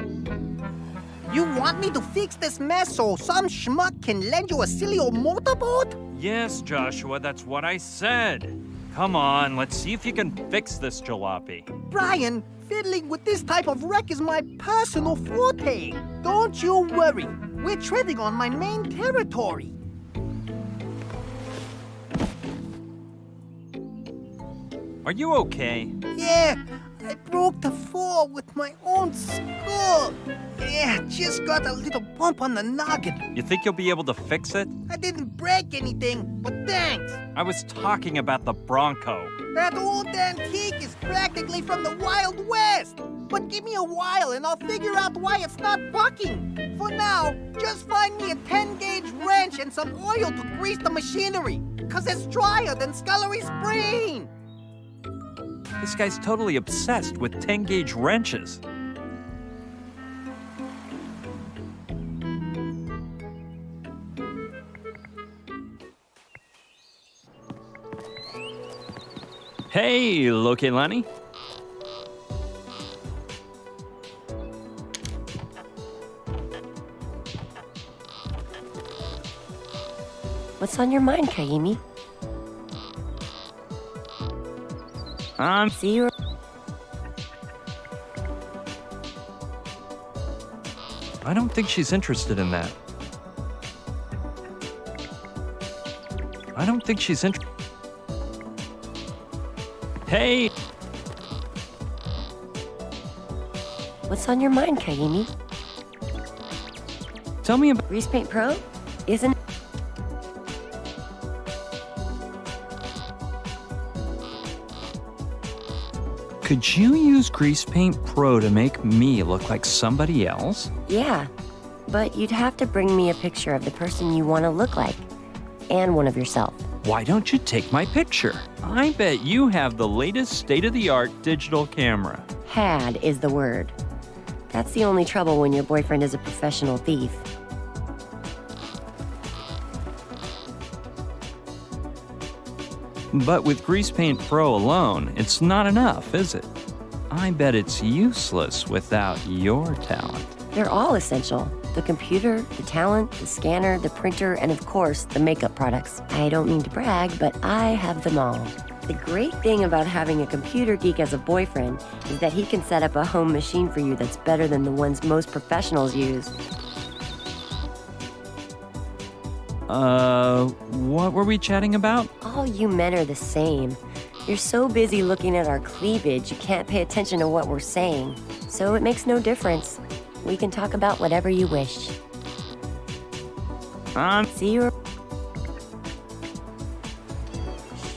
Speaker 15: You want me to fix this mess so some schmuck can lend you a silly old motorboat?
Speaker 2: Yes, Joshua, that's what I said. Come on, let's see if you can fix this jalopy.
Speaker 15: Brian, fiddling with this type of wreck is my personal forte. Don't you worry. We're treading on my main territory.
Speaker 2: Are you okay?
Speaker 15: Yeah, I broke the fall with my own skull. Yeah, just got a little bump on the noggin.
Speaker 2: You think you'll be able to fix it?
Speaker 15: I didn't break anything, but thanks.
Speaker 2: I was talking about the Bronco.
Speaker 15: That old antique is practically from the Wild West. But give me a while and I'll figure out why it's not bucking. For now, just find me a 10-gauge wrench and some oil to grease the machinery. 'Cause it's drier than Scullery's brain.
Speaker 2: This guy's totally obsessed with 10-gauge wrenches. Hey, Lokelani.
Speaker 10: What's on your mind, Kaimi? See you.
Speaker 2: I don't think she's interested in that. I don't think she's interested. Hey!
Speaker 10: What's on your mind, Kaimi?
Speaker 14: Tell me about
Speaker 10: Grease Paint Pro? Isn't it?
Speaker 14: Could you use Grease Paint Pro to make me look like somebody else?
Speaker 10: Yeah, but you'd have to bring me a picture of the person you want to look like, and one of yourself.
Speaker 14: Why don't you take my picture? I bet you have the latest state-of-the-art digital camera.
Speaker 10: Had is the word. That's the only trouble when your boyfriend is a professional thief.
Speaker 14: But with Grease Paint Pro alone, it's not enough, is it? I bet it's useless without your talent.
Speaker 10: They're all essential. The computer, the talent, the scanner, the printer, and of course, the makeup products. I don't mean to brag, but I have them all. The great thing about having a computer geek as a boyfriend is that he can set up a home machine for you that's better than the ones most professionals use.
Speaker 14: What were we chatting about?
Speaker 10: All you men are the same. You're so busy looking at our cleavage, you can't pay attention to what we're saying. So it makes no difference. We can talk about whatever you wish. See you.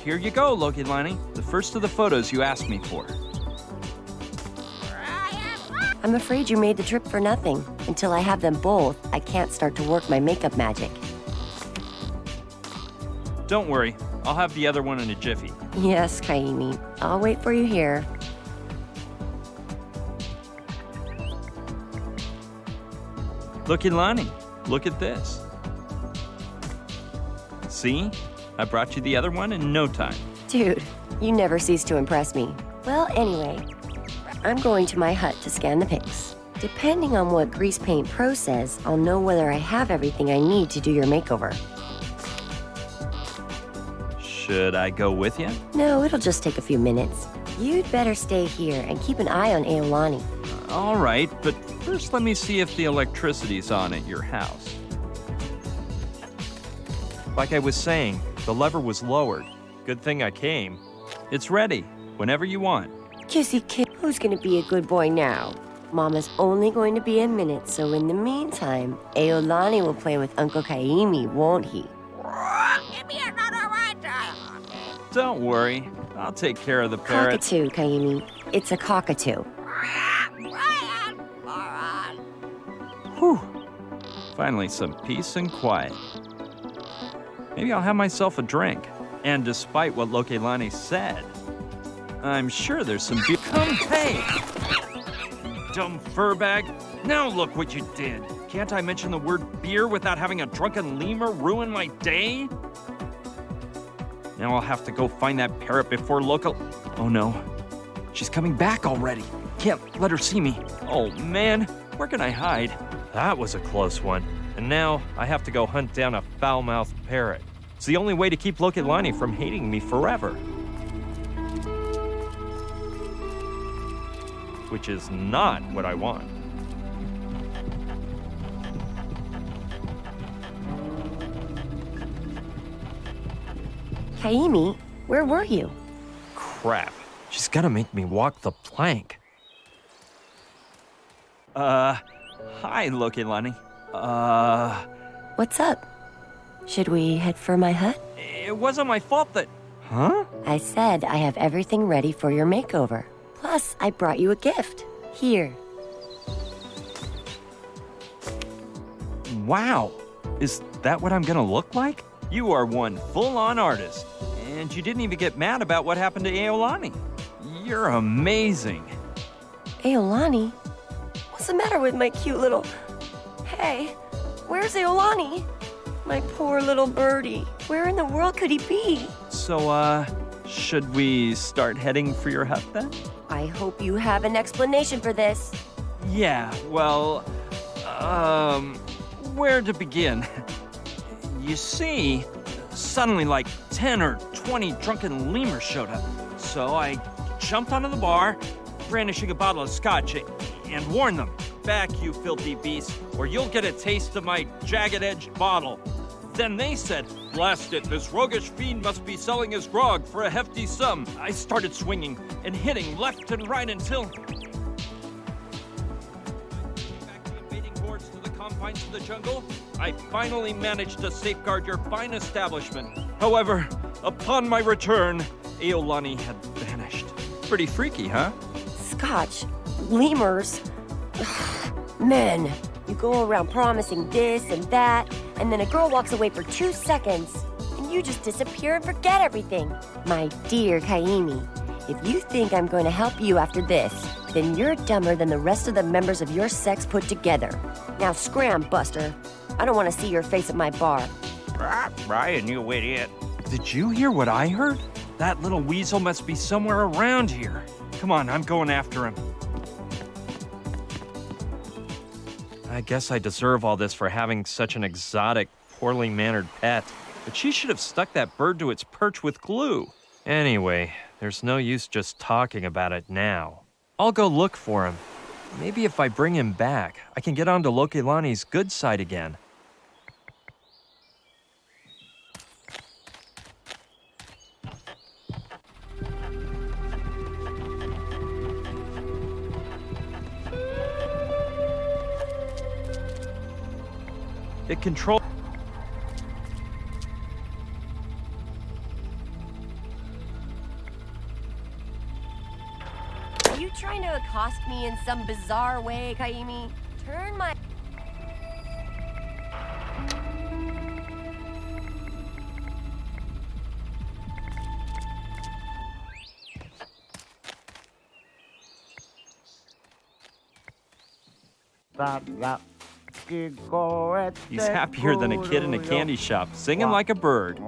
Speaker 14: Here you go, Loki Lani. The first of the photos you asked me for.
Speaker 10: I'm afraid you made the trip for nothing. Until I have them both, I can't start to work my makeup magic.
Speaker 2: Don't worry, I'll have the other one in a jiffy.
Speaker 10: Yes, Kaimi. I'll wait for you here.
Speaker 2: Looky, Lonnie, look at this. See? I brought you the other one in no time.
Speaker 10: Dude, you never cease to impress me. Well, anyway, I'm going to my hut to scan the pics. Depending on what Grease Paint Pro says, I'll know whether I have everything I need to do your makeover.
Speaker 2: Should I go with you?
Speaker 10: No, it'll just take a few minutes. You'd better stay here and keep an eye on Aolani.
Speaker 2: All right, but first let me see if the electricity's on at your house. Like I was saying, the lever was lowered. Good thing I came. It's ready, whenever you want.
Speaker 10: Kissy kid, who's gonna be a good boy now? Mama's only going to be a minute, so in the meantime, Aolani will play with Uncle Kaimi, won't he?
Speaker 1: Give me another ride.
Speaker 2: Don't worry, I'll take care of the parrot.
Speaker 10: Cockatoo, Kaimi. It's a cockatoo.
Speaker 2: Whew. Finally, some peace and quiet. Maybe I'll have myself a drink. And despite what Lokelani said, I'm sure there's some beer. Come, hey! Dumb fur bag. Now look what you did. Can't I mention the word beer without having a drunken lemur ruin my day? Now I'll have to go find that parrot before local... Oh no. She's coming back already. Can't let her see me. Oh man, where can I hide? That was a close one. And now I have to go hunt down a foul-mouthed parrot. It's the only way to keep Lokelani from hating me forever. Which is not what I want.
Speaker 10: Kaimi, where were you?
Speaker 2: Crap. She's gonna make me walk the plank. Hi, Lokelani.
Speaker 10: What's up? Should we head for my hut?
Speaker 2: It wasn't my fault that... Huh?
Speaker 10: I said I have everything ready for your makeover. Plus, I brought you a gift. Here.
Speaker 2: Wow. Is that what I'm gonna look like? You are one full-on artist. And you didn't even get mad about what happened to Aolani. You're amazing.
Speaker 10: Aolani? What's the matter with my cute little... Hey, where's Aolani? My poor little birdie. Where in the world could he be?
Speaker 2: So, should we start heading for your hut then?
Speaker 10: I hope you have an explanation for this.
Speaker 2: Yeah, well, where to begin? You see, suddenly like 10 or 20 drunken lemurs showed up. So I jumped onto the bar, brandishing a bottle of scotch, and warned them, "Back, you filthy beast, or you'll get a taste of my jagged-edged bottle." Then they said, "Blast it, this roguish fiend must be selling his grog for a hefty sum." I started swinging and hitting left and right until...
Speaker 13: confines of the jungle, I finally managed to safeguard your fine establishment. However, upon my return, Aolani had vanished. Pretty freaky, huh?
Speaker 10: Scotch, lemurs. Men, you go around promising this and that, and then a girl walks away for 2 seconds, and you just disappear and forget everything. My dear Kaimi, if you think I'm going to help you after this, then you're dumber than the rest of the members of your sex put together. Now scram, Buster. I don't want to see your face at my bar.
Speaker 13: Brian, you idiot. Did you hear what I heard? That little weasel must be somewhere around here. Come on, I'm going after him. I guess I deserve all this for having such an exotic, poorly mannered pet. But she should have stuck that bird to its perch with glue. Anyway, there's no use just talking about it now. I'll go look for him. Maybe if I bring him back, I can get onto Lokilani's good side again. It controls.
Speaker 10: Are you trying to accost me in some bizarre way, Kaimi? Turn my...
Speaker 13: He's happier than a kid in a candy shop, singing like a bird.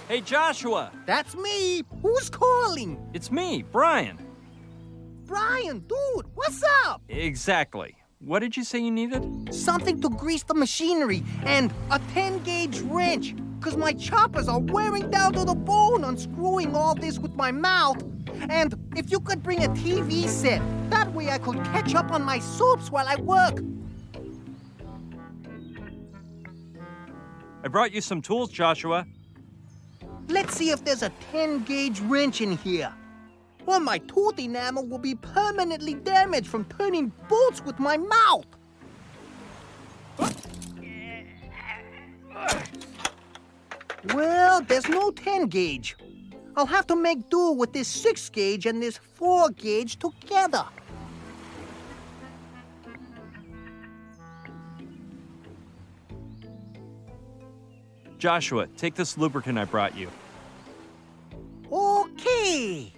Speaker 13: Hey, Joshua!
Speaker 15: That's me! Who's calling?
Speaker 13: It's me, Brian.
Speaker 15: Brian, dude, what's up?
Speaker 13: Exactly. What did you say you needed?
Speaker 15: Something to grease the machinery and a 10-gauge wrench, because my choppers are wearing down to the bone unscrewing all this with my mouth. And if you could bring a TV set, that way I could catch up on my soups while I work.
Speaker 13: I brought you some tools, Joshua.
Speaker 15: Let's see if there's a 10-gauge wrench in here. Or my tooth enamel will be permanently damaged from turning bolts with my mouth. Well, there's no 10-gauge. I'll have to make do with this 6-gauge and this 4-gauge together.
Speaker 13: Joshua, take this lubricant I brought you.
Speaker 15: Okay.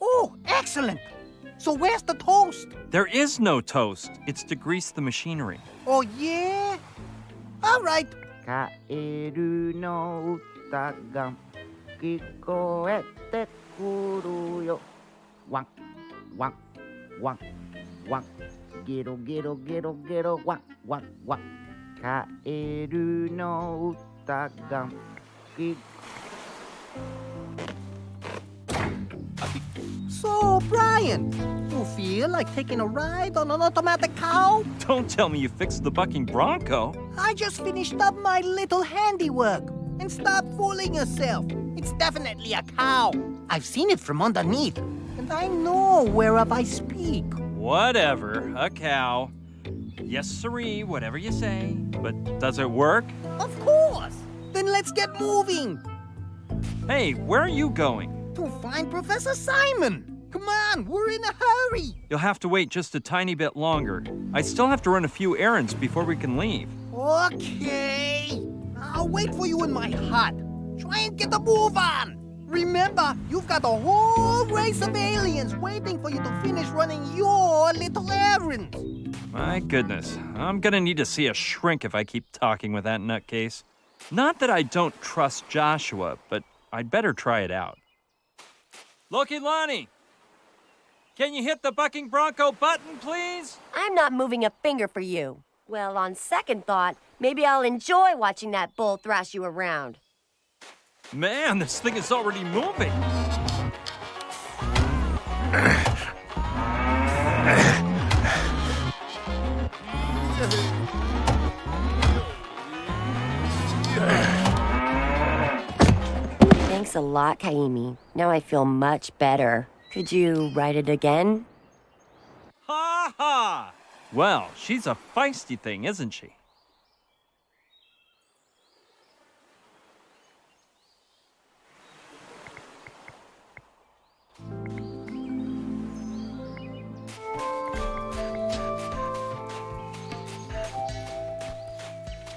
Speaker 15: Oh, excellent. So where's the toast?
Speaker 13: There is no toast. It's to grease the machinery.
Speaker 15: Oh, yeah? All right.
Speaker 16: カエルの歌が聞こえてくるよ。ワンワンワンワンゲロゲロゲロゲロワンワンワンカエルの歌が聞
Speaker 15: So, Brian, you feel like taking a ride on an automatic cow?
Speaker 13: Don't tell me you fixed the bucking bronco.
Speaker 15: I just finished up my little handiwork. And stop fooling yourself. It's definitely a cow. I've seen it from underneath. And I know whereof I speak.
Speaker 13: Whatever, a cow. Yes, sirree, whatever you say. But does it work?
Speaker 15: Of course. Then let's get moving.
Speaker 13: Hey, where are you going?
Speaker 15: To find Professor Simon. Come on, we're in a hurry.
Speaker 13: You'll have to wait just a tiny bit longer. I still have to run a few errands before we can leave.
Speaker 15: Okay. I'll wait for you in my hut. Try and get the move on. Remember, you've got a whole race of aliens waiting for you to finish running your little errands.
Speaker 13: My goodness, I'm gonna need to see a shrink if I keep talking with that nutcase. Not that I don't trust Joshua, but I'd better try it out. Lokilani! Can you hit the bucking bronco button, please?
Speaker 10: I'm not moving a finger for you. Well, on second thought, maybe I'll enjoy watching that bull thrash you around.
Speaker 13: Man, this thing is already moving.
Speaker 10: Thanks a lot, Kaimi. Now I feel much better. Could you write it again?
Speaker 13: Ha ha! Well, she's a feisty thing, isn't she?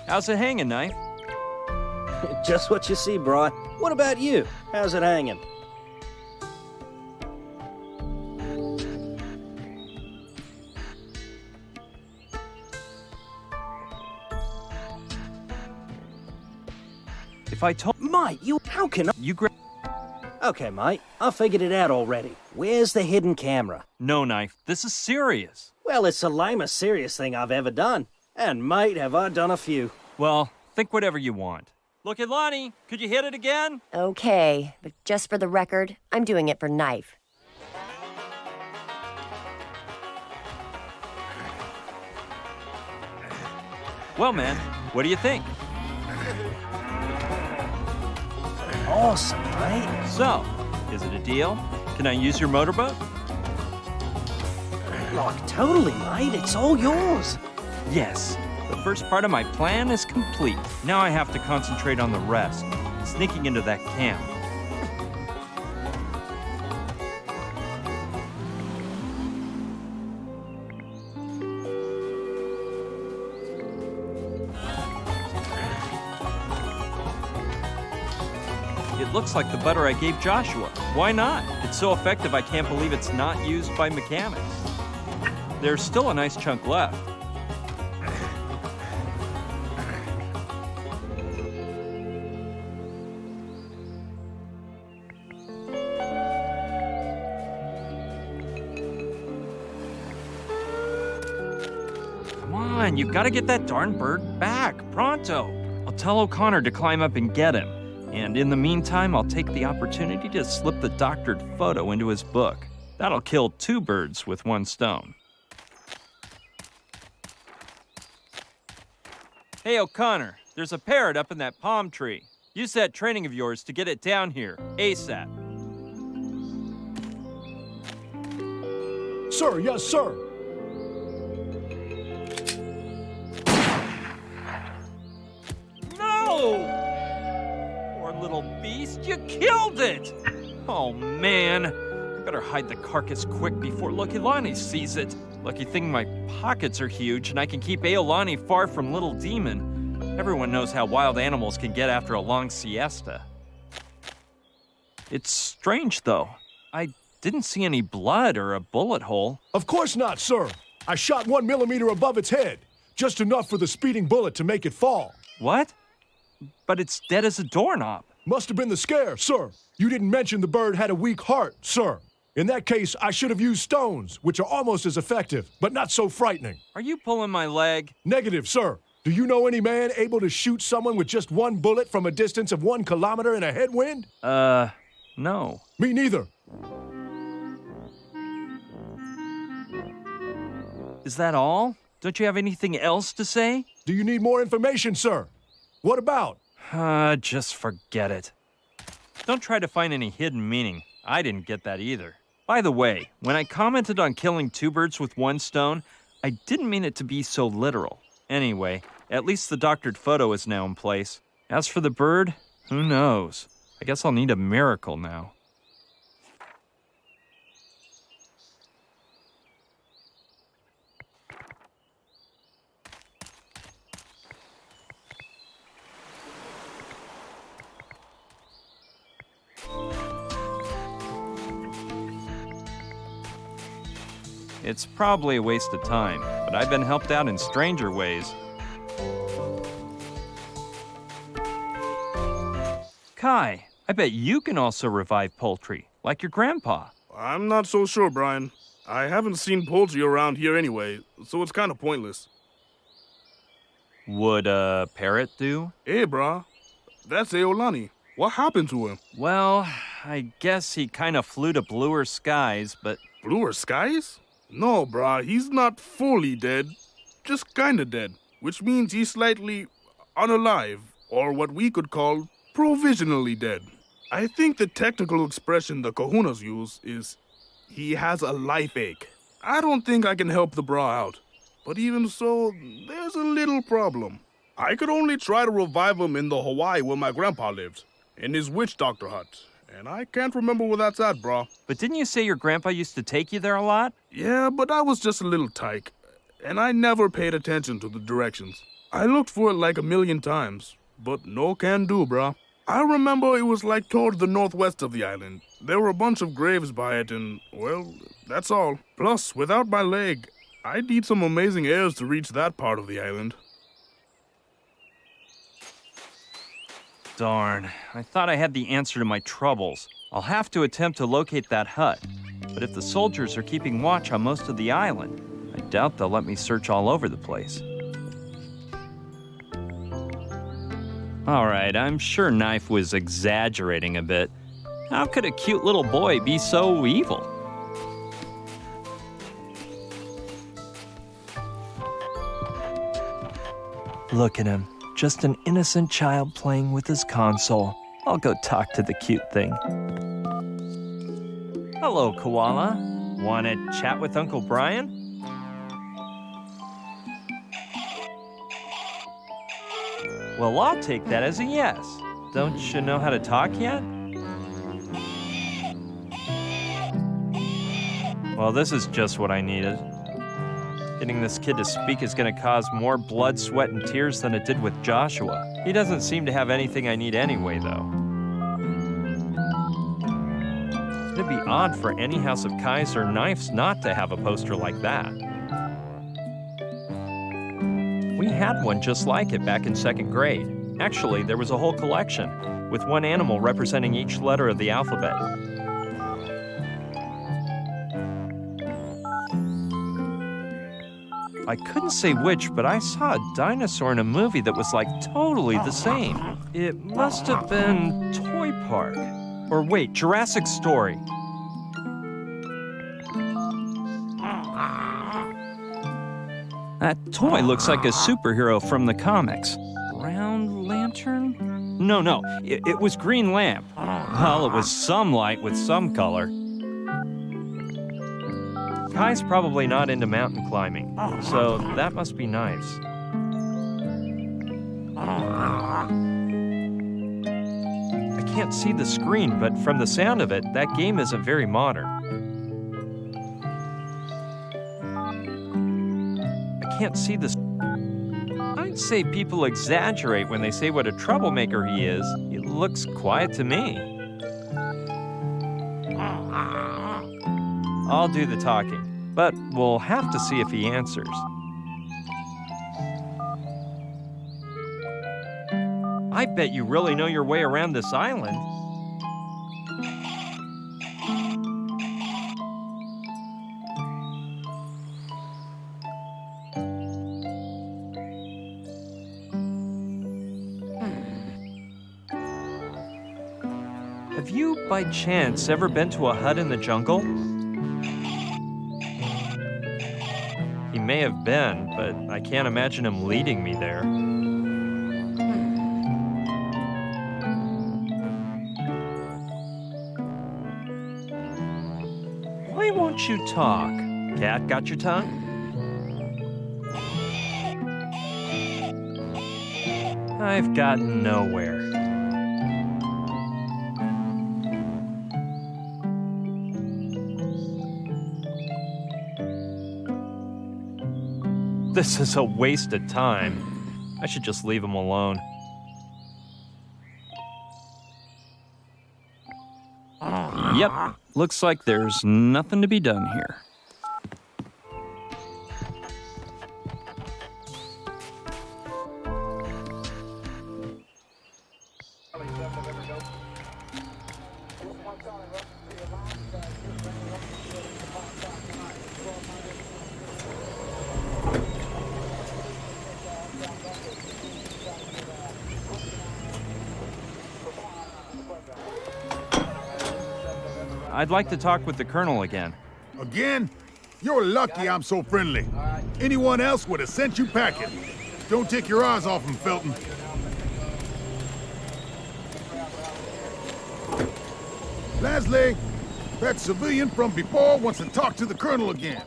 Speaker 13: How's it hanging, Knife?
Speaker 8: Just what you see, Bri. What about you? How's it hanging?
Speaker 13: If I told...
Speaker 8: Mate, how can I...
Speaker 13: You
Speaker 8: Okay, mate, I figured it out already. Where's the hidden camera?
Speaker 13: No, Knife, this is serious.
Speaker 8: Well, it's the lamest serious thing I've ever done. And, mate, have I done a few.
Speaker 13: Well, think whatever you want. Look at Lonnie. Could you hit it again?
Speaker 10: Okay, but just for the record, I'm doing it for Knife.
Speaker 13: Well, man, what do you think?
Speaker 8: Awesome, mate.
Speaker 13: So, is it a deal? Can I use your motorboat?
Speaker 8: Like, totally, mate. It's all yours.
Speaker 13: Yes. The first part of my plan is complete. Now I have to concentrate on the rest. Sneaking into that camp. It looks like the butter I gave Joshua. Why not? It's so effective I can't believe it's not used by mechanics. There's still a nice chunk left. Come on, you've got to get that darn bird back, pronto. I'll tell O'Connor to climb up and get him. And in the meantime, I'll take the opportunity to slip the doctored photo into his book. That'll kill 2 birds with 1 stone. Hey, O'Connor, there's a parrot up in that palm tree. Use that training of yours to get it down here, ASAP.
Speaker 12: Sir, yes, sir.
Speaker 13: No! Poor little beast, you killed it! Oh, man. I better hide the carcass quick before Lucky Lonnie sees it. Lucky thing my pockets are huge and I can keep Aolani far from Little Demon. Everyone knows how wild animals can get after a long siesta. It's strange, though. I didn't see any blood or a bullet hole.
Speaker 12: Of course not, sir. I shot 1 millimeter above its head. Just enough for the speeding bullet to make it fall.
Speaker 13: What? But it's dead as a doorknob.
Speaker 12: Must have been the scare, sir. You didn't mention the bird had a weak heart, sir. In that case, I should have used stones, which are almost as effective, but not so frightening.
Speaker 13: Are you pulling my leg?
Speaker 12: Negative, sir. Do you know any man able to shoot someone with just 1 bullet from a distance of 1 kilometer in a headwind?
Speaker 13: No.
Speaker 12: Me neither.
Speaker 13: Is that all? Don't you have anything else to say?
Speaker 12: Do you need more information, sir? What about?
Speaker 13: Just forget it. Don't try to find any hidden meaning. I didn't get that either. By the way, when I commented on killing 2 birds with 1 stone, I didn't mean it to be so literal. Anyway, at least the doctored photo is now in place. As for the bird, who knows? I guess I'll need a miracle now. It's probably a waste of time, but I've been helped out in stranger ways. Kai, I bet you can also revive poultry, like your grandpa.
Speaker 11: I'm not so sure, Brian. I haven't seen poultry around here anyway, so it's kind of pointless.
Speaker 13: Would a parrot do?
Speaker 11: Hey, brah. That's Aolani. What happened to him?
Speaker 13: Well, I guess he kind of flew to bluer skies, but...
Speaker 11: Bluer skies? No, brah, he's not fully dead, just kinda dead, which means he's slightly unalive, or what we could call provisionally dead. I think the technical expression the kahunas use is He has a life ache. I don't think I can help the bra out. But even so, there's a little problem. I could only try to revive him in the Hawaii where my grandpa lived, in his witch doctor hut. And I can't remember where that's at, brah.
Speaker 13: But didn't you say your grandpa used to take you there a lot?
Speaker 11: Yeah, but I was just a little tyke, and I never paid attention to the directions. I looked for it like a million times, but no can do, brah. I remember it was like toward the northwest of the island. There were a bunch of graves by it, and, well, that's all. Plus, without my leg, I'd need some amazing airs to reach that part of the island.
Speaker 2: Darn, I thought I had the answer to my troubles. I'll have to attempt to locate that hut. But if the soldiers are keeping watch on most of the island, I doubt they'll let me search all over the place. All right, I'm sure Knife was exaggerating a bit. How could a cute little boy be so evil?
Speaker 13: Look at him. Just an innocent child playing with his console. I'll go talk to the cute thing.
Speaker 2: Hello, Koala. Want to chat with Uncle Brian? Well, I'll take that as a yes. Don't you know how to talk yet? Well, this is just what I needed. Getting this kid to speak is going to cause more blood, sweat, and tears than it did with Joshua. He doesn't seem to have anything I need anyway, though. It'd be odd for any House of Kaiser Knives not to have a poster like that. We had one just like it back in 2nd grade. Actually, there was a whole collection, with one animal representing each letter of the alphabet. I couldn't say which, but I saw a dinosaur in a movie that was like totally the same. It must have been Toy Park. Or wait, Jurassic Story. That toy looks like a superhero from the comics. Round Lantern? No, it was Green Lamp. Well, it was some light with some color. Kai's probably not into mountain climbing, so that must be nice. I can't see the screen, but from the sound of it, that game isn't very modern. I can't see the... I'd say people exaggerate when they say what a troublemaker he is. He looks quiet to me. I'll do the talking, but we'll have to see if he answers. I bet you really know your way around this island. Have you, by chance, ever been to a hut in the jungle? He may have been, but I can't imagine him leading me there. Why won't you talk? Cat got your tongue? I've gotten nowhere. This is a waste of time. I should just leave him alone. Yep, looks like there's nothing to be done here. I'd like to talk with the Colonel again.
Speaker 6: Again? You're lucky I'm so friendly. Anyone else would have sent you packing. Don't take your eyes off him, Felton. Leslie!
Speaker 7: That civilian from before wants to talk to the colonel again.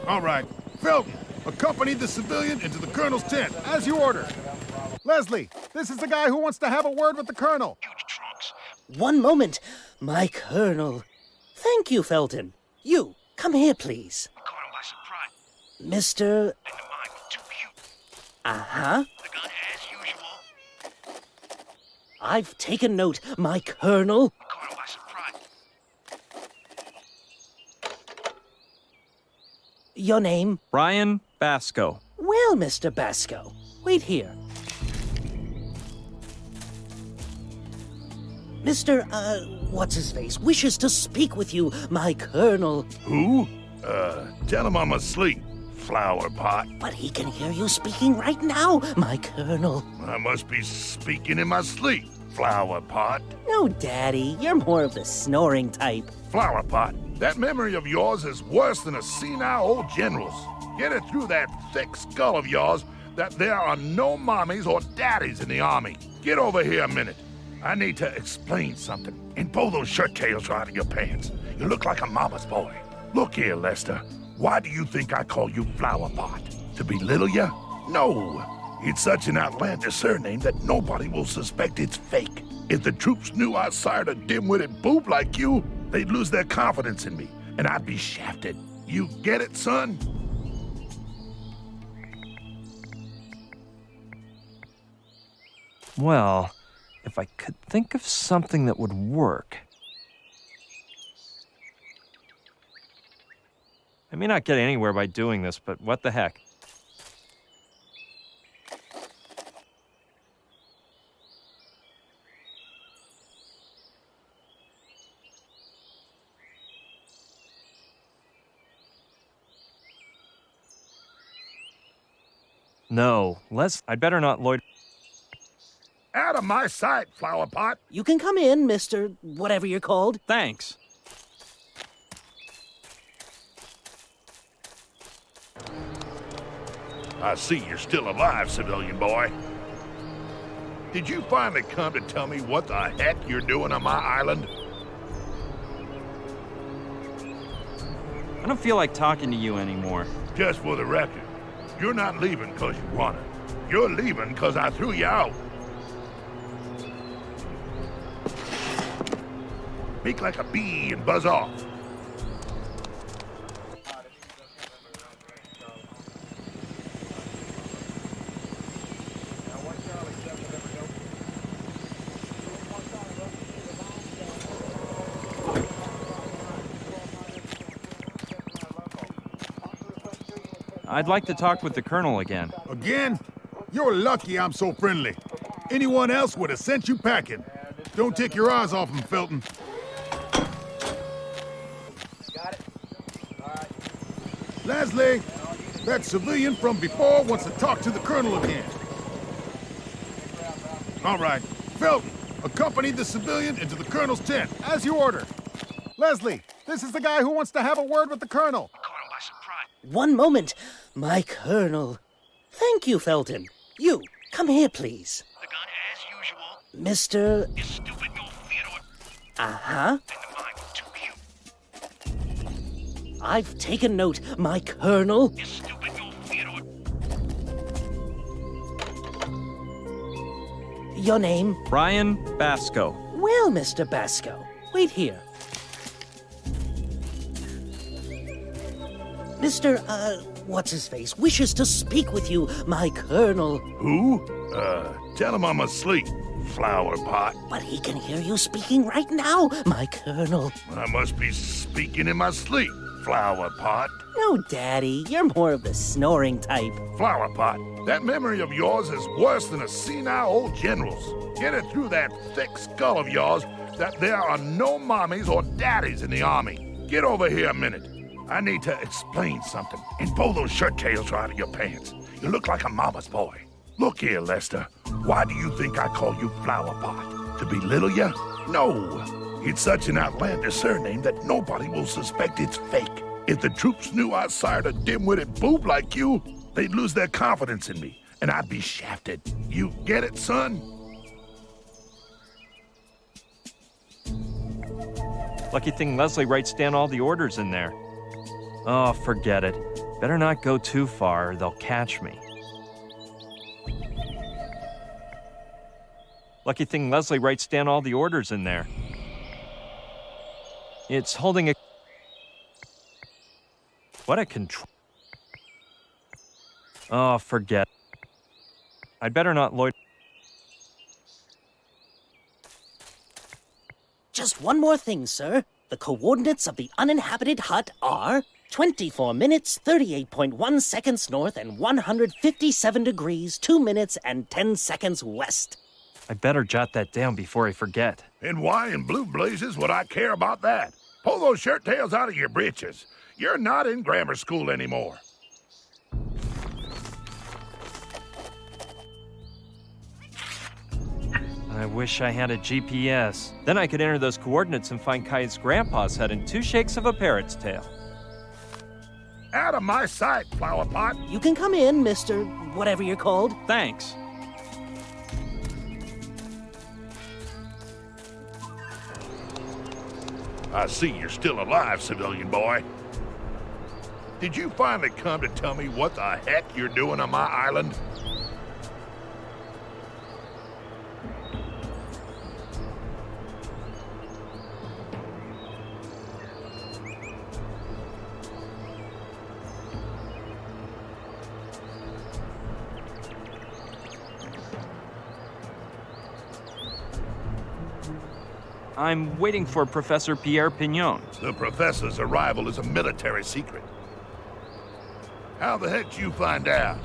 Speaker 7: All right. Felton, accompany the civilian into the colonel's tent, as you ordered. Leslie, this is the guy who wants to have a word with the colonel.
Speaker 8: One moment, my colonel. Thank you, Felton. You, come here, please.
Speaker 9: Caught him by surprise.
Speaker 8: Mr.
Speaker 9: And the mine was too cute.
Speaker 8: Uh-huh.
Speaker 9: The gun as usual.
Speaker 8: I've taken note, my colonel.
Speaker 9: Caught him by surprise.
Speaker 8: Your name?
Speaker 2: Brian Basco.
Speaker 8: Well, Mr. Basco, wait here. Mr. What's-his-face wishes to speak with you, my colonel.
Speaker 6: Who? Tell him I'm asleep, flower pot.
Speaker 8: But he can hear you speaking right now, my colonel.
Speaker 6: I must be speaking in my sleep, flower pot.
Speaker 8: No, Daddy, you're more of the snoring type.
Speaker 6: Flower pot, that memory of yours is worse than a senile old general's. Get it through that thick skull of yours that there are no mommies or daddies in the army. Get over here a minute. I need to explain something. And pull those shirt tails right out of your pants. You look like a mama's boy. Look here, Lester. Why do you think I call you Flower Pot? To belittle you? No. It's such an outlandish surname that nobody will suspect it's fake. If the troops knew I sired a dim-witted boob like you, they'd lose their confidence in me, and I'd be shafted. You get it, son?
Speaker 13: Well, if I could think of something that would work. I may not get anywhere by doing this, but what the heck. No, I'd better not loiter.
Speaker 6: Out of my sight, Flower Pot.
Speaker 8: You can come in, Mr. Whatever you're called.
Speaker 2: Thanks.
Speaker 6: I see you're still alive, civilian boy. Did you finally come to tell me what the heck you're doing on my island?
Speaker 2: I don't feel like talking to you anymore.
Speaker 6: Just for the record, you're not leaving because you want it. You're leaving because I threw you out. Make like a bee and buzz off.
Speaker 2: I'd like to talk with the colonel again.
Speaker 7: Again? You're lucky I'm so friendly. Anyone else would have sent you packing. Don't take your eyes off him, Felton. Leslie, that civilian from before wants to talk to the colonel again. All right. Felton, accompany the civilian into the colonel's tent, as you ordered. Leslie, this is the guy who wants to have a word with the colonel.
Speaker 8: One moment, my colonel. Thank you, Felton. You, come here, please.
Speaker 9: The gun as usual.
Speaker 8: Mr.
Speaker 9: You stupid no Theodore.
Speaker 8: Uh-huh.
Speaker 9: And the mine was too cute.
Speaker 8: I've taken note, my colonel.
Speaker 9: You stupid no Theodore.
Speaker 8: Your name?
Speaker 2: Brian Basco.
Speaker 8: Well, Mr. Basco, wait here. Mr. What's-his-face wishes to speak with you, my colonel.
Speaker 6: Who? Tell him I'm asleep, Flower Pot.
Speaker 8: But he can hear you speaking right now, my colonel.
Speaker 6: I must be speaking in my sleep, Flower Pot.
Speaker 8: No, Daddy, you're more of the snoring type.
Speaker 6: Flower Pot, that memory of yours is worse than a senile old general's. Get it through that thick skull of yours that there are no mommies or daddies in the army. Get over here a minute. I need to explain something. And pull those shirt tails right out of your pants. You look like a mama's boy. Look here, Lester. Why do you think I call you Flower Pot? To belittle you? No. It's such an outlandish surname that nobody will suspect it's fake. If the troops knew I sired a dim-witted boob like you, they'd lose their confidence in me, and I'd be shafted. You get it, son?
Speaker 13: Lucky thing Leslie writes down all the orders in there. Oh, forget it. Better not go too far, or they'll catch me. Lucky thing Leslie writes down all the orders in there. It's holding a... What a control... Oh, forget. I'd better not loiter...
Speaker 8: Just one more thing, sir. The coordinates of the uninhabited hut are 24 minutes, 38.1 seconds north, and 157 degrees, 2 minutes, and 10 seconds west.
Speaker 13: I better jot that down before I forget.
Speaker 6: And why in blue blazes would I care about that? Pull those shirt tails out of your breeches. You're not in grammar school anymore.
Speaker 13: I wish I had a GPS. Then I could enter those coordinates and find Kai's grandpa's hut in 2 shakes of a parrot's tail.
Speaker 6: Out of my sight, flower pot.
Speaker 8: You can come in, Mr. whatever you're called.
Speaker 13: Thanks.
Speaker 6: I see you're still alive, civilian boy. Did you finally come to tell me what the heck you're doing on my island?
Speaker 13: I'm waiting for Professor Pierre Pignon.
Speaker 6: The professor's arrival is a military secret. How the heck did you find out?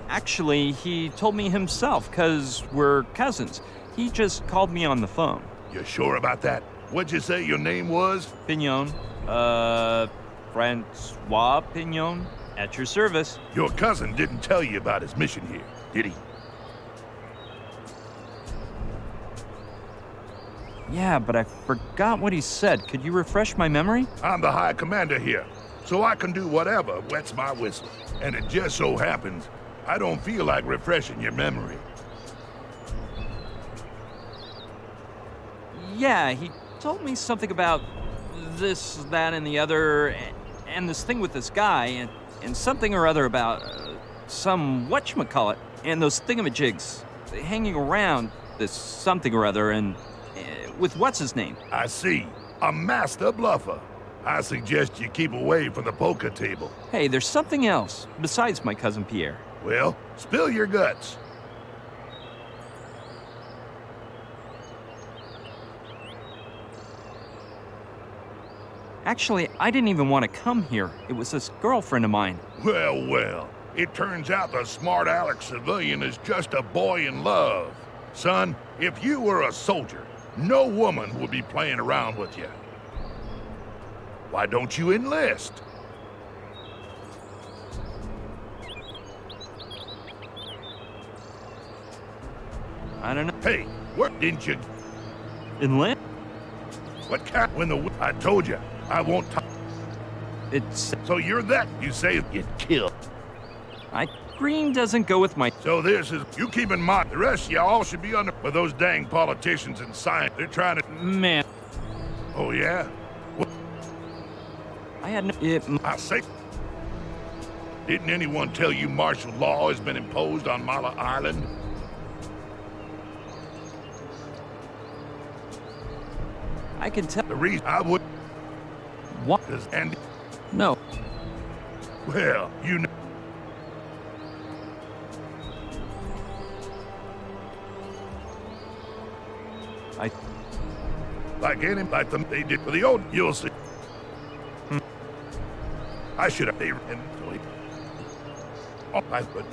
Speaker 2: Actually, he told me himself, 'cause we're cousins. He just called me on the phone.
Speaker 6: You sure about that? What'd you say your name was?
Speaker 2: Pignon. Francois Pignon. At your service.
Speaker 6: Your cousin didn't tell you about his mission here, did he?
Speaker 2: Yeah, but I forgot what he said. Could you refresh my memory?
Speaker 6: I'm the High Commander here, so I can do whatever wets my whistle. And it just so happens, I don't feel like refreshing your memory.
Speaker 2: Yeah, he told me something about this, that, and the other, and this thing with this guy, and something or other about some whatchamacallit, and those thingamajigs hanging around this something or other, and with what's his name?
Speaker 6: I see. A master bluffer. I suggest you keep away from the poker table.
Speaker 2: Hey, there's something else besides my cousin Pierre.
Speaker 6: Well, spill your guts.
Speaker 2: Actually, I didn't even want to come here. It was this girlfriend of mine.
Speaker 6: Well, well. It turns out the smart Alex civilian is just a boy in love. Son, if you were a soldier, no woman would be playing around with you. Why don't you enlist?
Speaker 2: I don't know.
Speaker 6: Hey, where didn't you...
Speaker 2: Enlist?
Speaker 6: What kind when the... I told you, I won't...
Speaker 2: It's...
Speaker 6: So you're that, you say, get killed.
Speaker 2: Green doesn't go with my...
Speaker 6: So this is... You keep in mind, the rest of y'all should be under... But those dang politicians and science, they're trying to...
Speaker 2: Man.
Speaker 6: Oh, yeah? What?
Speaker 2: I had no...
Speaker 6: I say... Didn't anyone tell you martial law has been imposed on Mala Island?
Speaker 2: I can tell...
Speaker 6: The reason I would...
Speaker 2: What?
Speaker 6: Is Andy...
Speaker 2: No.
Speaker 6: Well, you know... Like them they did for the old, you'll see. I should have they and oh, I but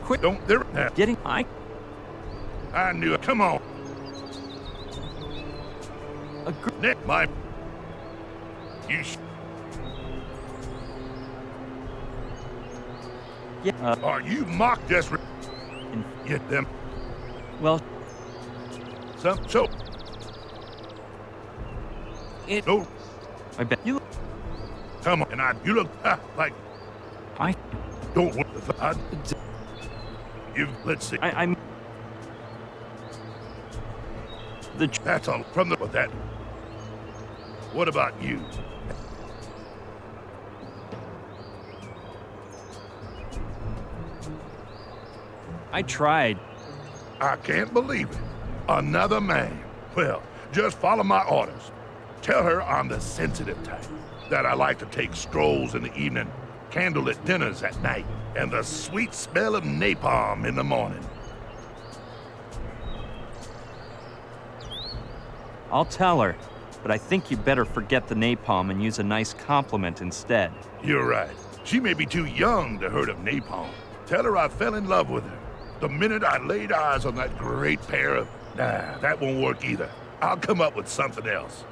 Speaker 2: quit.
Speaker 6: Don't they're
Speaker 2: getting
Speaker 6: I knew it. Come on. Nick, my you
Speaker 2: yeah.
Speaker 6: Are you mock desperate? Get them.
Speaker 2: Well,
Speaker 6: so.
Speaker 2: I bet you.
Speaker 6: Come on, and you look like. Don't worry. Let's see.
Speaker 2: I'm.
Speaker 6: That's all from with that. What about you?
Speaker 2: I tried.
Speaker 6: I can't believe it. Another man. Well, just follow my orders. Tell her I'm the sensitive type, that I like to take strolls in the evening, candlelit dinners at night, and the sweet smell of napalm in the morning.
Speaker 2: I'll tell her, but I think you better forget the napalm and use a nice compliment instead.
Speaker 6: You're right. She may be too young to heard of napalm. Tell her I fell in love with her the minute I laid eyes on that great pair of... Nah, that won't work either. I'll come up with something else.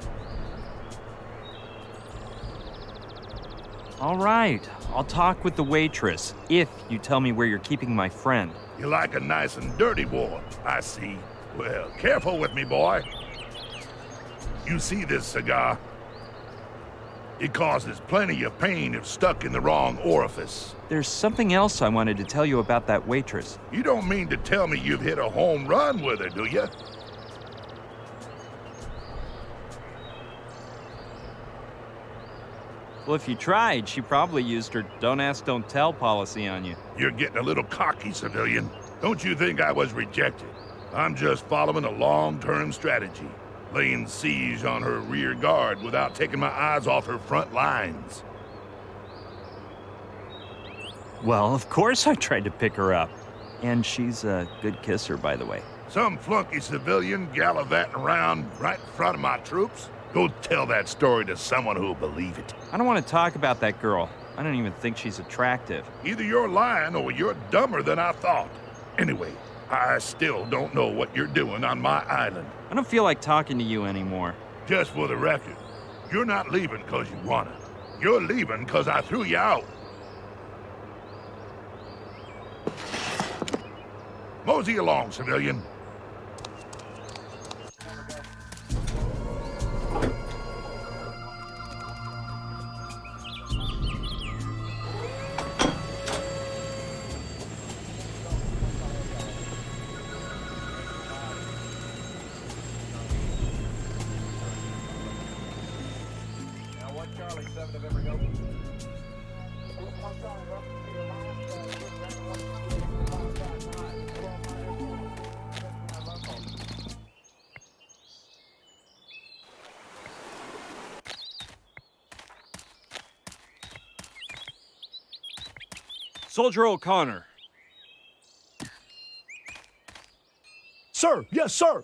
Speaker 2: All right, I'll talk with the waitress, if you tell me where you're keeping my friend.
Speaker 6: You like a nice and dirty boy, I see. Well, careful with me, boy. You see this cigar? It causes plenty of pain if stuck in the wrong orifice.
Speaker 2: There's something else I wanted to tell you about that waitress.
Speaker 6: You don't mean to tell me you've hit a home run with her, do you?
Speaker 2: Well, if you tried, she probably used her don't ask, don't tell policy on you.
Speaker 6: You're getting a little cocky, civilian. Don't you think I was rejected? I'm just following a long-term strategy, laying siege on her rear guard without taking my eyes off her front lines.
Speaker 2: Well, of course I tried to pick her up. And she's a good kisser, by the way.
Speaker 6: Some flunky civilian gallivanting around right in front of my troops? Go tell that story to someone who'll believe it.
Speaker 2: I don't want to talk about that girl. I don't even think she's attractive.
Speaker 6: Either you're lying or you're dumber than I thought. Anyway, I still don't know what you're doing on my island.
Speaker 2: I don't feel like talking to you anymore.
Speaker 6: Just for the record, you're not leaving because you wanna. You're leaving because I threw you out. Mosey along, civilian.
Speaker 2: Soldier O'Connor.
Speaker 12: Sir, yes, sir.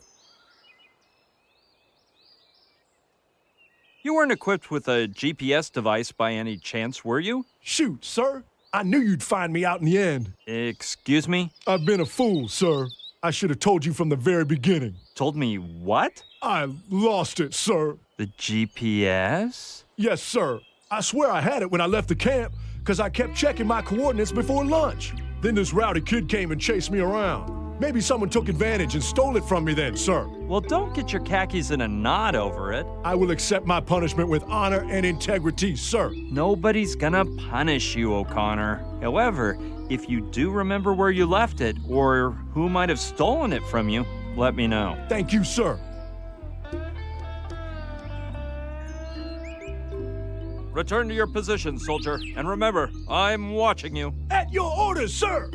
Speaker 2: You weren't equipped with a GPS device by any chance, were you?
Speaker 12: Shoot, sir. I knew you'd find me out in the end.
Speaker 2: Excuse me?
Speaker 12: I've been a fool, sir. I should have told you from the very beginning.
Speaker 2: Told me what?
Speaker 12: I lost it, sir.
Speaker 2: The GPS?
Speaker 12: Yes, sir. I swear I had it when I left the camp, because I kept checking my coordinates before lunch. Then this rowdy kid came and chased me around. Maybe someone took advantage and stole it from me then, sir.
Speaker 2: Well, don't get your khakis in a knot over it.
Speaker 12: I will accept my punishment with honor and integrity, sir.
Speaker 2: Nobody's gonna punish you, O'Connor. However, if you do remember where you left it, or who might have stolen it from you, let me know.
Speaker 12: Thank you, sir.
Speaker 2: Return to your position, soldier. And remember, I'm watching you.
Speaker 12: At your orders, sir!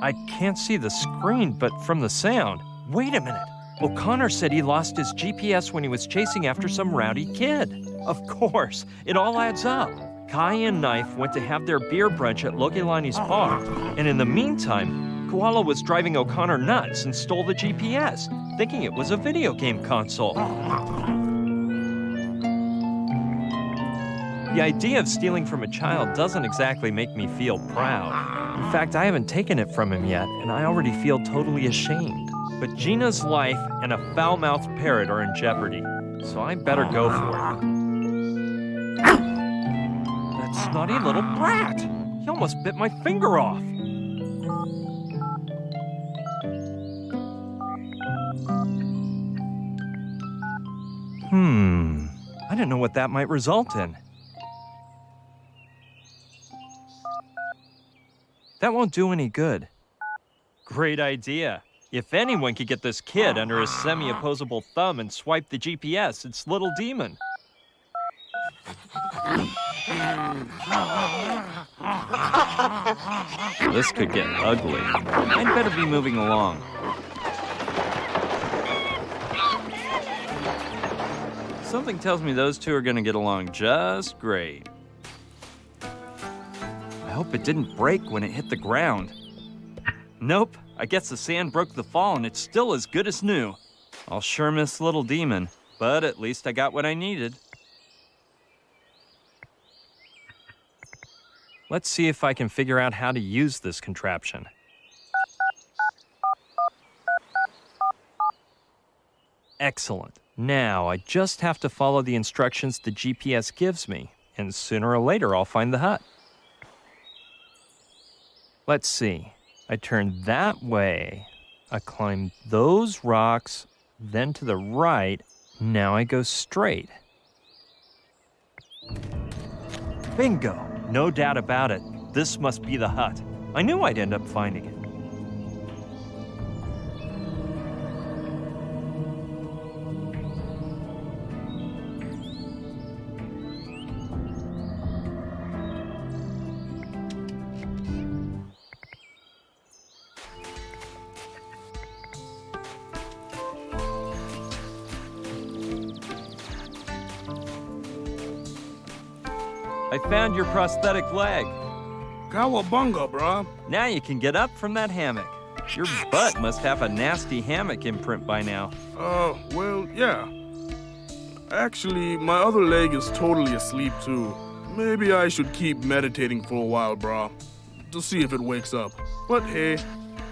Speaker 2: I can't see the screen, but from the sound. Wait a minute. O'Connor said he lost his GPS when he was chasing after some rowdy kid. Of course, it all adds up. Kai and Knife went to have their beer brunch at Logelani's bar, and in the meantime, Koala was driving O'Connor nuts and stole the GPS, thinking it was a video game console. The idea of stealing from a child doesn't exactly make me feel proud. In fact, I haven't taken it from him yet, and I already feel totally ashamed. But Gina's life and a foul-mouthed parrot are in jeopardy, so I better go for it. That snotty little brat! He almost bit my finger off.
Speaker 13: I don't know what that might result in. That won't do any good. Great idea. If anyone could get this kid under his semi-opposable thumb and swipe the GPS, it's Little Demon.
Speaker 2: This could get ugly. I'd better be moving along. Something tells me those two are gonna get along just great. I hope it didn't break when it hit the ground. Nope, I guess the sand broke the fall and it's still as good as new. I'll sure miss Little Demon, but at least I got what I needed.
Speaker 13: Let's see if I can figure out how to use this contraption. Excellent. Now, I just have to follow the instructions the GPS gives me, and sooner or later I'll find the hut. Let's see. I turn that way. I climb those rocks, then to the right. Now I go straight. Bingo! No doubt about it. This must be the hut. I knew I'd end up finding it. I found your prosthetic leg.
Speaker 11: Cowabunga, brah.
Speaker 13: Now you can get up from that hammock. Your butt must have a nasty hammock imprint by now.
Speaker 11: Well, yeah. Actually, my other leg is totally asleep too. Maybe I should keep meditating for a while, brah, to see if it wakes up. But hey,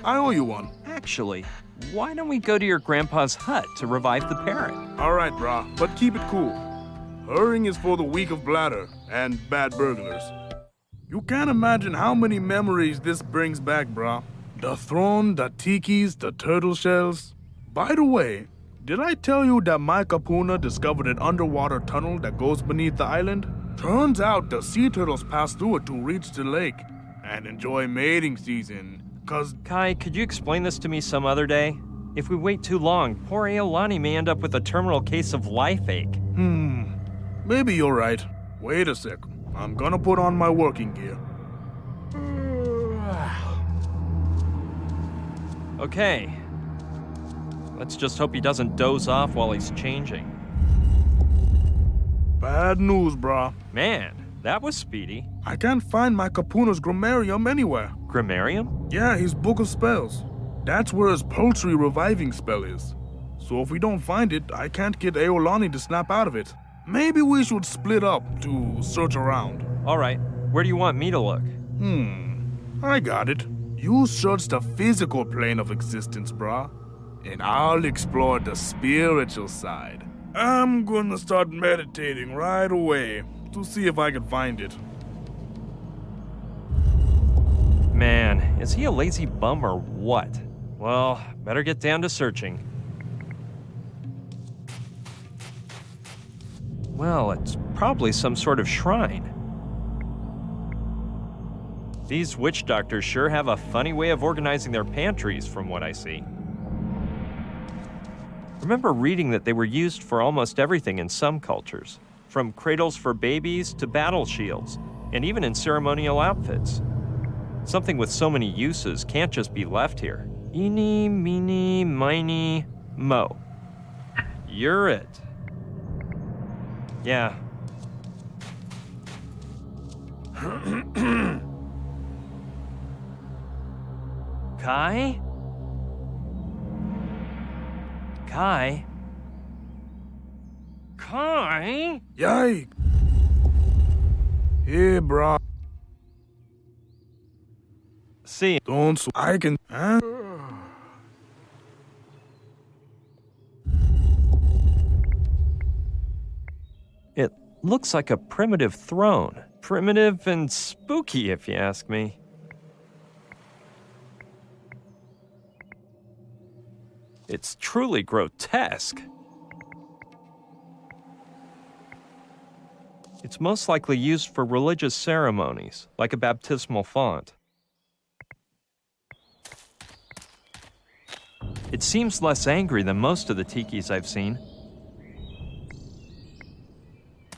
Speaker 11: I owe you one.
Speaker 13: Actually, why don't we go to your grandpa's hut to revive the parrot?
Speaker 11: All right, brah, but keep it cool. Hurrying is for the weak of bladder and bad burglars. You can't imagine how many memories this brings back, brah. The throne, the tikis, the turtle shells. By the way, did I tell you that my kapuna discovered an underwater tunnel that goes beneath the island? Turns out the sea turtles pass through it to reach the lake and enjoy mating season.
Speaker 13: Kai, could you explain this to me some other day? If we wait too long, poor Aolani may end up with a terminal case of life ache.
Speaker 11: Maybe you're right. Wait a sec. I'm gonna put on my working gear.
Speaker 13: Okay. Let's just hope he doesn't doze off while he's changing.
Speaker 11: Bad news, brah.
Speaker 13: Man, that was speedy.
Speaker 11: I can't find my kapuna's grammarium anywhere.
Speaker 13: Grammarium?
Speaker 11: Yeah, his book of spells. That's where his poultry reviving spell is. So if we don't find it, I can't get Aolani to snap out of it. Maybe we should split up to search around.
Speaker 13: All right. Where do you want me to look?
Speaker 11: I got it. You search the physical plane of existence, brah. And I'll explore the spiritual side. I'm gonna start meditating right away to see if I can find it.
Speaker 13: Man, is he a lazy bum or what? Well, better get down to searching. Well, it's probably some sort of shrine. These witch doctors sure have a funny way of organizing their pantries, from what I see. Remember reading that they were used for almost everything in some cultures, from cradles for babies to battle shields, and even in ceremonial outfits. Something with so many uses can't just be left here. Eeny, meeny, miny, mo. You're it. Yeah. Kai? Kai? Kai?
Speaker 11: Yike! Hey, brah.
Speaker 13: See,
Speaker 11: I can. Huh?
Speaker 13: It looks like a primitive throne. Primitive and spooky, if you ask me.
Speaker 2: It's truly grotesque. It's most likely used for religious ceremonies, like a baptismal font. It seems less angry than most of the tikis I've seen.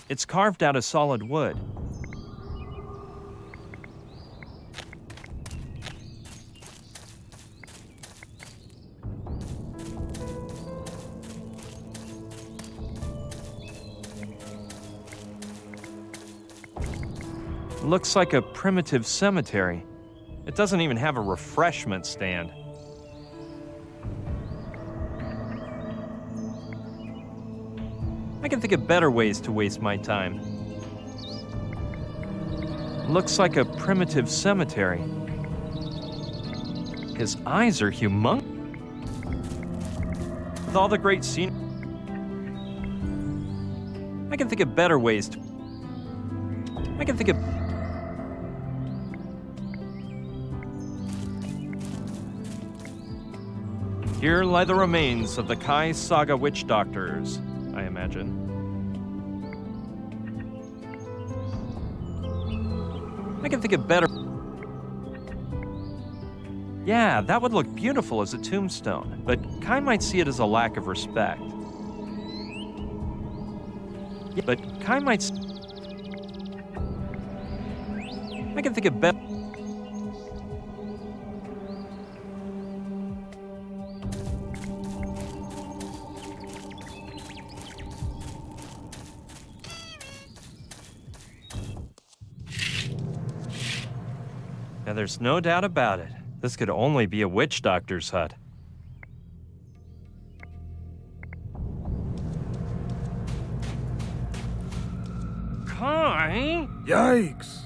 Speaker 2: It's carved out of solid wood. Looks like a primitive cemetery. It doesn't even have a refreshment stand. I can think of better ways to waste my time. Looks like a primitive cemetery. His eyes are humongous. With all the great scenery, I can think of better ways to... I can think of... Here lie the remains of the Kai Saga witch doctors, I imagine. I can think of better... Yeah, that would look beautiful as a tombstone, but Kai might see it as a lack of respect. But Kai might... I can think of better... Now, there's no doubt about it. This could only be a witch doctor's hut. Kai?
Speaker 11: Yikes!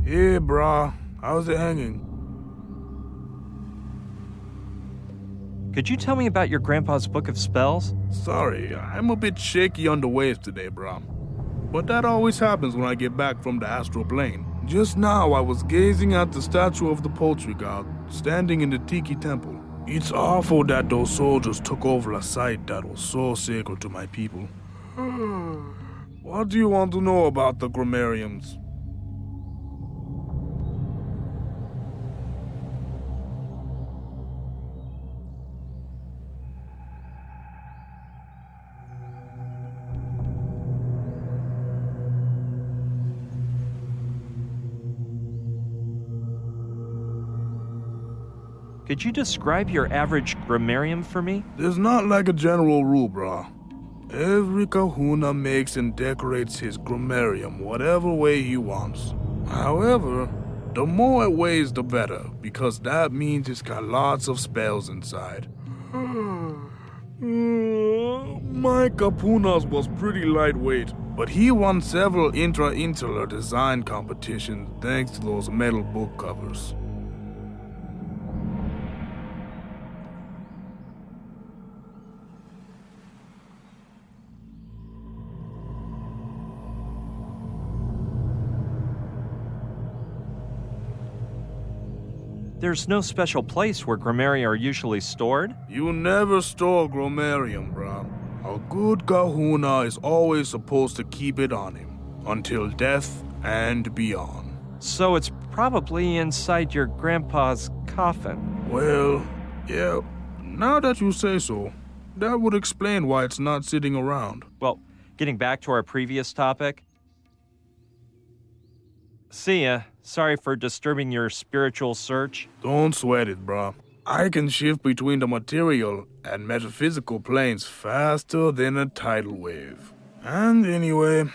Speaker 11: Hey, brah. How's it hanging?
Speaker 2: Could you tell me about your grandpa's book of spells?
Speaker 11: Sorry, I'm a bit shaky on the waves today, brah. But that always happens when I get back from the astral plane. Just now, I was gazing at the statue of the poultry god, standing in the Tiki temple. It's awful that those soldiers took over a site that was so sacred to my people. What do you want to know about the grammariums?
Speaker 2: Could you describe your average grammarium for me?
Speaker 11: There's not like a general rule, brah. Every kahuna makes and decorates his grammarium whatever way he wants. However, the more it weighs, the better, because that means it's got lots of spells inside. My kapunas was pretty lightweight, but he won several intra-insular design competitions thanks to those metal book covers.
Speaker 2: There's no special place where grammaria are usually stored?
Speaker 11: You never store grammarium, brah. A good kahuna is always supposed to keep it on him, until death and beyond.
Speaker 2: So it's probably inside your grandpa's coffin.
Speaker 11: Well, yeah, now that you say so, that would explain why it's not sitting around.
Speaker 2: Well, getting back to our previous topic. See ya. Sorry for disturbing your spiritual search.
Speaker 11: Don't sweat it, brah. I can shift between the material and metaphysical planes faster than a tidal wave. And anyway...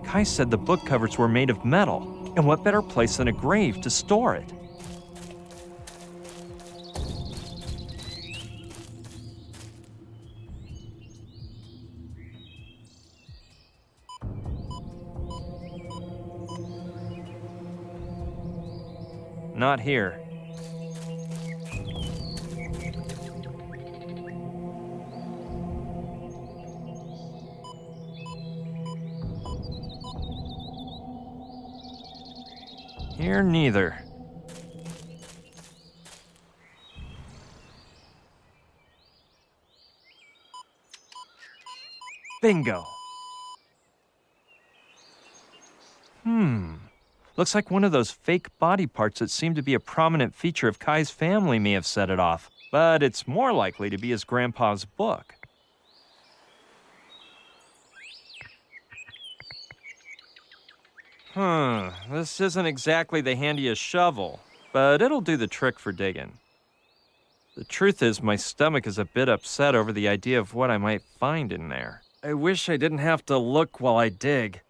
Speaker 2: Kai said the book covers were made of metal, and what better place than a grave to store it? Not here.
Speaker 13: Here, neither. Bingo. Looks like one of those fake body parts that seem to be a prominent feature of Kai's family may have set it off, but it's more likely to be his grandpa's book. This isn't exactly the handiest shovel, but it'll do the trick for digging. The truth is, my stomach is a bit upset over the idea of what I might find in there. I wish I didn't have to look while I dig.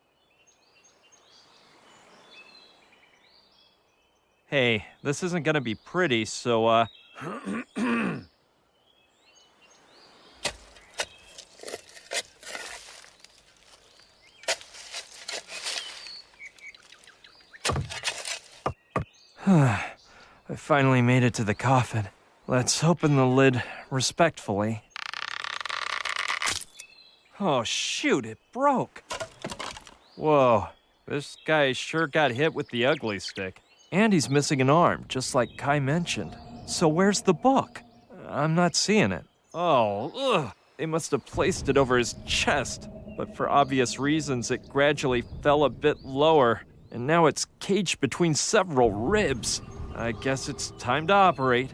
Speaker 13: Hey, this isn't gonna be pretty, so, I finally made it to the coffin. Let's open the lid respectfully. Oh, shoot, it broke. Whoa, this guy sure got hit with the ugly stick. And he's missing an arm, just like Kai mentioned. So where's the book? I'm not seeing it. Oh, ugh. They must have placed it over his chest. But for obvious reasons, it gradually fell a bit lower. And now it's caged between several ribs. I guess it's time to operate.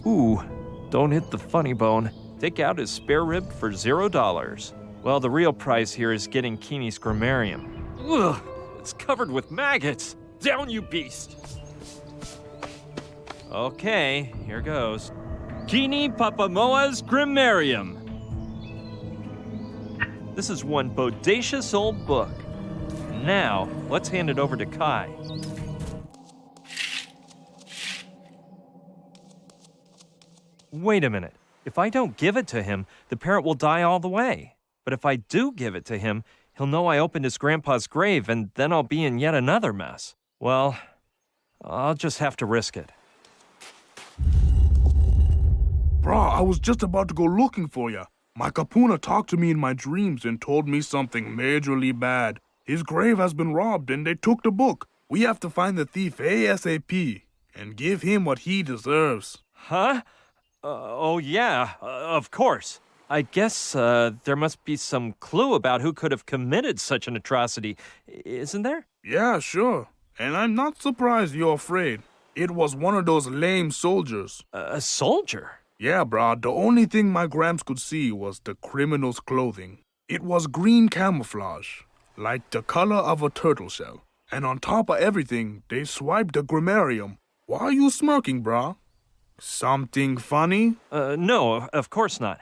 Speaker 13: Ooh, don't hit the funny bone. Take out his spare rib for $0. Well, the real prize here is getting Keeney's grammarium. Ugh, it's covered with maggots. Down, you beast! Okay, here goes. Keeney Papamoa's grammarium. This is one bodacious old book. Now, let's hand it over to Kai. Wait a minute. If I don't give it to him, the parrot will die all the way. But if I do give it to him, he'll know I opened his grandpa's grave, and then I'll be in yet another mess. Well, I'll just have to risk it.
Speaker 11: Brah, I was just about to go looking for ya. My kapuna talked to me in my dreams and told me something majorly bad. His grave has been robbed and they took the book. We have to find the thief ASAP and give him what he deserves.
Speaker 13: Huh? Oh yeah, of course. I guess there must be some clue about who could have committed such an atrocity, isn't there?
Speaker 11: Yeah, sure. And I'm not surprised you're afraid. It was one of those lame soldiers.
Speaker 13: A soldier?
Speaker 11: Yeah, brah. The only thing my Gramps could see was the criminal's clothing. It was green camouflage, like the color of a turtle shell. And on top of everything, they swiped the grammarium. Why are you smirking, brah? Something funny?
Speaker 13: No, of course not.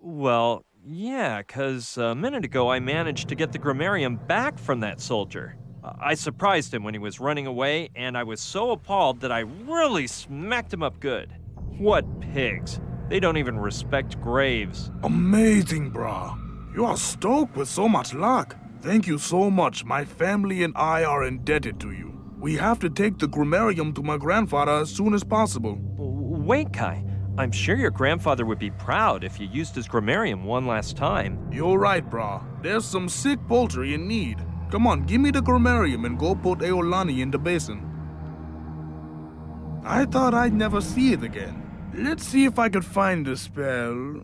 Speaker 13: Well, yeah, 'cause a minute ago I managed to get the grammarium back from that soldier. I surprised him when he was running away, and I was so appalled that I really smacked him up good. What pigs. They don't even respect graves.
Speaker 11: Amazing, brah. You are stoked with so much luck. Thank you so much. My family and I are indebted to you. We have to take the grammarium to my grandfather as soon as possible.
Speaker 13: Wait, Kai. I'm sure your grandfather would be proud if you used his grammarium one last time.
Speaker 11: You're right, brah. There's some sick poultry in need. Come on, give me the grammarium and go put Eolani in the basin. I thought I'd never see it again. Let's see if I could find the spell.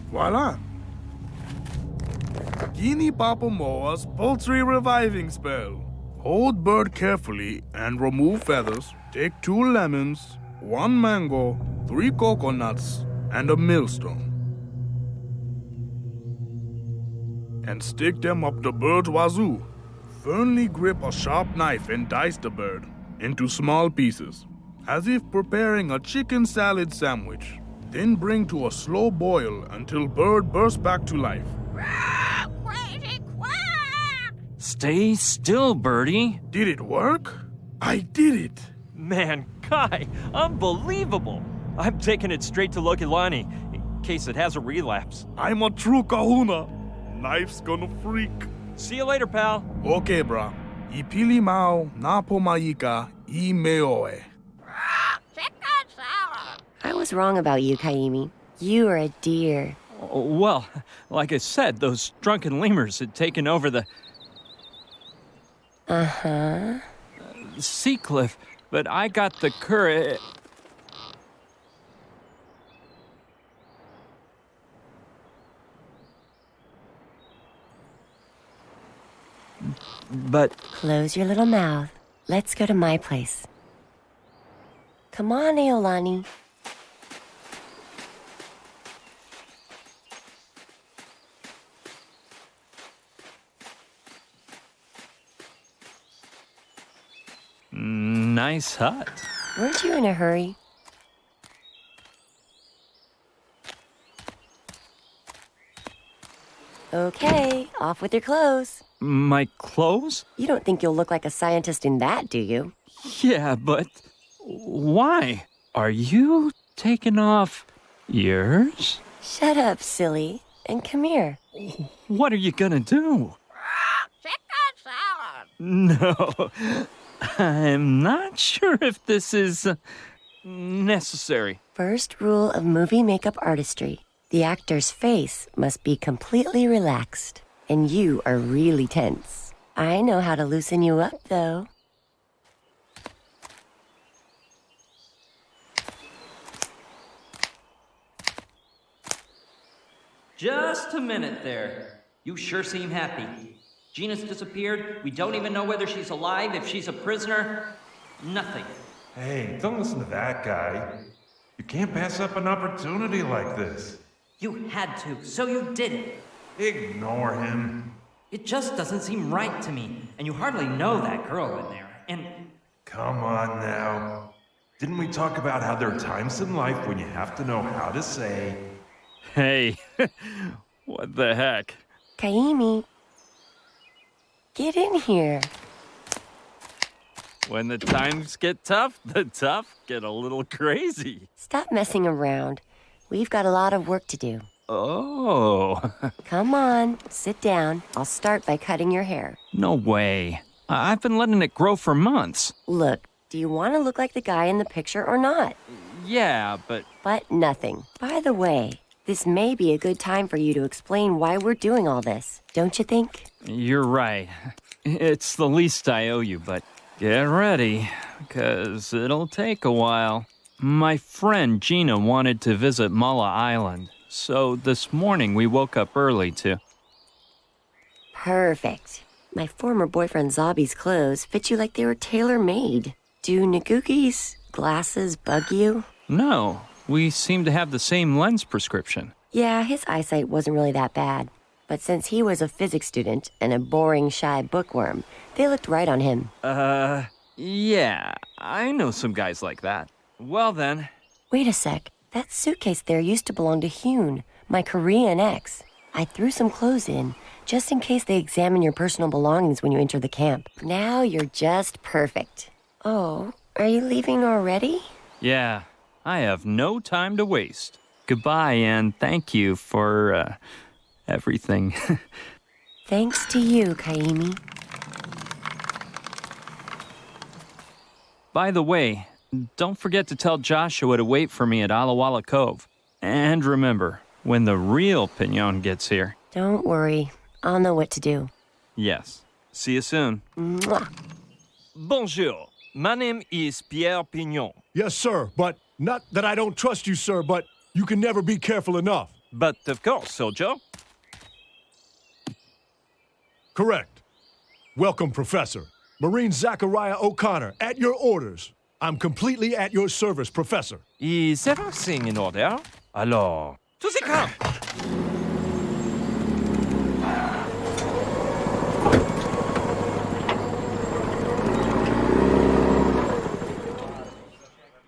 Speaker 11: Voila! Guinea Papamoa's poultry reviving spell. Hold bird carefully and remove feathers. Take 2 lemons, 1 mango, 3 coconuts, and a millstone. And stick them up the bird's wazoo. Firmly grip a sharp knife and dice the bird into small pieces, as if preparing a chicken salad sandwich. Then bring to a slow boil until bird bursts back to life.
Speaker 13: Stay still, Birdie.
Speaker 11: Did it work? I did it.
Speaker 13: Man, Kai, unbelievable. I'm taking it straight to Lokilani in case it has a relapse.
Speaker 11: I'm a true kahuna. Knife's gonna freak.
Speaker 13: See you later, pal.
Speaker 11: Okay, brah. Ipili mau napo maika I meoe.
Speaker 10: I was wrong about you, Kaimi. You are a dear.
Speaker 2: Well, like I said, those drunken lemurs had taken over the sea cliff, but I got the courage. But
Speaker 10: Close your little mouth. Let's go to my place. Come on, Aolani.
Speaker 2: nice hut.
Speaker 10: Weren't you in a hurry? Okay, off with your clothes.
Speaker 2: My clothes?
Speaker 10: You don't think you'll look like a scientist in that, do you?
Speaker 2: Yeah, but why? Are you taking off yours?
Speaker 10: Shut up, silly, and come here.
Speaker 2: What are you gonna do?
Speaker 15: Chicken salad.
Speaker 2: No, I'm not sure if this is necessary.
Speaker 10: First rule of movie makeup artistry. The actor's face must be completely relaxed, and you are really tense. I know how to loosen you up, though.
Speaker 14: Just a minute there. You sure seem happy. Gina's disappeared. We don't even know whether she's alive, if she's a prisoner. Nothing.
Speaker 17: Hey, don't listen to that guy. You can't pass up an opportunity like this.
Speaker 14: You had to, so you did it.
Speaker 17: Ignore him.
Speaker 14: It just doesn't seem right to me, and you hardly know that girl in there, and...
Speaker 17: Come on now. Didn't we talk about how there are times in life when you have to know how to say...
Speaker 2: Hey, what the heck?
Speaker 10: Kaimi, get in here.
Speaker 2: When the times get tough, the tough get a little crazy.
Speaker 10: Stop messing around. We've got a lot of work to do.
Speaker 2: Oh.
Speaker 10: Come on, sit down. I'll start by cutting your hair.
Speaker 2: No way. I've been letting it grow for months.
Speaker 10: Look, do you want to look like the guy in the picture or not?
Speaker 2: Yeah, but...
Speaker 10: But nothing. By the way, this may be a good time for you to explain why we're doing all this, don't you think?
Speaker 2: You're right. It's the least I owe you, but get ready, because it'll take a while. My friend Gina wanted to visit Mala Island, so this morning we woke up early to...
Speaker 10: Perfect. My former boyfriend Zabi's clothes fit you like they were tailor-made. Do Naguki's glasses bug you?
Speaker 2: No, we seem to have the same lens prescription.
Speaker 10: Yeah, his eyesight wasn't really that bad. But since he was a physics student and a boring, shy bookworm, they looked right on him.
Speaker 2: Yeah, I know some guys like that. Well then.
Speaker 10: Wait a sec. That suitcase there used to belong to Hyun, my Korean ex. I threw some clothes in, just in case they examine your personal belongings when you enter the camp. Now you're just perfect. Oh, are you leaving already?
Speaker 2: Yeah, I have no time to waste. Goodbye, and thank you for, everything.
Speaker 10: Thanks to you, Kaimi.
Speaker 2: By the way, don't forget to tell Joshua to wait for me at Alawala Cove. And remember, when the real Pignon gets here...
Speaker 10: Don't worry. I'll know what to do.
Speaker 2: Yes. See you soon.
Speaker 10: Mwah.
Speaker 13: Bonjour. My name is Pierre Pignon.
Speaker 12: Yes, sir, but not that I don't trust you, sir, but you can never be careful enough.
Speaker 13: But of course, soldier.
Speaker 12: Correct. Welcome, Professor. Marine Zachariah O'Connor, at your orders. I'm completely at your service, Professor.
Speaker 13: Is everything in order? Alors, tous écrans!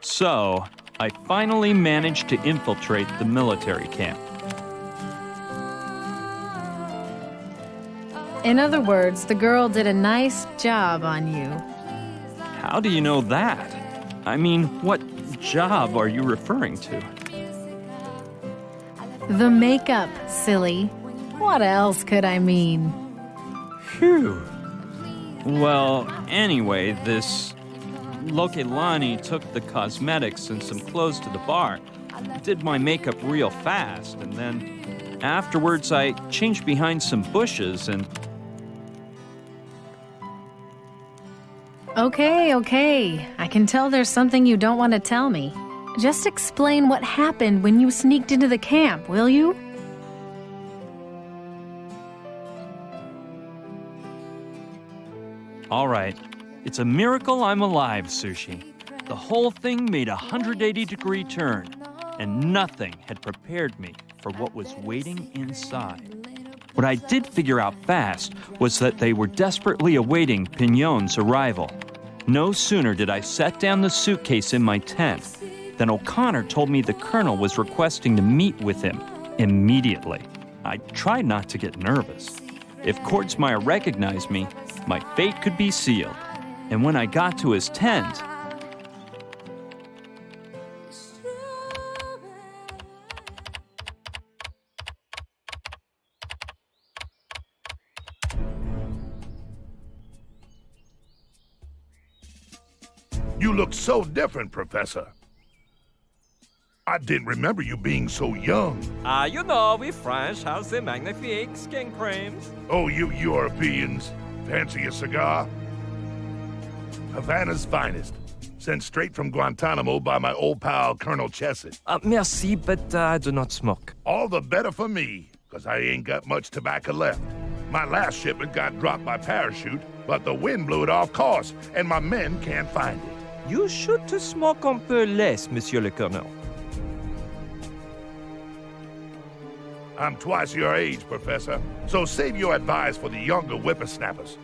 Speaker 2: So, I finally managed to infiltrate the military camp.
Speaker 3: In other words, the girl did a nice job on you.
Speaker 2: How do you know that? I mean, what job are you referring to?
Speaker 3: The makeup, silly. What else could I mean?
Speaker 2: Phew. Well, anyway, this Lokelani took the cosmetics and some clothes to the bar, did my makeup real fast, and then Afterwards, I changed behind some bushes and...
Speaker 3: Okay. I can tell there's something you don't want to tell me. Just explain what happened when you sneaked into the camp, will you?
Speaker 2: All right. It's a miracle I'm alive, Sushi. The whole thing made a 180-degree turn, and nothing had prepared me for what was waiting inside. What I did figure out fast was that they were desperately awaiting Pignon's arrival. No sooner did I set down the suitcase in my tent than O'Connor told me the colonel was requesting to meet with him immediately. I tried not to get nervous. If Kordsmeyer recognized me, my fate could be sealed. And when I got to his tent,
Speaker 6: You look so different, Professor. I didn't remember you being so young.
Speaker 13: You know, we French have the magnifique skin creams.
Speaker 6: Oh, you Europeans. Fancy a cigar? Havana's finest. Sent straight from Guantanamo by my old pal, Colonel Chesed.
Speaker 13: Merci, but I do not smoke.
Speaker 6: All the better for me, because I ain't got much tobacco left. My last shipment got dropped by parachute, but the wind blew it off course, and my men can't find it.
Speaker 13: You should to smoke un peu less, Monsieur le Colonel.
Speaker 6: I'm twice your age, Professor, so save your advice for the younger whippersnappers.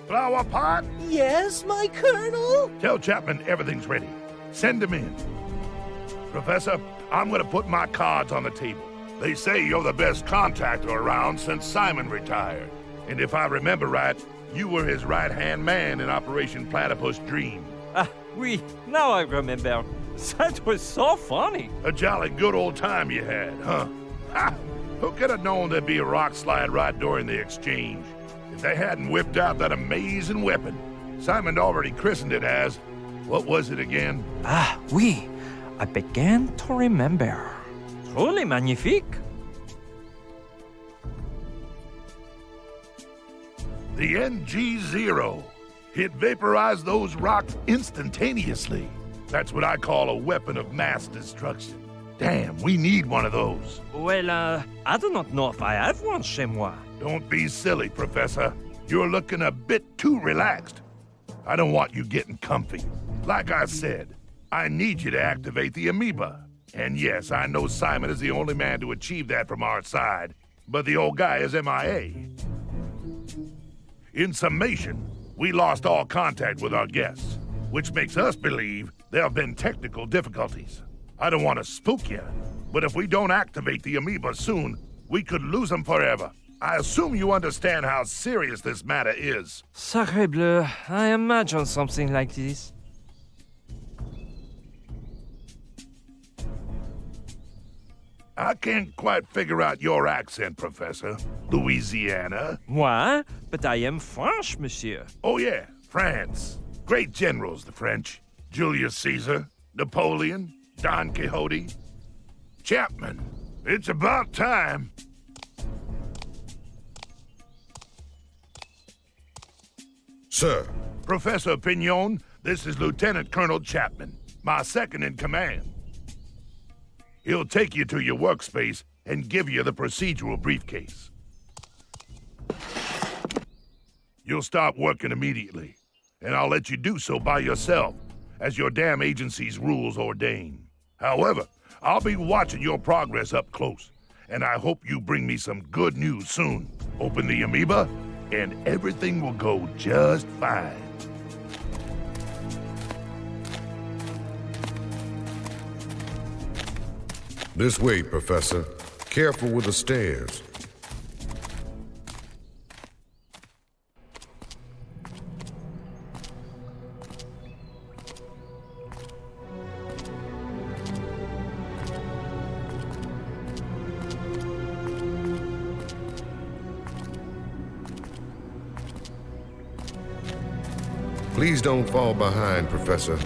Speaker 6: Flower pot?
Speaker 8: Yes, my Colonel?
Speaker 6: Tell Chapman everything's ready. Send him in. Professor, I'm gonna put my cards on the table. They say you're the best contractor around since Simon retired. And if I remember right, you were his right-hand man in Operation Platypus Dream.
Speaker 13: Oui, now I remember. That was so funny.
Speaker 6: A jolly good old time you had, huh? Ha! Who could have known there'd be a rock slide right during the exchange? If they hadn't whipped out that amazing weapon. Simon already christened it as, what was it again?
Speaker 13: Oui, I began to remember. Truly magnifique.
Speaker 6: The NG-0. It vaporized those rocks instantaneously. That's what I call a weapon of mass destruction. Damn, we need one of those.
Speaker 13: Well, I do not know if I have one chez moi.
Speaker 6: Don't be silly, Professor. You're looking a bit too relaxed. I don't want you getting comfy. Like I said, I need you to activate the amoeba. And yes, I know Simon is the only man to achieve that from our side, but the old guy is MIA. In summation, we lost all contact with our guests, which makes us believe there have been technical difficulties. I don't want to spook you, but if we don't activate the amoeba soon, we could lose them forever. I assume you understand how serious this matter is.
Speaker 13: Sacre bleu, I imagine something like this.
Speaker 6: I can't quite figure out your accent, Professor. Louisiana?
Speaker 13: Moi? But I am French, monsieur.
Speaker 6: Oh yeah, France. Great generals, the French. Julius Caesar, Napoleon, Don Quixote. Chapman, it's about time.
Speaker 18: Sir.
Speaker 6: Professor Pignon, this is Lieutenant Colonel Chapman, my second in command. He'll take you to your workspace and give you the procedural briefcase. You'll start working immediately, and I'll let you do so by yourself, as your damn agency's rules ordain. However, I'll be watching your progress up close, and I hope you bring me some good news soon. Open the amoeba, and everything will go just fine.
Speaker 18: This way, Professor. Careful with the stairs. Please don't fall behind, Professor.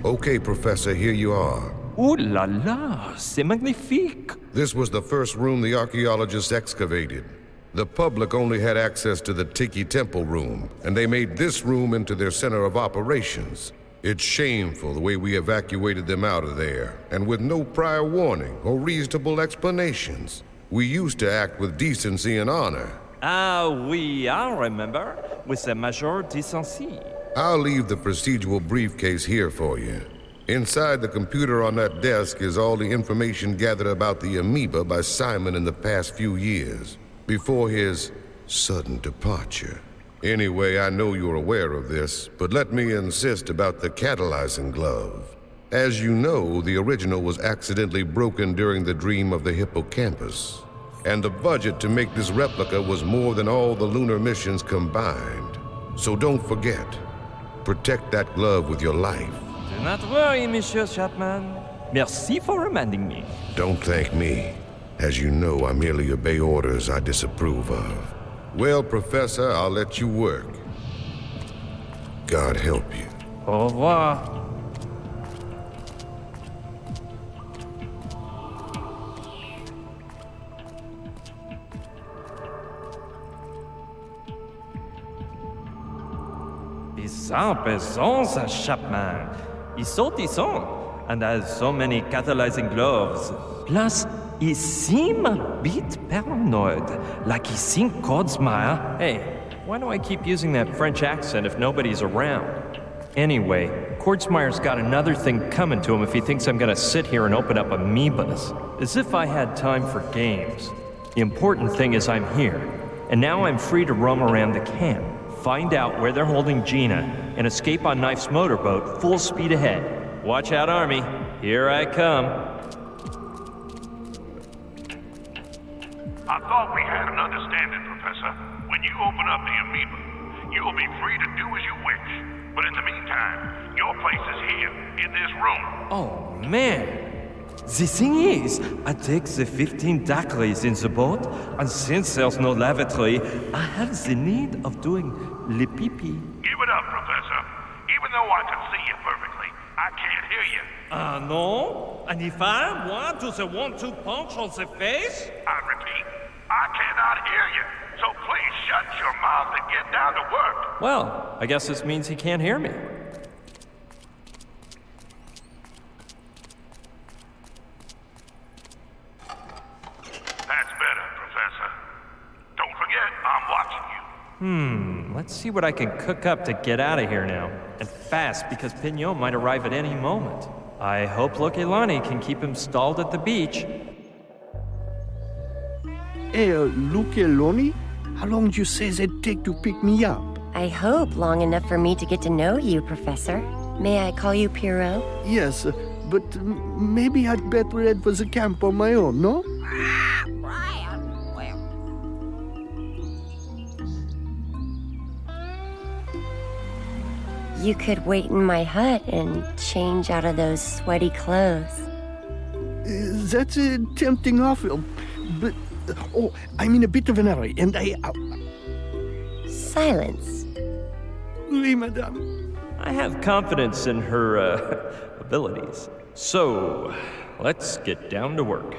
Speaker 18: Okay, Professor, here you are.
Speaker 13: Ooh la la, c'est magnifique.
Speaker 18: This was the first room the archaeologists excavated. The public only had access to the Tiki Temple room, and they made this room into their center of operations. It's shameful the way we evacuated them out of there, and with no prior warning or reasonable explanations. We used to act with decency and honor.
Speaker 13: Ah oui, I remember, with the Major Decency.
Speaker 18: I'll leave the procedural briefcase here for you. Inside the computer on that desk is all the information gathered about the amoeba by Simon in the past few years, before his sudden departure. Anyway, I know you're aware of this, but let me insist about the catalyzing glove. As you know, the original was accidentally broken during the dream of the hippocampus. And the budget to make this replica was more than all the lunar missions combined. So don't forget, protect that glove with your life.
Speaker 13: Do not worry, Monsieur Chapman. Merci for reminding me.
Speaker 18: Don't thank me. As you know, I merely obey orders I disapprove of. Well, Professor, I'll let you work. God help you.
Speaker 13: Au revoir. Bizarre présence, Chapman. Ils sont and has so many catalyzing gloves. Plus, he seem a bit paranoid, like he seen Codsmire. Hey, why do I keep using that French accent if nobody's around? Anyway, Codsmire's got another thing coming to him if he thinks I'm gonna sit here and open up amoebas. As if I had time for games. The important thing is I'm here, and now I'm free to roam around the camp, find out where they're holding Gina, and escape on Knife's motorboat full speed ahead. Watch out, Army. Here I come.
Speaker 9: I thought we had an understanding, Professor. When you open up the amoeba, you will be free to do as you wish. But in the meantime, your place is here, in this room.
Speaker 13: Oh, man. The thing is, I take the 15 daiquiris in the boat, and since there's no lavatory, I have the need of doing le pipi.
Speaker 9: Give it up, Professor. Even though I can see you perfectly, I can't hear you.
Speaker 13: No? And if I want to the 1-2 punch on the face?
Speaker 9: I repeat, I cannot hear you. So please shut your mouth and get down to work.
Speaker 13: Well, I guess this means he can't hear me.
Speaker 9: That's better, Professor. Don't forget, I'm watching you.
Speaker 13: Let's see what I can cook up to get out of here now. And fast, because Pignon might arrive at any moment. I hope Lokelani can keep him stalled at the beach.
Speaker 19: Hey, Lukeloni? How long do you say it'd take to pick me up?
Speaker 10: I hope long enough for me to get to know you, Professor. May I call you Pierrot?
Speaker 19: Yes, but maybe I'd better head for the camp on my own, no?
Speaker 10: You could wait in my hut and change out of those sweaty clothes.
Speaker 19: That's a tempting offer, but... oh, I'm in a bit of an hurry, and
Speaker 10: Silence.
Speaker 19: Oui, madame.
Speaker 13: I have confidence in her, abilities. So, let's get down to work.